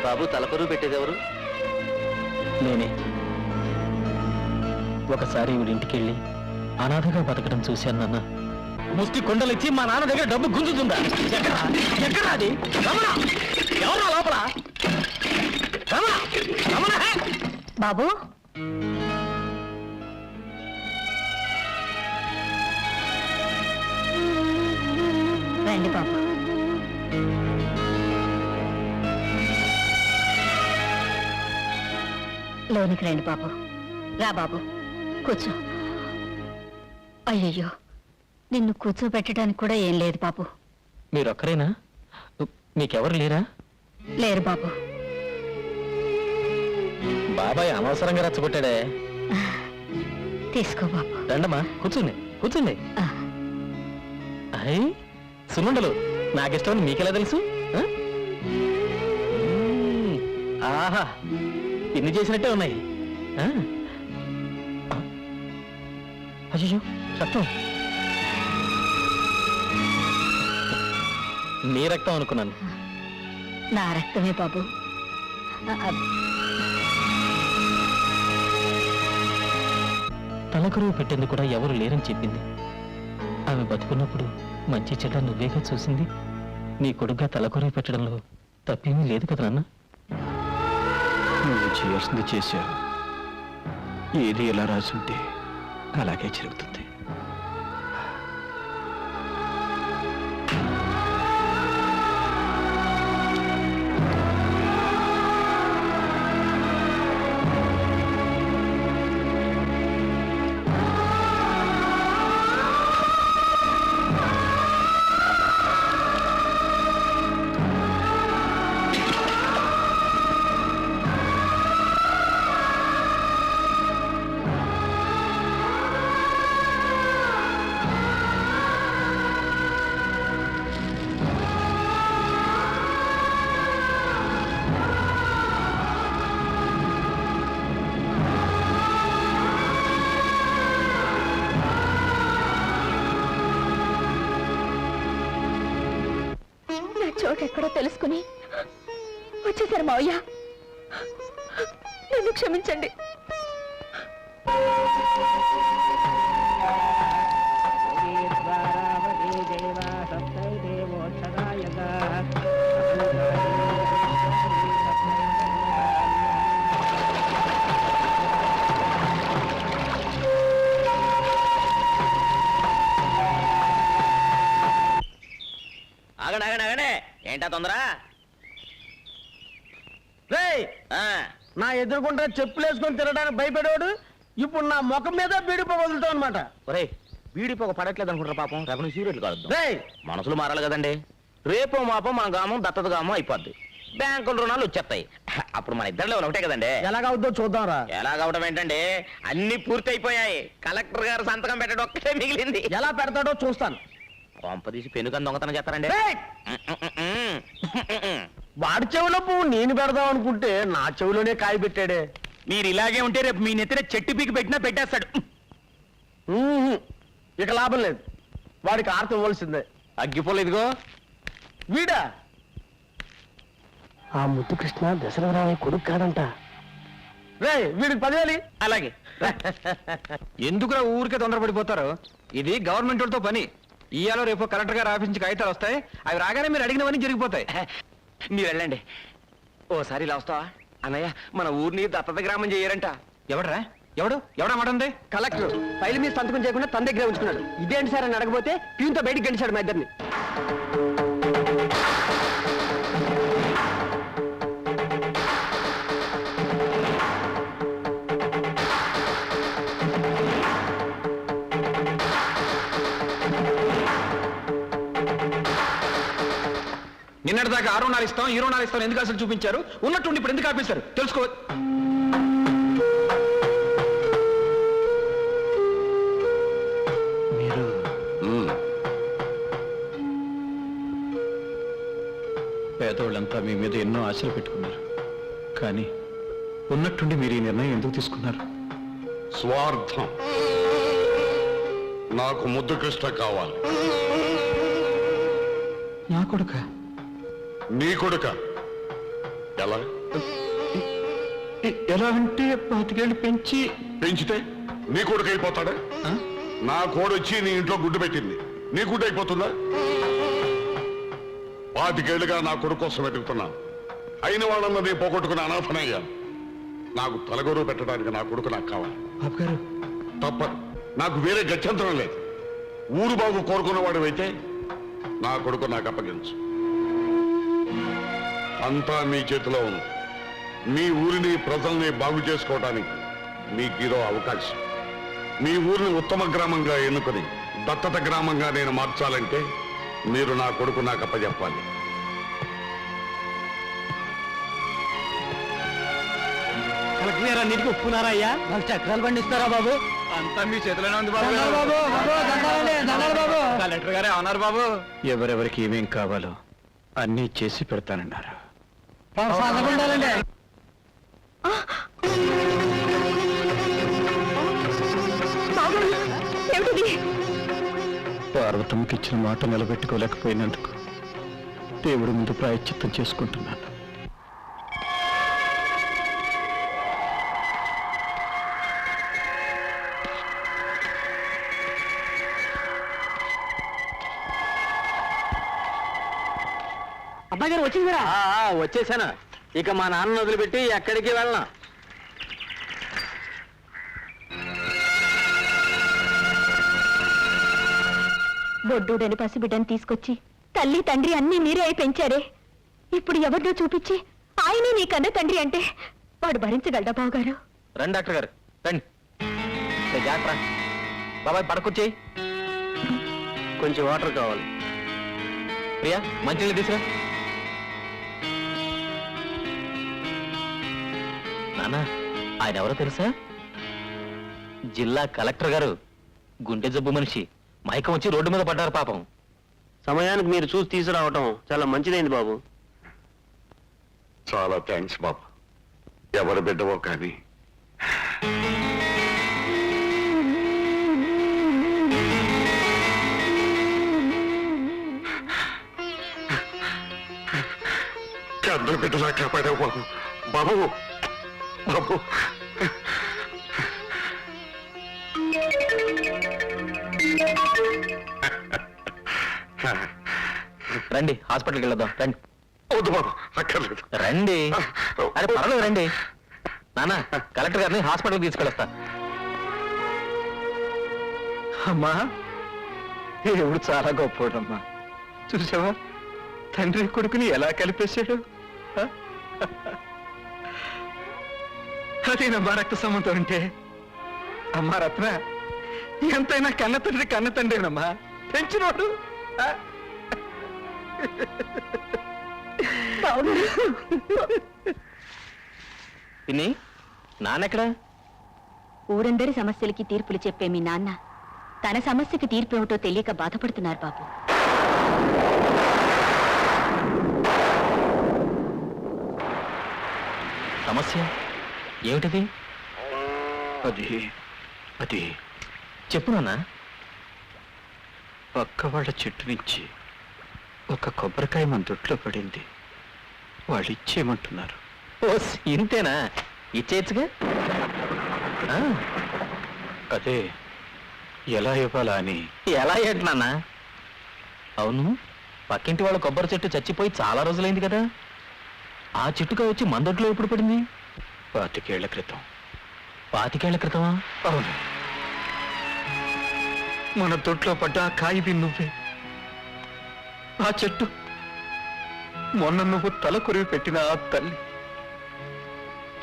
బాబు, తలకొరువు పెట్టేదెవరు? నేనే. ఒకసారి వీడింటికెళ్ళి అనాథగా బతకడం చూశాను నాన్న. ముష్టి కొండలిచ్చి మా నాన్న దగ్గర డబ్బు గుంజుతుందా? ఎక్కడా అది? రమణ! ఎవరా లోపల? రమణ! రమణ! బాబు, రండి బాబు. లోనికి రండి బాబు. రా బాబు, కూర్చో. అయ్యయ్యో, నిన్ను కూర్చోబెట్టడానికి కూడా ఏం లేదు బాబు. మీరొక్కరేనా? మీకెవరు లేరా? లేరు బాబు. బాబాయ్ అనవసరంగా రెచ్చగొట్టాడే. తీసుకో బాబు. రండమ్మా, కూర్చోండి కూర్చోండి. ఆ, అయ్ సున్నుండలు నాకిష్టం మీకెలా తెలుసు? ఆ? ఆహా, ఇన్ని చేసినట్టే ఉన్నాయి. అయ్యో రక్తం. నీ రక్తం అనుకున్నాను. నా రక్తమే బాబు. తలకరువు పెట్టేందుకు కూడా ఎవరు లేరని చెప్పింది. ఆమె బతుకున్నప్పుడు మంచి చెడ్డ నువ్వేగా చూసింది. నీ కొడుగ్గా తలకరువు పెట్టడంలో తప్పేమీ లేదు కదా నాన్న. నువ్వు చేయాల్సింది చేశావు. ఏది ఎలా రాసుంటే అలాగే జరుగుతుంది. చోటు ఎక్కడో తెలుసుకుని వచ్చేసారు మావయ్య. నన్ను క్షమించండి. ఆగండి ఏంటా తొందర? రేయ్, నా ఎదురుకుంటా చెప్పులు వేసుకొని తిరగడానికి భయపడేవాడు ఇప్పుడు నా ముఖం మీద బీడిపో వదులుతావు అనమాట. ఒరే, వీడిపోక పడట్లేదు అనుకుంటారు పాపం. రేపు సీరియట్లు కాదు. రేయ్, మనసులు మారాలి కదండి. రేపో మాపం మన గ్రామం దత్తత గ్రామం అయిపోద్ది. బ్యాంకుల రుణాలు వచ్చేస్తాయి. అప్పుడు మన ఇద్దరు లెవెల్ ఒకటే కదండి. ఎలాగవుద్దో చూద్దాంరా. ఎలాగవడం ఏంటండి, అన్ని పూర్తి అయిపోయాయి. కలెక్టర్ గారు సంతకం పెట్టడం ఒక్కటే మిగిలింది. ఎలా పెడతాడో చూస్తాను. కొంపదీసి పెనుకని దొంగతనం చేస్తారండి. రేయ్, వాడి చెవిలో పువ్వు నేను పెడదాం అనుకుంటే నా చెవిలోనే కాయ పెట్టాడే. మీరు ఇలాగే ఉంటే రేపు మీ నెత్తిన చెట్టు పీకి పెట్టినా పెట్టేస్తాడు. ఇక లాభం లేదు. వాడికి ఆర్త ఇవ్వాల్సిందే. అగ్గిపోలేదుగో వీడా ఆ ముద్దు కృష్ణ దశరథరామయ్య కొడుకు కాదంట. రే, వీడికి 10,000. అలాగే. ఎందుకురా ఊరికే తొందరపడిపోతారు? ఇది గవర్నమెంట్ వాళ్ళతో పని. ఇయ్యాలో రేపు కలెక్టర్ గారు ఆఫీస్ నుంచి కాగితాలు వస్తాయి. అవి రాగానే మీరు అడిగినవన్నీ జరిగిపోతాయి. మీరు వెళ్ళండి. ఓసారి ఇలా వస్తావా? అన్నయ్య, మన ఊరిని దత్తత గ్రామం చేయరంట. ఎవడరా? ఎవడా మాట ఉంది? కలెక్టర్ ఫైల్ మీద సంతకం చేయకుండా తన దగ్గరే ఉంచుకున్నాడు. ఇదేంటి సార్ అని అడగపోతే ప్యూన్తో బయటికి గెలిచాడు మా ఇద్దరిని. నిన్నటిదాకా ఆ రుణాలు ఇస్తాం ఈ రుణాలు ఇస్తాం ఎందుకు అసలు చూపించారు? ఉన్నట్టుండి ఇప్పుడు ఎందుకు ఆపేశారు? తెలుసుకో. మీరు పేదోళ్ళంతా మీ మీద ఎన్నో ఆశలు పెట్టుకున్నారు. కానీ ఉన్నట్టుండి మీరు ఈ నిర్ణయం ఎందుకు తీసుకున్నారు? స్వార్థం. నాకు ముద్దు కృష్ణ కావాలి. నా కొడుక? నీ కొడుక? ఎలా? ఎలా అంటే 25 ఏళ్ళు పెంచితే నీ కొడుకు అయిపోతాడా? నా కోడొచ్చి నీ ఇంట్లో గుడ్డు పెట్టింది, నీ గుడ్డు అయిపోతుందా? 25 ఏళ్ళుగా నా కొడుకు కోసం వెతుకుతున్నా. అయిన వాళ్ళన్న నేను పోగొట్టుకుని అనాథనయ్యాను. నాకు తలగొరువు పెట్టడానికి నా కొడుకు నాకు కావాలి. తప్పదు. నాకు వేరే గత్యంతరం లేదు. ఊరు బాగు కోరుకున్నవాడు అయితే నా కొడుకు నాకు అప్పగించు. అంతా మీ చేతిలో ఉంది. మీ ఊరిని ప్రజల్ని బాగు చేసుకోవడానికి మీకు ఇదో అవకాశం. మీ ఊరిని ఉత్తమ గ్రామంగా ఎన్నుకొని దత్తత గ్రామంగా నేను మార్చాలంటే మీరు నా కొడుకు నాకు అప్పచెప్పాలి. నీటికి ఒప్పుకున్నారా అయ్యా? నాకు చక్రాలు పండిస్తారా బాబు? అంతా మీ చేతిలోనే ఉంది బాబు. కలెక్టర్ గారు ఏమన్నారు బాబు? ఎవరెవరికి ఏమేం కావాలో అన్నీ చేసి పెడతానన్నారు. ఉండాలండి. ఏమిటిది? పార్వతమ్మకి ఇచ్చిన మాట నిలబెట్టుకోలేకపోయినందుకు దేవుడి ముందు ప్రాయశ్చిత్తం చేసుకుంటున్నాను. అబ్బాయి గారు వచ్చింది కూడా. వచ్చేసాను. ఇక మా నాన్న వదిలిపెట్టి ఎక్కడికి వెళ్ళను. బొడ్డూడని పసిబిడ్డని తీసుకొచ్చి తల్లి తండ్రి అన్ని మీరే అయి పెంచారే. ఇప్పుడు ఎవరినో చూపించి ఆయనే నీ కన్న తండ్రి అంటే వాడు భరించగలడా బావగారు? రండి డాక్టర్ గారు రండి. జాగ్రత్త బాబాయ్ పడకొచ్చేయి. కొంచెం వాటర్ కావాలి. ప్రియా మంచినీళ్ళు తీసురా. నానా ఆయన ఎవరో తెలుసా? జిల్లా కలెక్టర్ గారు. గుండె జబ్బు మనిషి. మైకం వచ్చి రోడ్డు మీద పడ్డారు పాపం. సమయానికి మీరు చూసి తీసుకురావటం చాలా మంచిదైంది బాబు. చాలా థ్యాంక్స్ బాబు. ఎవరి బిడ్డవో కానీ కన్న బిడ్డలా కాపాడావు బాబు. బాబు బాబు రండి హాస్పిటల్కి వెళ్దాం రండి. వద్దు బాబు అక్కర్లేదు. రండి. అరే పర్వాలేదు రండి. నానా కలెక్టర్ గారిని హాస్పిటల్కి తీసుకెళ్ళొస్తా. అమ్మా దేవుడు చాలా గొప్పోడమ్మా. చూసావా తండ్రి కొడుకుని ఎలా కలిపేశాడు. అదేనమ్మా రక్త సంబంధం అంటే. అమ్మా రత్న ఎంతైనా కన్న తండ్రినమ్మా పెంచినోడు. పిన్ని నాన్నెక్కడా? ఊరందరి సమస్యలకి తీర్పులు చెప్పే మీ నాన్న తన సమస్యకి తీర్పు ఏమిటో తెలియక బాధపడుతున్నారు బాబు. సమస్య ఏమిటిది? అది చెప్పు నాన్న. పక్క వాళ్ళ చెట్టు నుంచి ఒక కొబ్బరికాయ మన దొడ్లో పడింది. వాళ్ళు ఇచ్చేయమంటున్నారు. ఓ ఇంతేనా? ఇచ్చేయచ్చుగా. అదే ఎలా ఇవ్వాలా అని. ఎలా ఏంటి నాన్న? అవును పక్కింటి వాళ్ళ కొబ్బరి చెట్టు చచ్చిపోయి చాలా రోజులైంది కదా. ఆ చెట్టుగా వచ్చి మందొట్లో ఎప్పుడు పడింది? 25 ఏళ్ల క్రితం. 25 ఏళ్ల క్రితమా? అవును. మన దొడ్లో పడ్డ ఆ కాయిది నువ్వే. ఆ చెట్టు మొన్న నువ్వు తల కొరివి పెట్టిన ఆ తల్లి.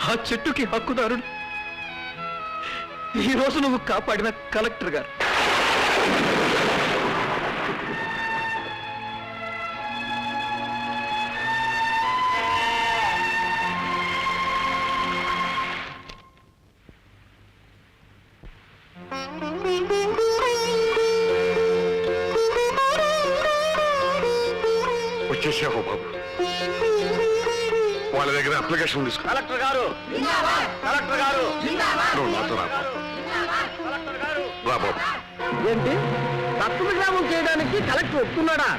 ఆ చెట్టుకి హక్కుదారుడు ఈ రోజు నువ్వు కాపాడిన కలెక్టర్ గారు. వచ్చేసావు బాబు. వాళ్ళ దగ్గర అప్లికేషన్ తీసుకో. కలెక్టర్ గారు కలెక్టర్ గారు నువ్వు నాతో రా బాబు. రా బాబు. ఏంటి దత్తత గ్రామం చేయడానికి కలెక్టర్ ఒప్పుకున్నాడా?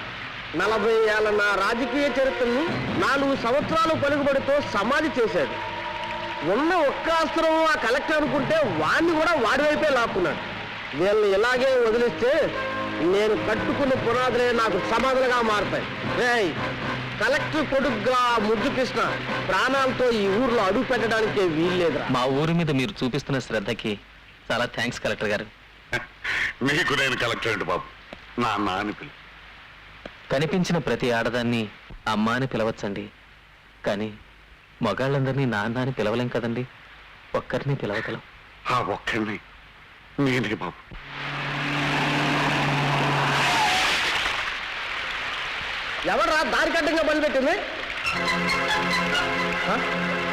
40 ఏళ్ల నా రాజకీయ చరిత్రను 4 సంవత్సరాలు పలుకుబడితో సమాధి చేశాడు. ఉన్న ఒక్క అస్త్రం ఆ కలెక్టర్ అనుకుంటే వాడిని కూడా వాడి వైపే లాక్కున్నాడు. వీళ్ళని ఇలాగే వదిలిస్తే నేను కట్టుకున్న పునాదులే నాకు సమాధులుగా మారుతాయి. రేయ్ కలెక్టర్ కొడుకుగా ముద్దు కృష్ణ ప్రాణాలతో ఈ ఊర్లో అడుగు పెట్టడానికే వీల్లేదురా. మా ఊరి మీద మీరు చూపిస్తున్న శ్రద్ధకి చాలా థ్యాంక్స్ కలెక్టర్ గారు. నీకు నేను కలెక్టర్ ఏంటి బాబు? నాన్న అని పిలు. కనిపించిన ప్రతి ఆడదాన్ని అమ్మ అని పిలవచ్చండి. కానీ మగాళ్ళందరినీ నాన్న అని పిలవలేం కదండి, ఒక్కరిని పిలవగలం. ఆ ఒక్కడిని నేనే బాబు. ఎవడరా దారి కట్టంగా బలిపెట్టింది?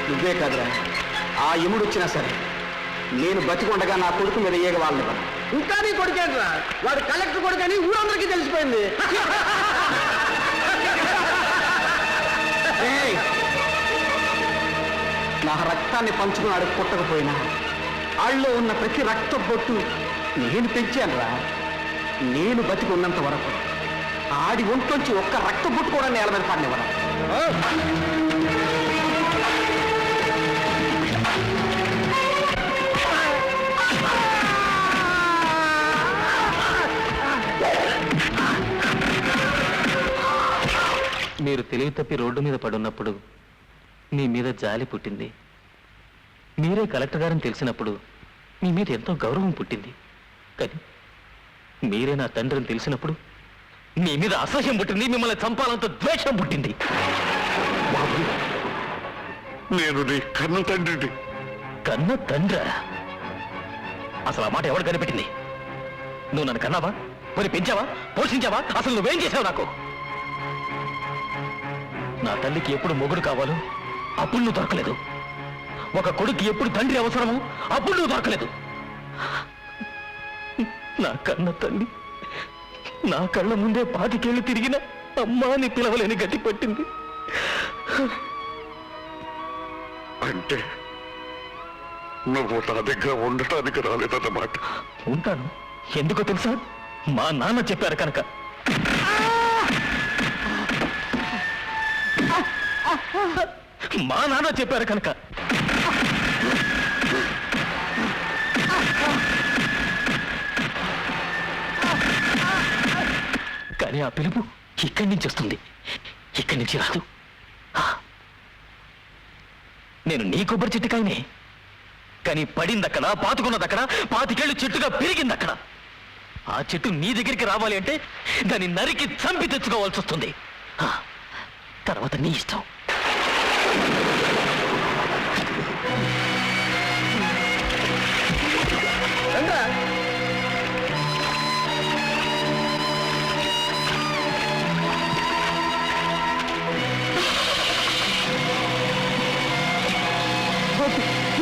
నువ్వే కాదురా, ఆ యముడు వచ్చినా సరే నేను బతికొండగా నా కొడుకు మీద ఏగ వాళ్ళని ఇంకా నీ కొడుకేంట్రా? వాడు కలెక్టర్ కొడుకని ఊరందరికీ తెలిసిపోయింది. ఏయ్! నా రక్తాన్ని పంచుకున్నాడు పుట్టకపోయినా ఆళ్ళలో ఉన్న ప్రతి రక్త బొట్టు నేను పెంచానురా. నేను బతికి ఉన్నంత వరకు ఆడి ఒంట్లోంచి ఒక్క రక్త బొట్టు కూడా నేల మీద పడినవరా. మీరు తెలివి తప్పి రోడ్డు మీద పడున్నప్పుడు మీ మీద జాలి పుట్టింది. మీరే కలెక్టర్ గారని తెలిసినప్పుడు మీ మీద ఎంతో గౌరవం పుట్టింది. కానీ మీరే నా తండ్రిని తెలిసినప్పుడు మీ మీద అసహ్యం పుట్టింది, మిమ్మల్ని చంపాలంత ద్వేషం పుట్టింది. బాబు, నేను నీ కన్న తండ్రిని. కన్న తండ్రా? అసలు ఆ మాట ఎవడు కనిపెట్టింది? నువ్వు నన్ను కన్నావా? మరి పెంచావా? పోషించావా? అసలు నువ్వేం చేసావు నాకు? నా తల్లికి ఎప్పుడు మొగుడు కావాలో అప్పుడు నువ్వు దొరకలేదు. ఒక కొడుకు ఎప్పుడు తండ్రి అవసరమో అప్పుడు నువ్వు దొరకలేదు. నా కన్న తల్లి నా కళ్ళ ముందే పాతికేళ్ళు తిరిగిన అమ్మా అని పిలవలేని గట్టి పట్టింది. అంటే నువ్వు నా దగ్గర ఉండటానికి రాలేదన్నమాట. ఉంటాను, ఎందుకో తెలుసా? మా నాన్న చెప్పారు కనుక. మా నాన్న చెప్పారు కనుక. కానీ ఆ పిలుపు ఇక్కడి నుంచి వస్తుంది, ఇక్కడి నుంచి రాదు. నేను నీ కొబ్బరి చెట్టుకాయనే, కానీ పడిందక్కడ, పాతుకున్నదక్కడ, పాతికేళ్ళు చెట్టుగా పెరిగిందక్కడ. ఆ చెట్టు నీ దగ్గరికి రావాలి అంటే దాన్ని నరికి చంపి తెచ్చుకోవాల్సి వస్తుంది. తర్వాత నీ ఇష్టం.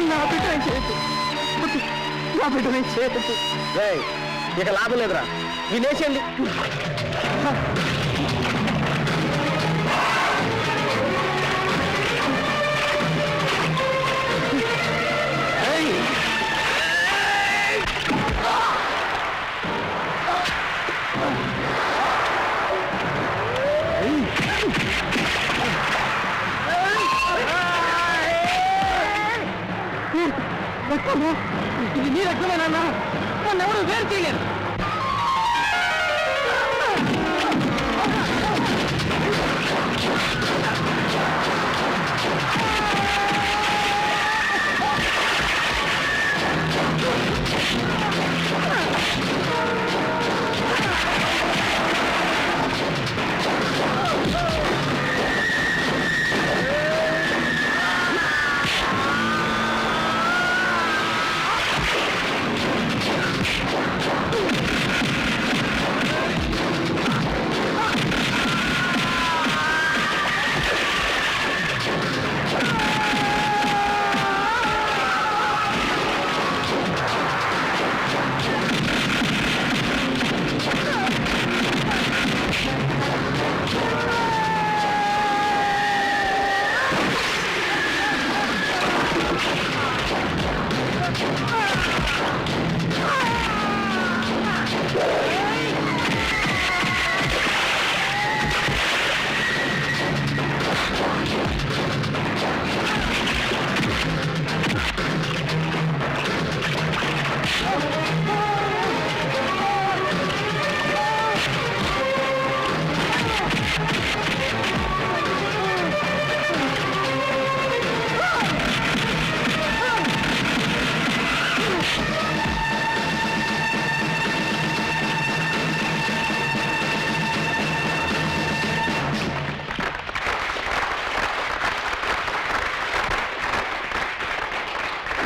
నా బిడ్డ చేయొద్దు, నా బిడ్డనే చేయొద్దు. ఇక లాభం లేదురా, వినేసేయండి. ఇది నీ రక్తమేనా? నన్ను వేరు చేయలేదు.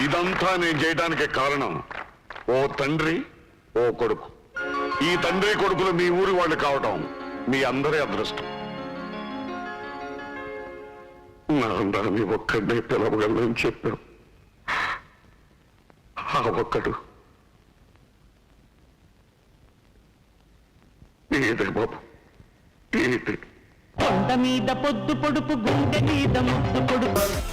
ఇదంతా నేను చేయడానికి కారణం ఓ తండ్రి ఓ కొడుకు. ఈ తండ్రి కొడుకులు మీ ఊరి వాళ్ళు కావటం మీ అందరి అదృష్టం. నా అందరినీ ఒక్కడినే పిలవగలనని చెప్పావు. ఆ ఒక్కడు ఏదే బాబు ఏదే.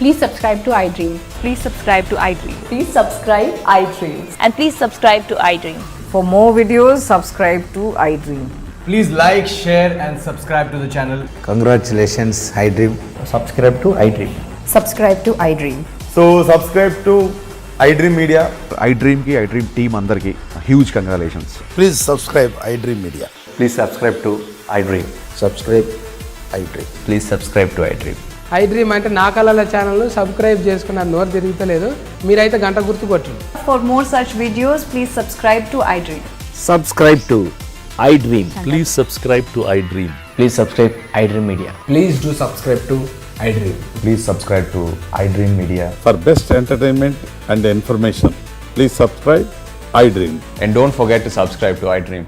Please subscribe to iDream. Please subscribe to iDream. Please subscribe iDream. And please subscribe to iDream. For more videos, subscribe to iDream. Please like, share and subscribe to the channel. Congratulations iDream. Subscribe to iDream. Subscribe to iDream. So subscribe to iDream Media. iDream కి iDream టీమ్ అందరికి huge congratulations. Please subscribe iDream media. Please subscribe to iDream. Subscribe iDream. Please subscribe to iDream. iDream అంటే నా కళల ఛానల్ సబ్స్క్రైబ్ చేసుకున్న నోరు తిరుగుతలేదు. మీరైతే గంట గుర్తు కొట్టండి. For more such videos, please subscribe to iDream. Subscribe to iDream. Please subscribe to iDream. Please subscribe iDream media. Please do subscribe to iDream. Please subscribe to iDream media. For best entertainment and information please subscribe iDream. And don't forget to subscribe to iDream.